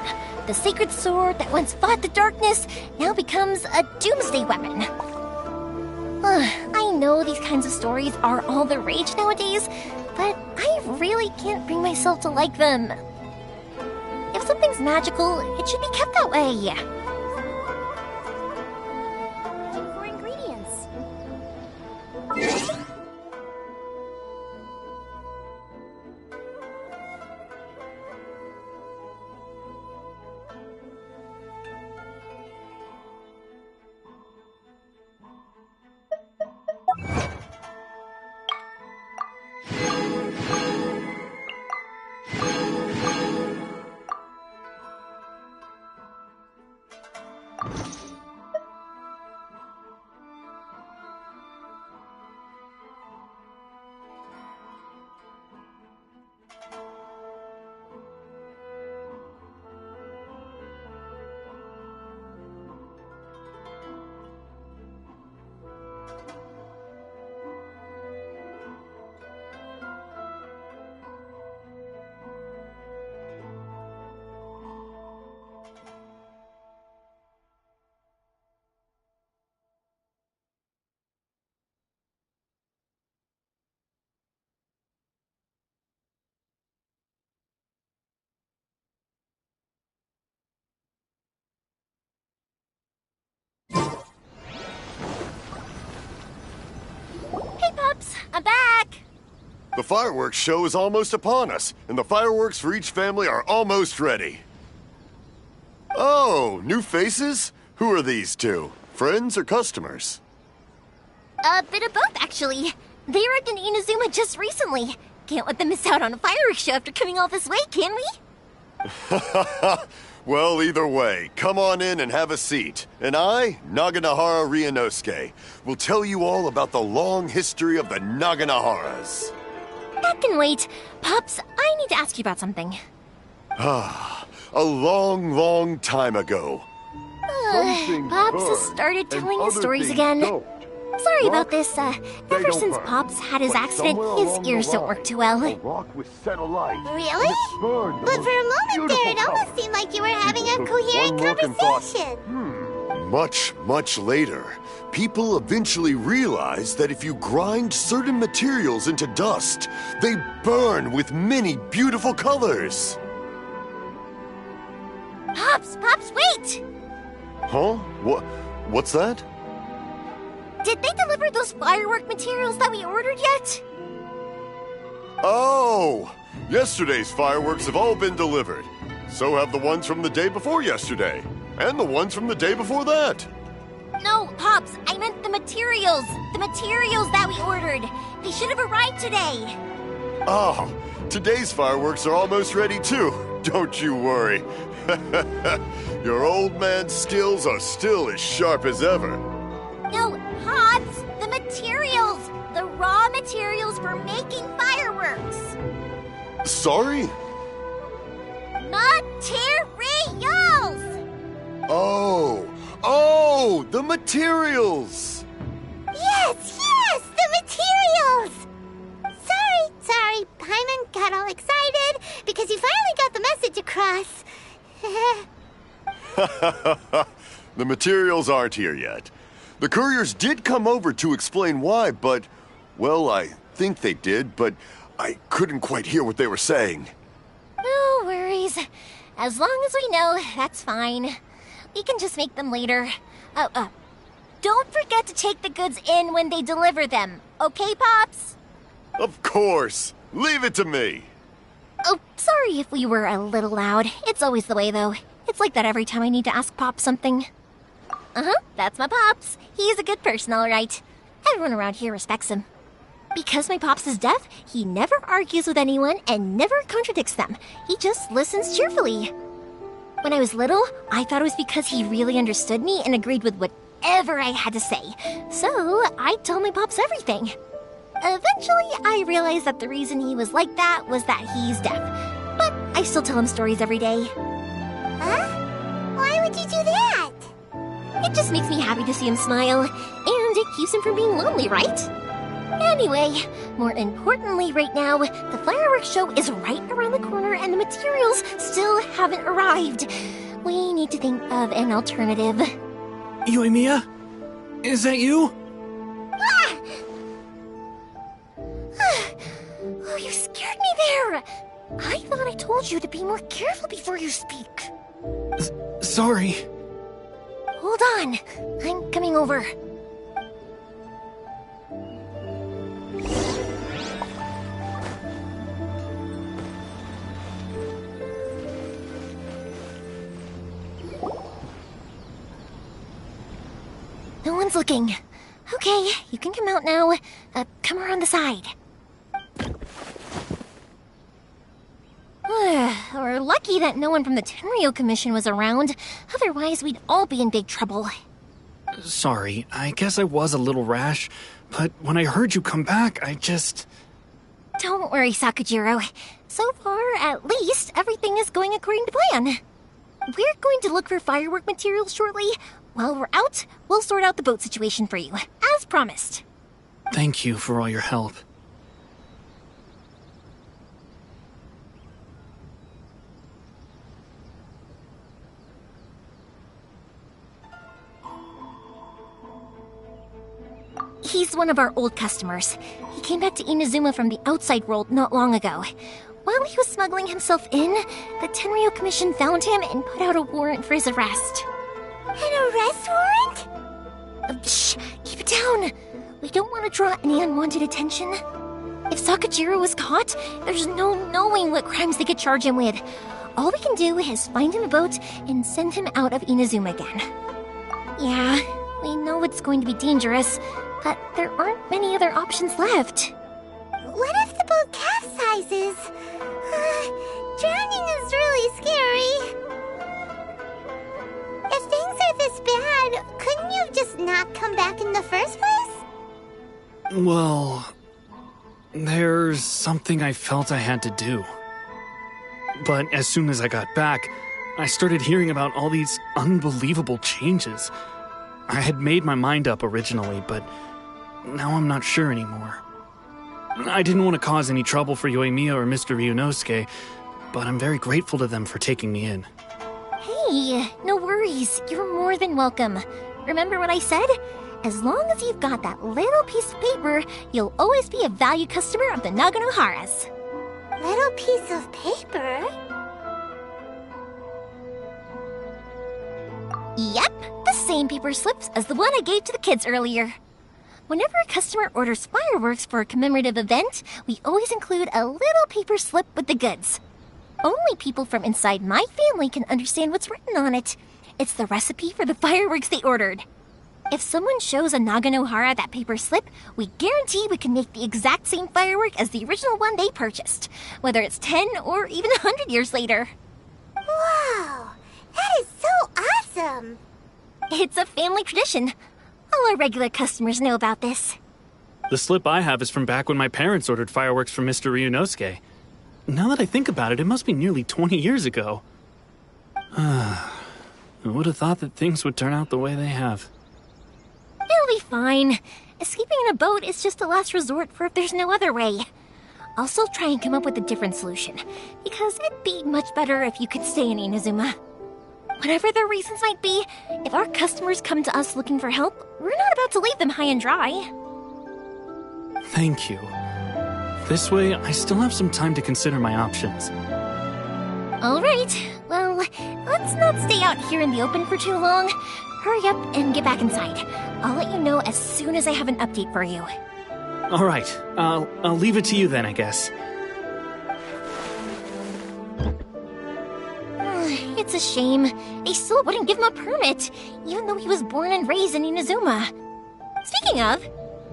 The sacred sword that once fought the darkness now becomes a doomsday weapon. I know these kinds of stories are all the rage nowadays, but I really can't bring myself to like them. If something's magical, it should be kept that way. For ingredients. Hey, Pups, I'm back! The fireworks show is almost upon us, and the fireworks for each family are almost ready. Oh, new faces? Who are these two? Friends or customers? A bit of both, actually. They arrived in Inazuma just recently. Can't let them miss out on a fireworks show after coming all this way, can we? Well, either way, come on in and have a seat. And I, Naganahara Ryunosuke, will tell you all about the long history of the Naganaharas. That can wait. Pops, I need to ask you about something. A long, long time ago. Pops has started telling his stories again. Sorry about this. Ever since Pops had his accident, his ears don't work too well. Really? But for a moment there, it almost seemed like you were having a coherent conversation. Much, much later, people eventually realized that if you grind certain materials into dust, they burn with many beautiful colors. Pops, wait! Huh? What's that? Did they deliver those firework materials that we ordered yet? Oh! Yesterday's fireworks have all been delivered. So have the ones from the day before yesterday. And the ones from the day before that. No, Pops, I meant the materials. The materials that we ordered. They should have arrived today. Oh, today's fireworks are almost ready too. Don't you worry. Your old man's skills are still as sharp as ever. No, Pops, the materials. The raw materials for making fireworks. Sorry? Materials! Oh, the materials! Yes, the materials! Sorry, Paimon got all excited because he finally got the message across. The materials aren't here yet. The couriers did come over to explain why, but, well, I think they did, but I couldn't quite hear what they were saying. No worries. As long as we know, that's fine. We can just make them later. Don't forget to take the goods in when they deliver them, okay, Pops? Of course. Leave it to me. Oh, sorry if we were a little loud. It's always the way, though. It's like that every time I need to ask Pops something. That's my Pops. He's a good person, all right. Everyone around here respects him. Because my Pops is deaf, he never argues with anyone and never contradicts them. He just listens cheerfully. When I was little, I thought it was because he really understood me and agreed with whatever I had to say. So I told my Pops everything. Eventually, I realized that the reason he was like that was that he's deaf. But I still tell him stories every day. Huh? Why would you do that? It just makes me happy to see him smile, and it keeps him from being lonely, right? Anyway, more importantly right now, the fireworks show is right around the corner and the materials still haven't arrived. We need to think of an alternative. Yoimiya? Is that you? Ah! Oh, you scared me there! I thought I told you to be more careful before you speak. Sorry. Hold on. I'm coming over. No one's looking. Okay, you can come out now. Come around the side. We're lucky that no one from the Tenryo Commission was around. Otherwise, we'd all be in big trouble. Sorry, I guess I was a little rash, but when I heard you come back, I just... Don't worry, Sakujiro. So far, at least, everything is going according to plan. We're going to look for firework materials shortly. While we're out, we'll sort out the boat situation for you, as promised. Thank you for all your help. He's one of our old customers. He came back to Inazuma from the outside world not long ago. While he was smuggling himself in, the Tenryo Commission found him and put out a warrant for his arrest. An arrest warrant? Shh! Keep it down! We don't want to draw any unwanted attention. If Sakujiro was caught, there's no knowing what crimes they could charge him with. All we can do is find him a boat and send him out of Inazuma again. Yeah, we know it's going to be dangerous, but there aren't many other options left. What if the boat capsizes? Drowning is really scary. If things are this bad, couldn't you just not come back in the first place? Well, there's something I felt I had to do. But as soon as I got back, I started hearing about all these unbelievable changes. I had made my mind up originally, but now I'm not sure anymore. I didn't want to cause any trouble for Yoimiya or Mr. Ryunosuke, but I'm very grateful to them for taking me in. Hey, no worries. You're more than welcome. Remember what I said? As long as you've got that little piece of paper, you'll always be a valued customer of the Naganoharas. Little piece of paper? Yep, the same paper slips as the one I gave to the kids earlier. Whenever a customer orders fireworks for a commemorative event, we always include a little paper slip with the goods. Only people from inside my family can understand what's written on it. It's the recipe for the fireworks they ordered. If someone shows a Naganohara that paper slip, we guarantee we can make the exact same firework as the original one they purchased, whether it's 10 or even 100 years later. Wow, that is so awesome! It's a family tradition. All our regular customers know about this. The slip I have is from back when my parents ordered fireworks from Mr. Ryunosuke. Now that I think about it, it must be nearly 20 years ago. I would have thought that things would turn out the way they have. It'll be fine. Escaping in a boat is just a last resort for if there's no other way. I'll still try and come up with a different solution, because it'd be much better if you could stay in Inazuma. Whatever their reasons might be, if our customers come to us looking for help, we're not about to leave them high and dry. Thank you. This way, I still have some time to consider my options. All right. Well, let's not stay out here in the open for too long. Hurry up and get back inside. I'll let you know as soon as I have an update for you. All right. I'll leave it to you then, I guess. It's a shame. They still wouldn't give him a permit, even though he was born and raised in Inazuma. Speaking of,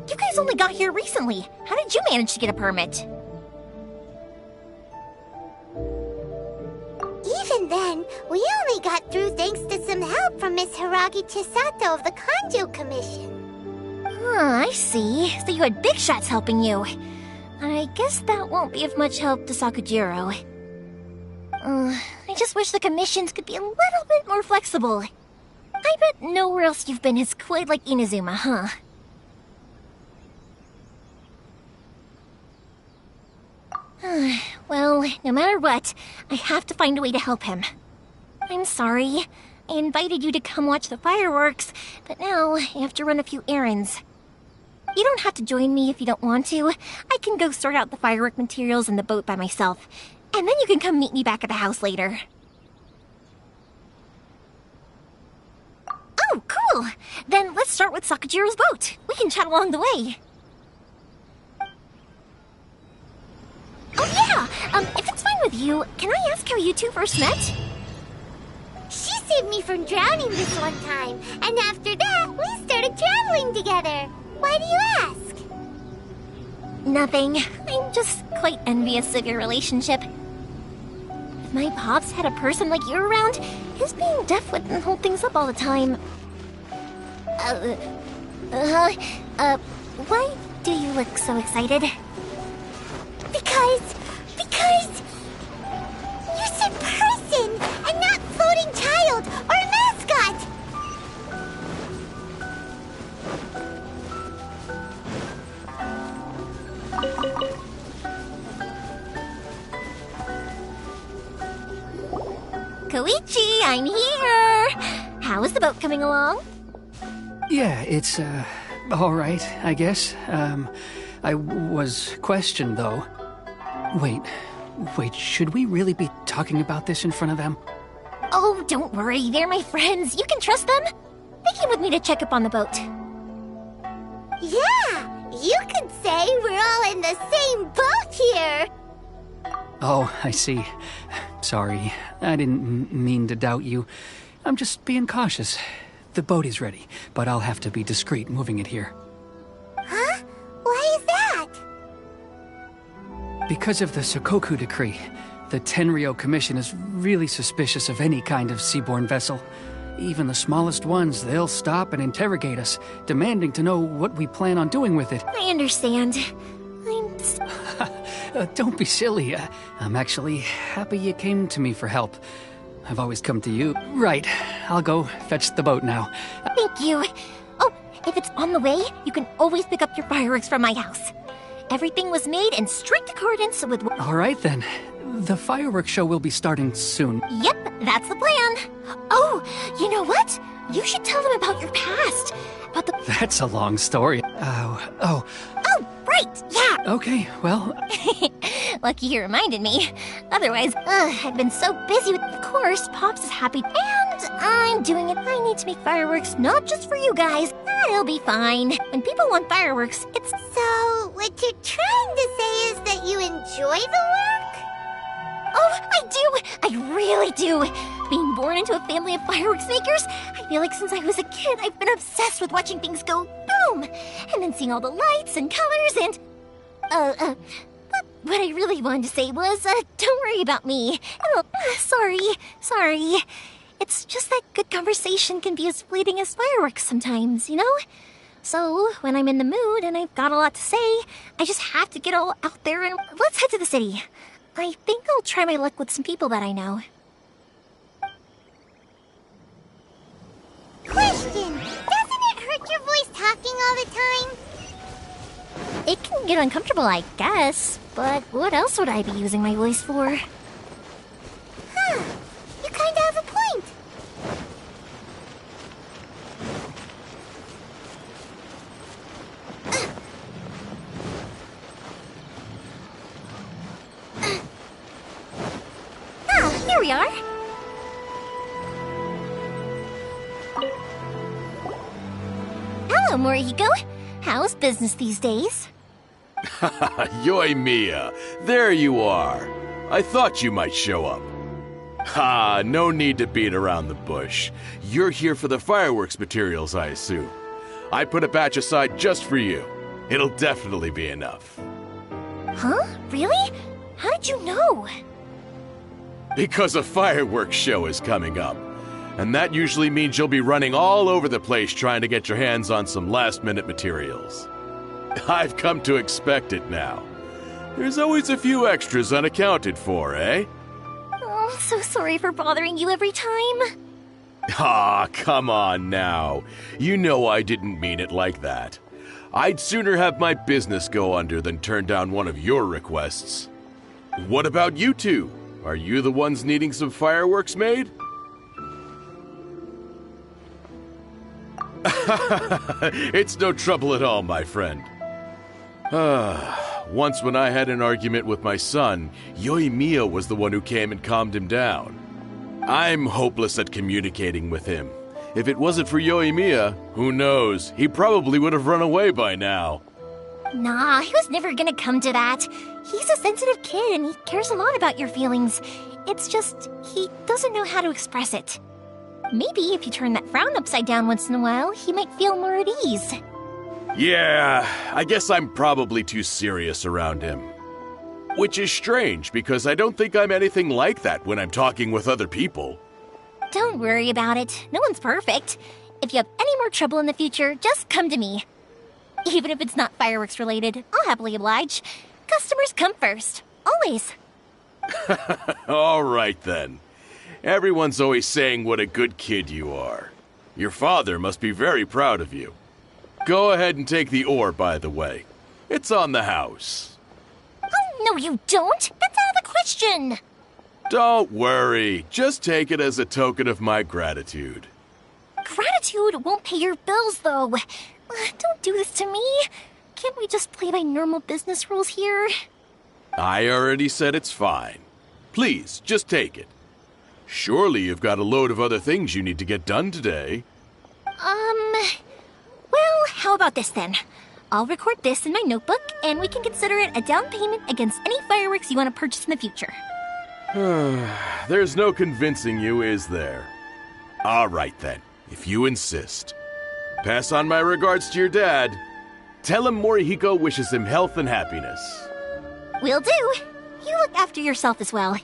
you guys only got here recently. How did you manage to get a permit? Even then, we only got through thanks to some help from Miss Hiragi Chisato of the Kanjo Commission. I see. So you had big shots helping you. I guess that won't be of much help to Sakujiro. I just wish the commissions could be a little bit more flexible. I bet nowhere else you've been is quite like Inazuma, huh? Well, no matter what, I have to find a way to help him. I'm sorry. I invited you to come watch the fireworks, but now I have to run a few errands. You don't have to join me if you don't want to. I can go sort out the firework materials in the boat by myself, and then you can come meet me back at the house later. Oh, cool! Then let's start with Sakajiro's boat. We can chat along the way. Oh yeah! If it's fine with you, can I ask how you two first met? She saved me from drowning this one time, and after that, we started traveling together. Why do you ask? Nothing. I'm just quite envious of your relationship. If my pops had a person like you around, his being deaf wouldn't hold things up all the time. Why do you look so excited? Because you said person and not floating child or mascot. Koichi, I'm here! How is the boat coming along? Yeah, it's, all right, I guess. I was questioned, though. Wait, should we really be talking about this in front of them? Oh, don't worry, they're my friends. You can trust them. They came with me to check up on the boat. Yeah, you could say we're all in the same boat here. Oh, I see. Sorry, I didn't mean to doubt you. I'm just being cautious. The boat is ready, but I'll have to be discreet moving it here. Huh? Why is that? Because of the Sokoku decree, the Tenryo Commission is really suspicious of any kind of seaborne vessel. Even the smallest ones, they'll stop and interrogate us, demanding to know what we plan on doing with it. I understand. Don't be silly. I'm actually happy you came to me for help. I've always come to you. Right, I'll go fetch the boat now. Thank you. Oh, if it's on the way, you can always pick up your fireworks from my house. Everything was made in strict accordance with... All right, then. The fireworks show will be starting soon. Yep, that's the plan. Oh, you know what? You should tell them about your past. About the... That's a long story. Oh, right, yeah. Okay, well... Lucky you reminded me. Otherwise, I've been so busy with... Of course, Pops is happy, and I'm doing it. I need to make fireworks, not just for you guys. It'll be fine. When people want fireworks, it's... So, what you're trying to say is that you enjoy the work? Oh, I do! I really do! Being born into a family of fireworks makers, I feel like since I was a kid, I've been obsessed with watching things go boom! And then seeing all the lights and colors and... But what I really wanted to say was, don't worry about me. Oh, sorry. It's just that good conversation can be as fleeting as fireworks sometimes, you know? So, when I'm in the mood and I've got a lot to say, I just have to get all out there and let's head to the city. I think I'll try my luck with some people that I know. Question! Doesn't it hurt your voice talking all the time? It can get uncomfortable, I guess. But what else would I be using my voice for? Huh. You kinda have a point. Here we are. Hello, Morihiko. How's business these days? Yoimiya, there you are. I thought you might show up. Ha, no need to beat around the bush. You're here for the fireworks materials, I assume. I put a batch aside just for you. It'll definitely be enough. Huh? Really? How did you know? Because a fireworks show is coming up. And that usually means you'll be running all over the place trying to get your hands on some last-minute materials. I've come to expect it now. There's always a few extras unaccounted for, eh? Oh, I'm so sorry for bothering you every time. Ah, come on now. You know I didn't mean it like that. I'd sooner have my business go under than turn down one of your requests. What about you two? Are you the ones needing some fireworks made? It's no trouble at all, my friend. Once when I had an argument with my son, Yoimiya was the one who came and calmed him down. I'm hopeless at communicating with him. If it wasn't for Yoimiya, who knows? He probably would have run away by now. Nah, he was never gonna come to that. He's a sensitive kid and he cares a lot about your feelings. It's just, he doesn't know how to express it. Maybe if you turn that frown upside down once in a while, he might feel more at ease. Yeah, I guess I'm probably too serious around him. Which is strange, because I don't think I'm anything like that when I'm talking with other people. Don't worry about it. No one's perfect. If you have any more trouble in the future, just come to me. Even if it's not fireworks related, I'll happily oblige. Customers come first. Always. All right, then. Everyone's always saying what a good kid you are. Your father must be very proud of you. Go ahead and take the ore, by the way. It's on the house. Oh, no you don't. That's out of the question. Don't worry. Just take it as a token of my gratitude. Gratitude won't pay your bills, though. Don't do this to me. Can't we just play by normal business rules here? I already said it's fine. Please, just take it. Surely you've got a load of other things you need to get done today. Well, how about this then? I'll record this in my notebook, and we can consider it a down payment against any fireworks you want to purchase in the future. There's no convincing you, is there? All right then, if you insist. Pass on my regards to your dad. Tell him Morihiko wishes him health and happiness. Will do. You look after yourself as well.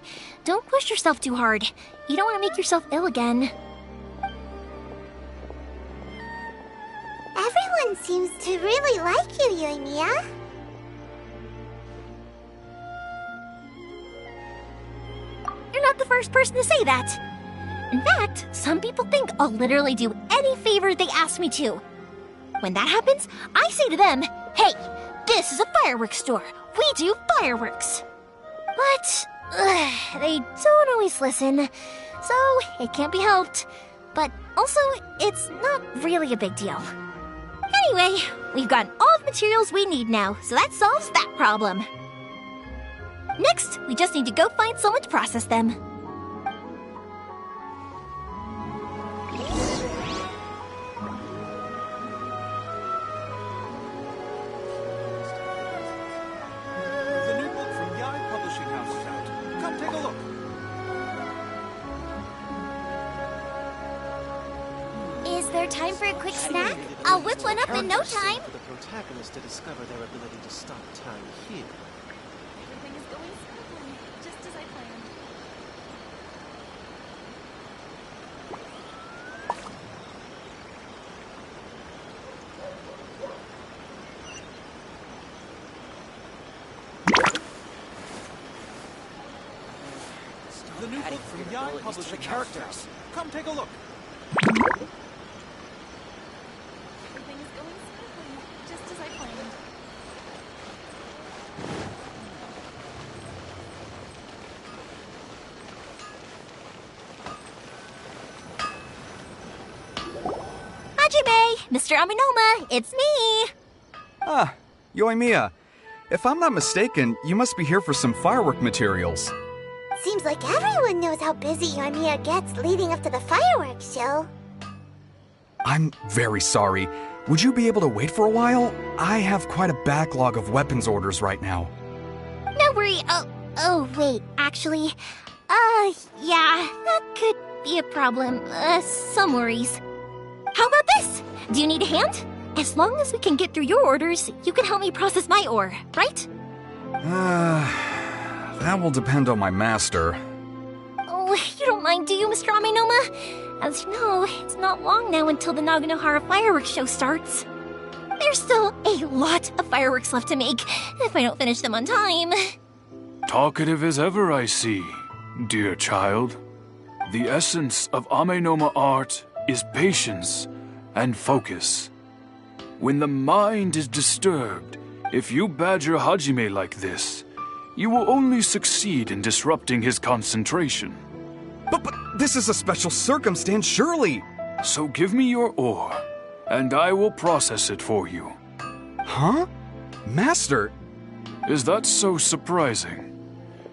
Don't push yourself too hard. You don't want to make yourself ill again. Everyone seems to really like you, Yoimiya. You're not the first person to say that. In fact, some people think I'll literally do any favor they ask me to. When that happens, I say to them, hey, this is a fireworks store. We do fireworks. But they don't always listen, so it can't be helped. But also, it's not really a big deal. Anyway, we've gotten all the materials we need now, so that solves that problem. Next, we just need to go find someone to process them. The new book from Yai Publishing House is out. Come take a look. Is there time for a quick snack? I'll whip one up in no time. For the protagonist to discover their ability to stop time here. Everything is going smoothly, just as I planned. The new book from Yai Publishing House is out. Come take a look. Everything is going smoothly, just as I planned. Hajime, Mr. Aminoma, it's me. Ah, Yoimiya. If I'm not mistaken, you must be here for some firework materials. Seems like everyone knows how busy Yoimiya gets leading up to the fireworks show. I'm very sorry. Would you be able to wait for a while? I have quite a backlog of weapons orders right now. No worry. Oh, wait, actually. Yeah, that could be a problem. Some worries. How about this? Do you need a hand? As long as we can get through your orders, you can help me process my ore, right? That will depend on my master. Oh, you don't mind, do you, Mr. Aminoma? As you know, it's not long now until the Naganohara fireworks show starts. There's still a lot of fireworks left to make, if I don't finish them on time. Talkative as ever, I see, dear child. The essence of Amenoma art is patience and focus. When the mind is disturbed, if you badger Hajime like this, you will only succeed in disrupting his concentration. But this is a special circumstance, surely. So give me your ore, and I will process it for you. Huh? Master! Is that so surprising?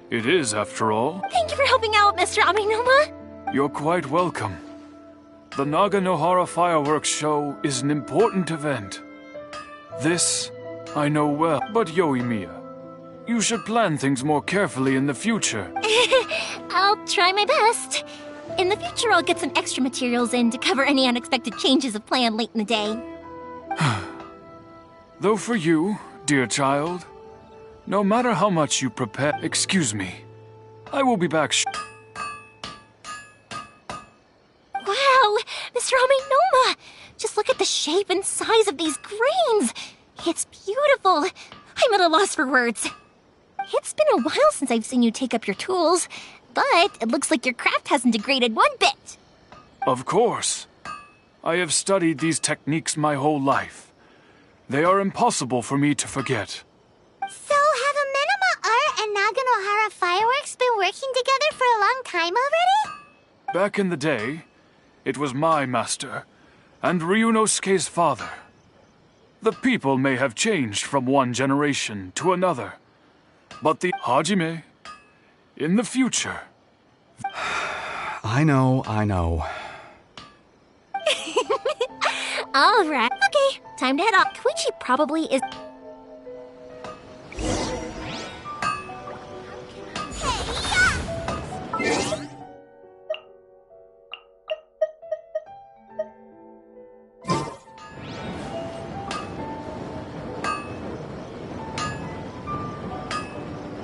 It is, after all. Thank you for helping out, Mr. Amenoma. You're quite welcome. The Naganohara Fireworks Show is an important event. This, I know well. But Yoimiya, you should plan things more carefully in the future. I'll try my best. In the future, I'll get some extra materials in to cover any unexpected changes of plan late in the day. Though for you, dear child, no matter how much you prepare... Excuse me. I will be back Wow, Mr. Amenoma! Just look at the shape and size of these grains! It's beautiful! I'm at a loss for words. It's been a while since I've seen you take up your tools, but it looks like your craft hasn't degraded one bit. Of course. I have studied these techniques my whole life. They are impossible for me to forget. So, have Amenoma Art and Naganohara Fireworks been working together for a long time already? Back in the day, it was my master, and Ryunosuke's father. The people may have changed from one generation to another, but the Hajime, in the future... I know. Alright, okay, time to head off. Koichi probably is...